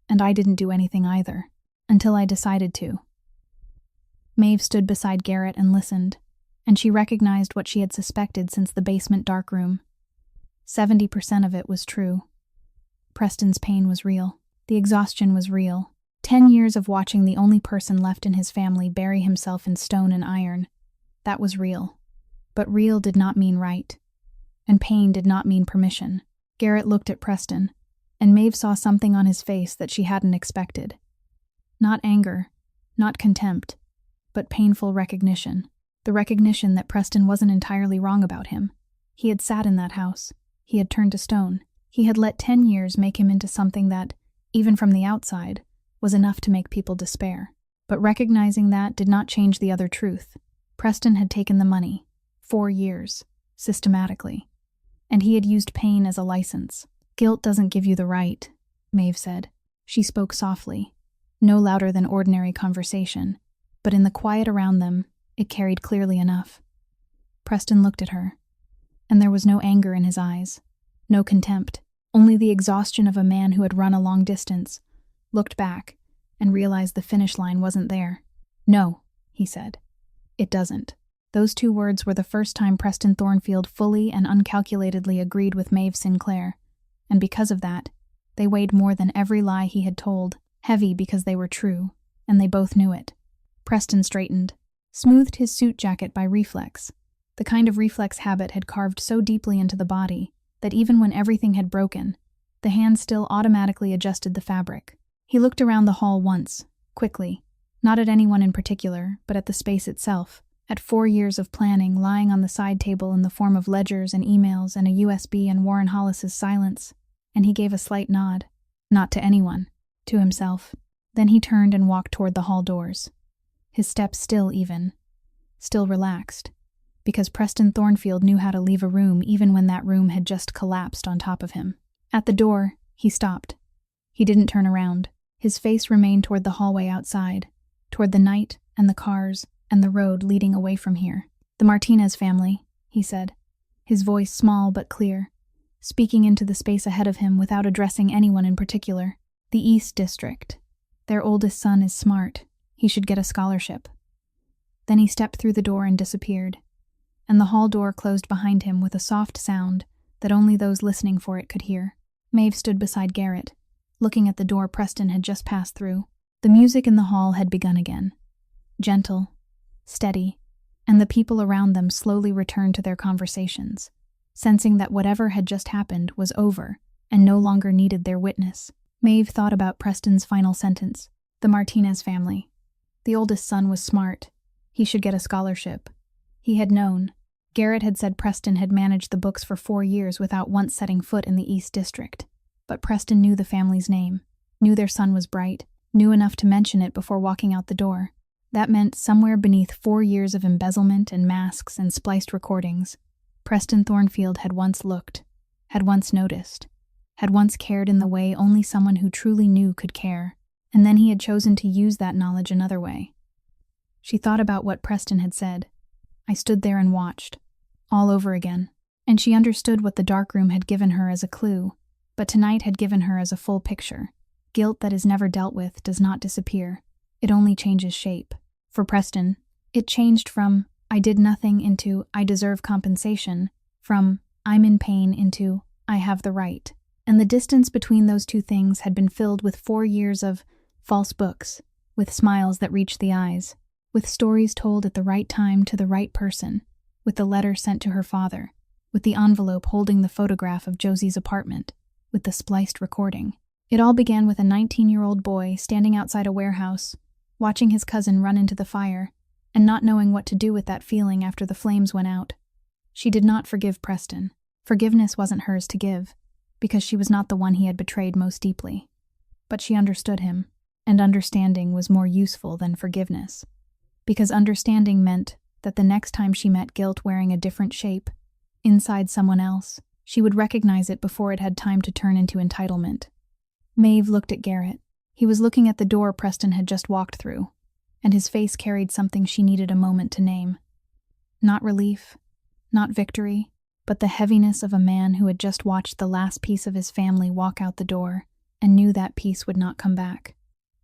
And I didn't do anything either, until I decided to. Maeve stood beside Garrett and listened, and she recognized what she had suspected since the basement darkroom. 70% of it was true. Preston's pain was real. The exhaustion was real. 10 years of watching the only person left in his family bury himself in stone and iron. That was real. But real did not mean right. And pain did not mean permission. Garrett looked at Preston, and Maeve saw something on his face that she hadn't expected. Not anger, not contempt, but painful recognition. The recognition that Preston wasn't entirely wrong about him. He had sat in that house. He had turned to stone. He had let 10 years make him into something that, even from the outside, was enough to make people despair. But recognizing that did not change the other truth. Preston had taken the money. 4 years. systematically. And he had used pain as a license. Guilt doesn't give you the right, Maeve said. She spoke softly, no louder than ordinary conversation, but in the quiet around them, it carried clearly enough. Preston looked at her, and there was no anger in his eyes, no contempt, only the exhaustion of a man who had run a long distance, looked back, and realized the finish line wasn't there. No, he said. It doesn't. Those two words were the first time Preston Thornfield fully and uncalculatedly agreed with Maeve Sinclair, and because of that, they weighed more than every lie he had told, heavy because they were true, and they both knew it. Preston straightened, smoothed his suit jacket by reflex. The kind of reflex habit had carved so deeply into the body that even when everything had broken, the hand still automatically adjusted the fabric. He looked around the hall once, quickly, not at anyone in particular, but at the space itself, at 4 years of planning lying on the side table in the form of ledgers and emails and a USB and Warren Hollis's silence, and he gave a slight nod. Not to anyone, to himself. Then he turned and walked toward the hall doors. His steps still even, still relaxed, because Preston Thornfield knew how to leave a room even when that room had just collapsed on top of him. At the door, he stopped. He didn't turn around. His face remained toward the hallway outside, toward the night and the cars and the road leading away from here. The Martinez family, he said, his voice small but clear, speaking into the space ahead of him without addressing anyone in particular. The East District. Their oldest son is smart. He should get a scholarship. Then he stepped through the door and disappeared, and the hall door closed behind him with a soft sound that only those listening for it could hear. Maeve stood beside Garrett, looking at the door Preston had just passed through. The music in the hall had begun again. Gentle, steady, and the people around them slowly returned to their conversations, sensing that whatever had just happened was over and no longer needed their witness. Maeve thought about Preston's final sentence. The Martinez family. The oldest son was smart. He should get a scholarship. He had known. Garrett had said Preston had managed the books for 4 years without once setting foot in the East District. But Preston knew the family's name, knew their son was bright, knew enough to mention it before walking out the door. That meant somewhere beneath 4 years of embezzlement and masks and spliced recordings, Preston Thornfield had once looked, had once noticed, had once cared in the way only someone who truly knew could care, and then he had chosen to use that knowledge another way. She thought about what Preston had said. I stood there and watched, all over again, and she understood what the darkroom had given her as a clue, but tonight had given her as a full picture. Guilt that is never dealt with does not disappear. It only changes shape. For Preston, it changed from, I did nothing into, I deserve compensation, from, I'm in pain into, I have the right. And the distance between those two things had been filled with 4 years of false books, with smiles that reached the eyes, with stories told at the right time to the right person, with the letter sent to her father, with the envelope holding the photograph of Josie's apartment, with the spliced recording. It all began with a 19-year-old boy standing outside a warehouse, watching his cousin run into the fire, and not knowing what to do with that feeling after the flames went out. She did not forgive Preston. Forgiveness wasn't hers to give, because she was not the one he had betrayed most deeply. But she understood him, and understanding was more useful than forgiveness, because understanding meant that the next time she met guilt wearing a different shape, inside someone else, she would recognize it before it had time to turn into entitlement. Maeve looked at Garrett. He was looking at the door Preston had just walked through, and his face carried something she needed a moment to name. Not relief, not victory, but the heaviness of a man who had just watched the last piece of his family walk out the door and knew that piece would not come back.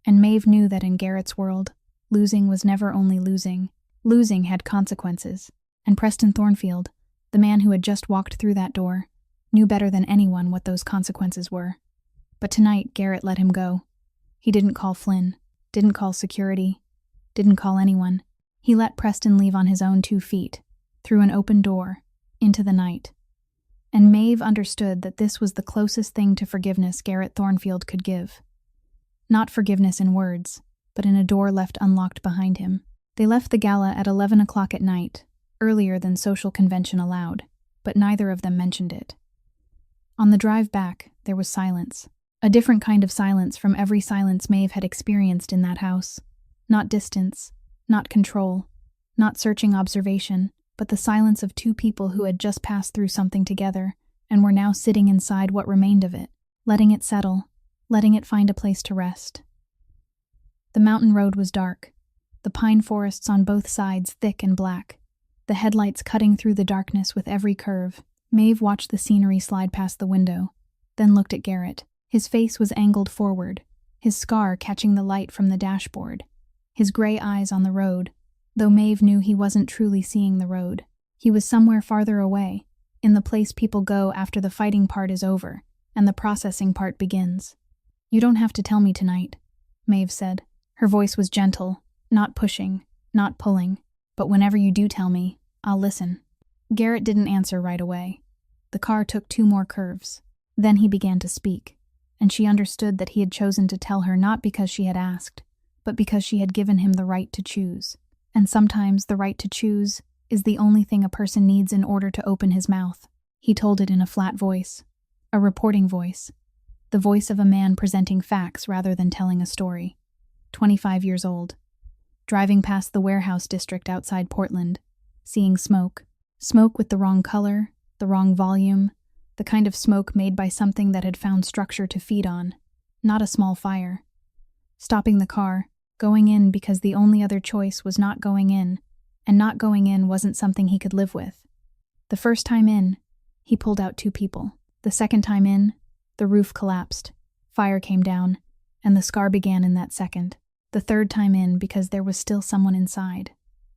And Maeve knew that in Garrett's world, losing was never only losing. Losing had consequences, and Preston Thornfield, the man who had just walked through that door, knew better than anyone what those consequences were. But tonight, Garrett let him go. He didn't call Flynn, didn't call security, didn't call anyone. He let Preston leave on his own 2 feet, through an open door, into the night. And Maeve understood that this was the closest thing to forgiveness Garrett Thornfield could give. Not forgiveness in words, but in a door left unlocked behind him. They left the gala at 11 o'clock at night, earlier than social convention allowed, but neither of them mentioned it. On the drive back, there was silence. A different kind of silence from every silence Maeve had experienced in that house. Not distance, not control, not searching observation, but but the silence of two people who had just passed through something together and were now sitting inside what remained of it, letting it settle, letting it find a place to rest. The mountain road was dark, the pine forests on both sides thick and black, the headlights cutting through the darkness with every curve. Maeve watched the scenery slide past the window, then looked at Garrett. His face was angled forward, his scar catching the light from the dashboard, his gray eyes on the road, though Maeve knew he wasn't truly seeing the road. He was somewhere farther away, in the place people go after the fighting part is over and the processing part begins. "You don't have to tell me tonight," Maeve said. Her voice was gentle, not pushing, not pulling, but whenever you do tell me, I'll listen. Garrett didn't answer right away. The car took 2 more curves. Then he began to speak, and she understood that he had chosen to tell her not because she had asked, but because she had given him the right to choose. And sometimes the right to choose is the only thing a person needs in order to open his mouth. He told it in a flat voice, a reporting voice, the voice of a man presenting facts rather than telling a story. 25 years old, driving past the warehouse district outside Portland, seeing smoke with the wrong color, the wrong volume, the kind of smoke made by something that had found structure to feed on, not a small fire. Stopping the car, going in because the only other choice was not going in, and not going in wasn't something he could live with. The first time in, he pulled out 2 people. The second time in, the roof collapsed, fire came down, and the scar began in that second. The third time in because there was still someone inside.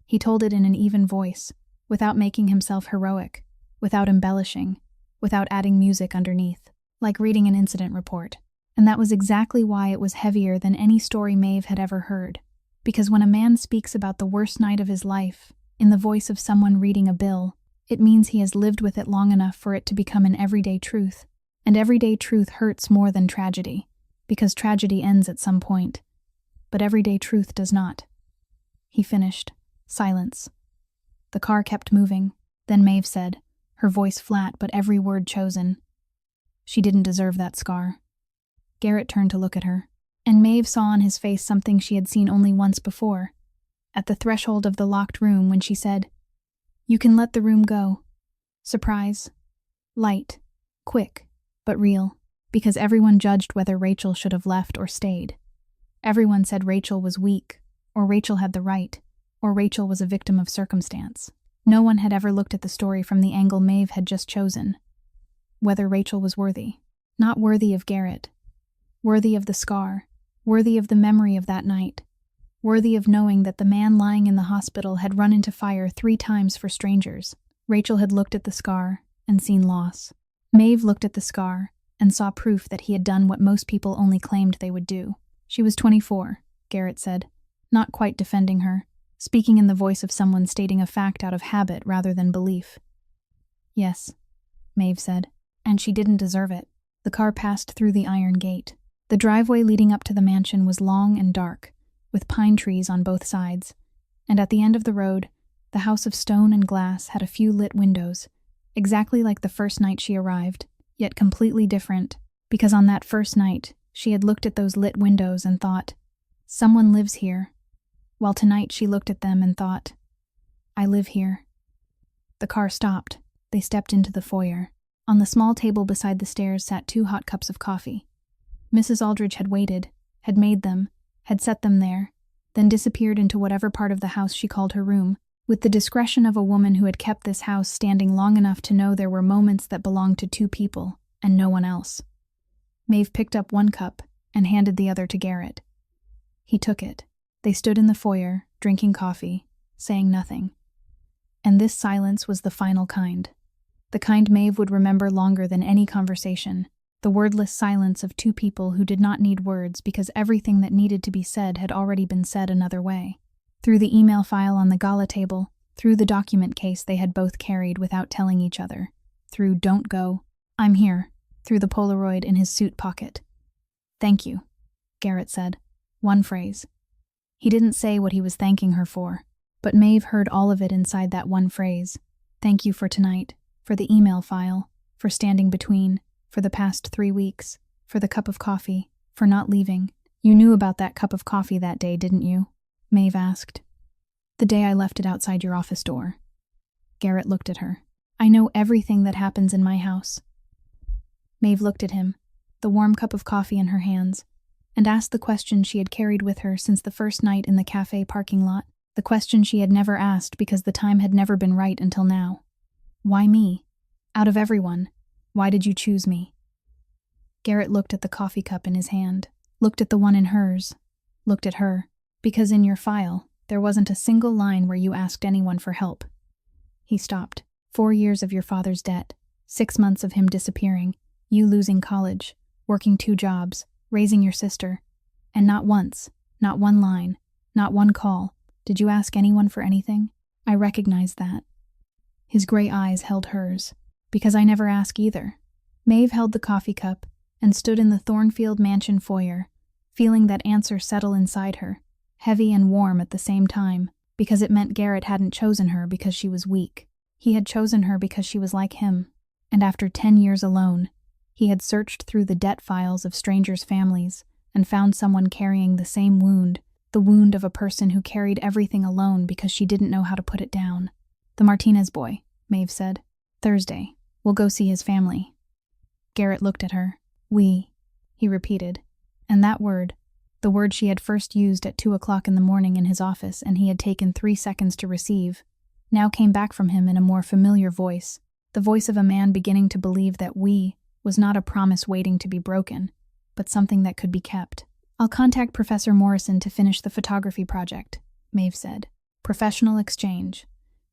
He told it in an even voice, without making himself heroic, without embellishing, without adding music underneath, like reading an incident report. And that was exactly why it was heavier than any story Maeve had ever heard. Because when a man speaks about the worst night of his life, in the voice of someone reading a bill, it means he has lived with it long enough for it to become an everyday truth. And everyday truth hurts more than tragedy, because tragedy ends at some point. But everyday truth does not. He finished. Silence. The car kept moving. Then Maeve said, her voice flat but every word chosen, "She didn't deserve that scar." Garrett turned to look at her, and Maeve saw on his face something she had seen only once before, at the threshold of the locked room when she said, "You can let the room go." Surprise. Light. Quick. But real. Because everyone judged whether Rachel should have left or stayed. Everyone said Rachel was weak, or Rachel had the right, or Rachel was a victim of circumstance. No one had ever looked at the story from the angle Maeve had just chosen. Whether Rachel was worthy. Not worthy of Garrett. Worthy of the scar. Worthy of the memory of that night. Worthy of knowing that the man lying in the hospital had run into fire 3 times for strangers. Rachel had looked at the scar and seen loss. Maeve looked at the scar and saw proof that he had done what most people only claimed they would do. She was 24, Garrett said, not quite defending her, speaking in the voice of someone stating a fact out of habit rather than belief. "Yes," Maeve said, "and she didn't deserve it." The car passed through the iron gate. The driveway leading up to the mansion was long and dark, with pine trees on both sides, and at the end of the road, the house of stone and glass had a few lit windows, exactly like the first night she arrived, yet completely different, because on that first night, she had looked at those lit windows and thought, "Someone lives here," while tonight she looked at them and thought, "I live here." The car stopped. They stepped into the foyer. On the small table beside the stairs sat 2 hot cups of coffee. Mrs. Aldridge had waited, had made them, had set them there, then disappeared into whatever part of the house she called her room, with the discretion of a woman who had kept this house standing long enough to know there were moments that belonged to 2 people, and no one else. Maeve picked up 1 cup and handed the other to Garrett. He took it. They stood in the foyer, drinking coffee, saying nothing. And this silence was the final kind. The kind Maeve would remember longer than any conversation. The wordless silence of 2 people who did not need words because everything that needed to be said had already been said another way. Through the email file on the gala table, through the document case they had both carried without telling each other, through "Don't go, I'm here," through the Polaroid in his suit pocket. "Thank you," Garrett said. 1 phrase. He didn't say what he was thanking her for, but Maeve heard all of it inside that 1 phrase. "Thank you for tonight, for the email file, for standing between, for the past 3 weeks, for the cup of coffee, for not leaving." "You knew about that cup of coffee that day, didn't you?" Maeve asked. "The day I left it outside your office door." Garrett looked at her. I know everything that happens in my house. Maeve looked at him, the warm cup of coffee in her hands, and asked the question she had carried with her since the first night in the cafe parking lot, the question she had never asked because the time had never been right until now. Why me? Out of everyone, why did you choose me? Garrett looked at the coffee cup in his hand, looked at the one in hers, looked at her, because in your file, there wasn't a single line where you asked anyone for help. He stopped. 4 years of your father's debt, 6 months of him disappearing, you losing college, working 2 jobs, raising your sister, and not once, not one line, not one call, did you ask anyone for anything? I recognized that. His gray eyes held hers, because I never ask either. Maeve held the coffee cup and stood in the Thornfield mansion foyer, feeling that answer settle inside her, heavy and warm at the same time, because it meant Garrett hadn't chosen her because she was weak. He had chosen her because she was like him, and after 10 years alone, he had searched through the debt files of strangers' families and found someone carrying the same wound, the wound of a person who carried everything alone because she didn't know how to put it down. The Martinez boy, Maeve said. Thursday, we'll go see his family. Garrett looked at her. We, he repeated, and that word, the word she had first used at 2 o'clock in the morning in his office and he had taken 3 seconds to receive, now came back from him in a more familiar voice, the voice of a man beginning to believe that we was not a promise waiting to be broken, but something that could be kept. I'll contact Professor Morrison to finish the photography project, Maeve said. Professional exchange.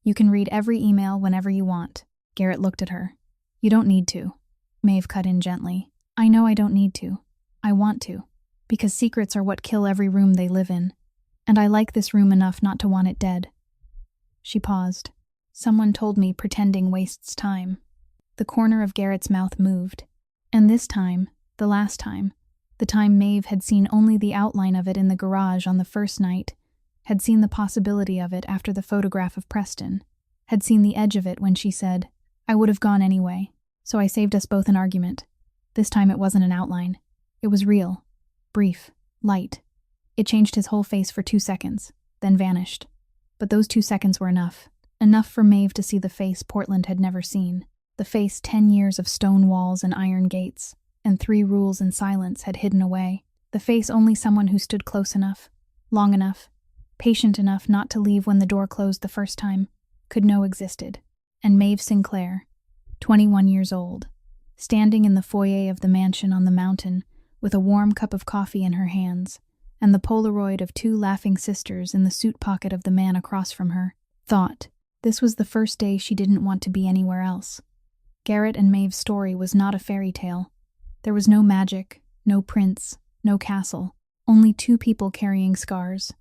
You can read every email whenever you want. Garrett looked at her. You don't need to. Maeve cut in gently. I know I don't need to. I want to. Because secrets are what kill every room they live in. And I like this room enough not to want it dead. She paused. Someone told me pretending wastes time. The corner of Garrett's mouth moved. And this time, the last time, the time Maeve had seen only the outline of it in the garage on the first night, had seen the possibility of it after the photograph of Preston, had seen the edge of it when she said, I would have gone anyway, so I saved us both an argument. This time it wasn't an outline. It was real, brief, light. It changed his whole face for 2 seconds, then vanished. But those 2 seconds were enough. Enough for Maeve to see the face Portland had never seen. The face 10 years of stone walls and iron gates, and 3 rules and silence had hidden away. The face only someone who stood close enough, long enough, patient enough not to leave when the door closed the first time, could know existed. And Maeve Sinclair, 21 years old, standing in the foyer of the mansion on the mountain with a warm cup of coffee in her hands, and the Polaroid of 2 laughing sisters in the suit pocket of the man across from her, thought this was the first day she didn't want to be anywhere else. Garrett and Maeve's story was not a fairy tale. There was no magic, no prince, no castle, only 2 people carrying scars.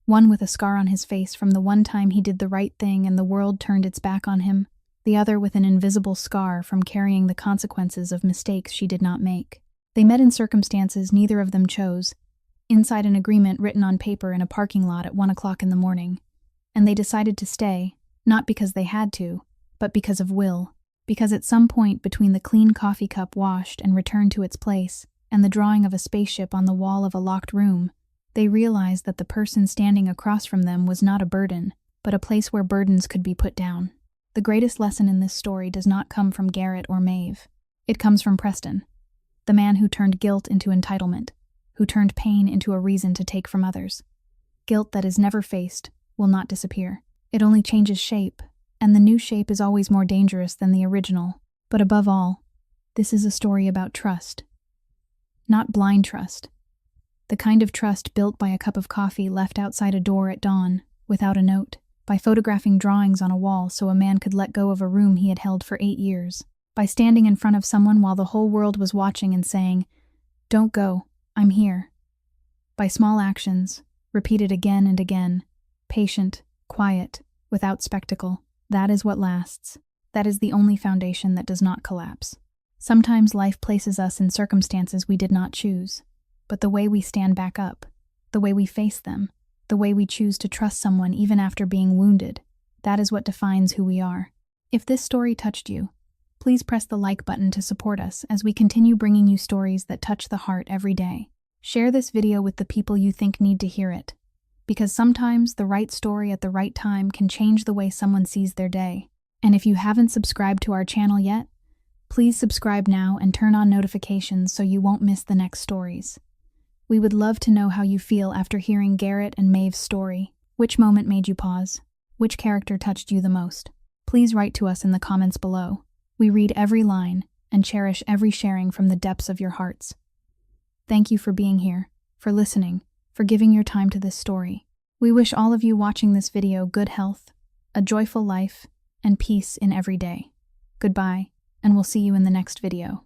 One with a scar on his face from the one time he did the right thing and the world turned its back on him, the other with an invisible scar from carrying the consequences of mistakes she did not make. They met in circumstances neither of them chose, inside an agreement written on paper in a parking lot at 1 o'clock in the morning, and they decided to stay, not because they had to, but because of will, because at some point between the clean coffee cup washed and returned to its place and the drawing of a spaceship on the wall of a locked room, they realized that the person standing across from them was not a burden, but a place where burdens could be put down. The greatest lesson in this story does not come from Garrett or Maeve. It comes from Preston, the man who turned guilt into entitlement, who turned pain into a reason to take from others. Guilt that is never faced will not disappear. It only changes shape, and the new shape is always more dangerous than the original. But above all, this is a story about trust. Not blind trust. The kind of trust built by a cup of coffee left outside a door at dawn, without a note, by photographing drawings on a wall so a man could let go of a room he had held for 8 years, by standing in front of someone while the whole world was watching and saying, "Don't go, I'm here." By small actions, repeated again and again, patient, quiet, without spectacle. That is what lasts. That is the only foundation that does not collapse. Sometimes life places us in circumstances we did not choose, but the way we stand back up, the way we face them, the way we choose to trust someone even after being wounded, that is what defines who we are. If this story touched you, please press the like button to support us as we continue bringing you stories that touch the heart every day. Share this video with the people you think need to hear it, because sometimes the right story at the right time can change the way someone sees their day. And if you haven't subscribed to our channel yet, please subscribe now and turn on notifications so you won't miss the next stories. We would love to know how you feel after hearing Garrett and Maeve's story. Which moment made you pause? Which character touched you the most? Please write to us in the comments below. We read every line and cherish every sharing from the depths of your hearts. Thank you for being here, for listening, for giving your time to this story. We wish all of you watching this video good health, a joyful life, and peace in every day. Goodbye, and we'll see you in the next video.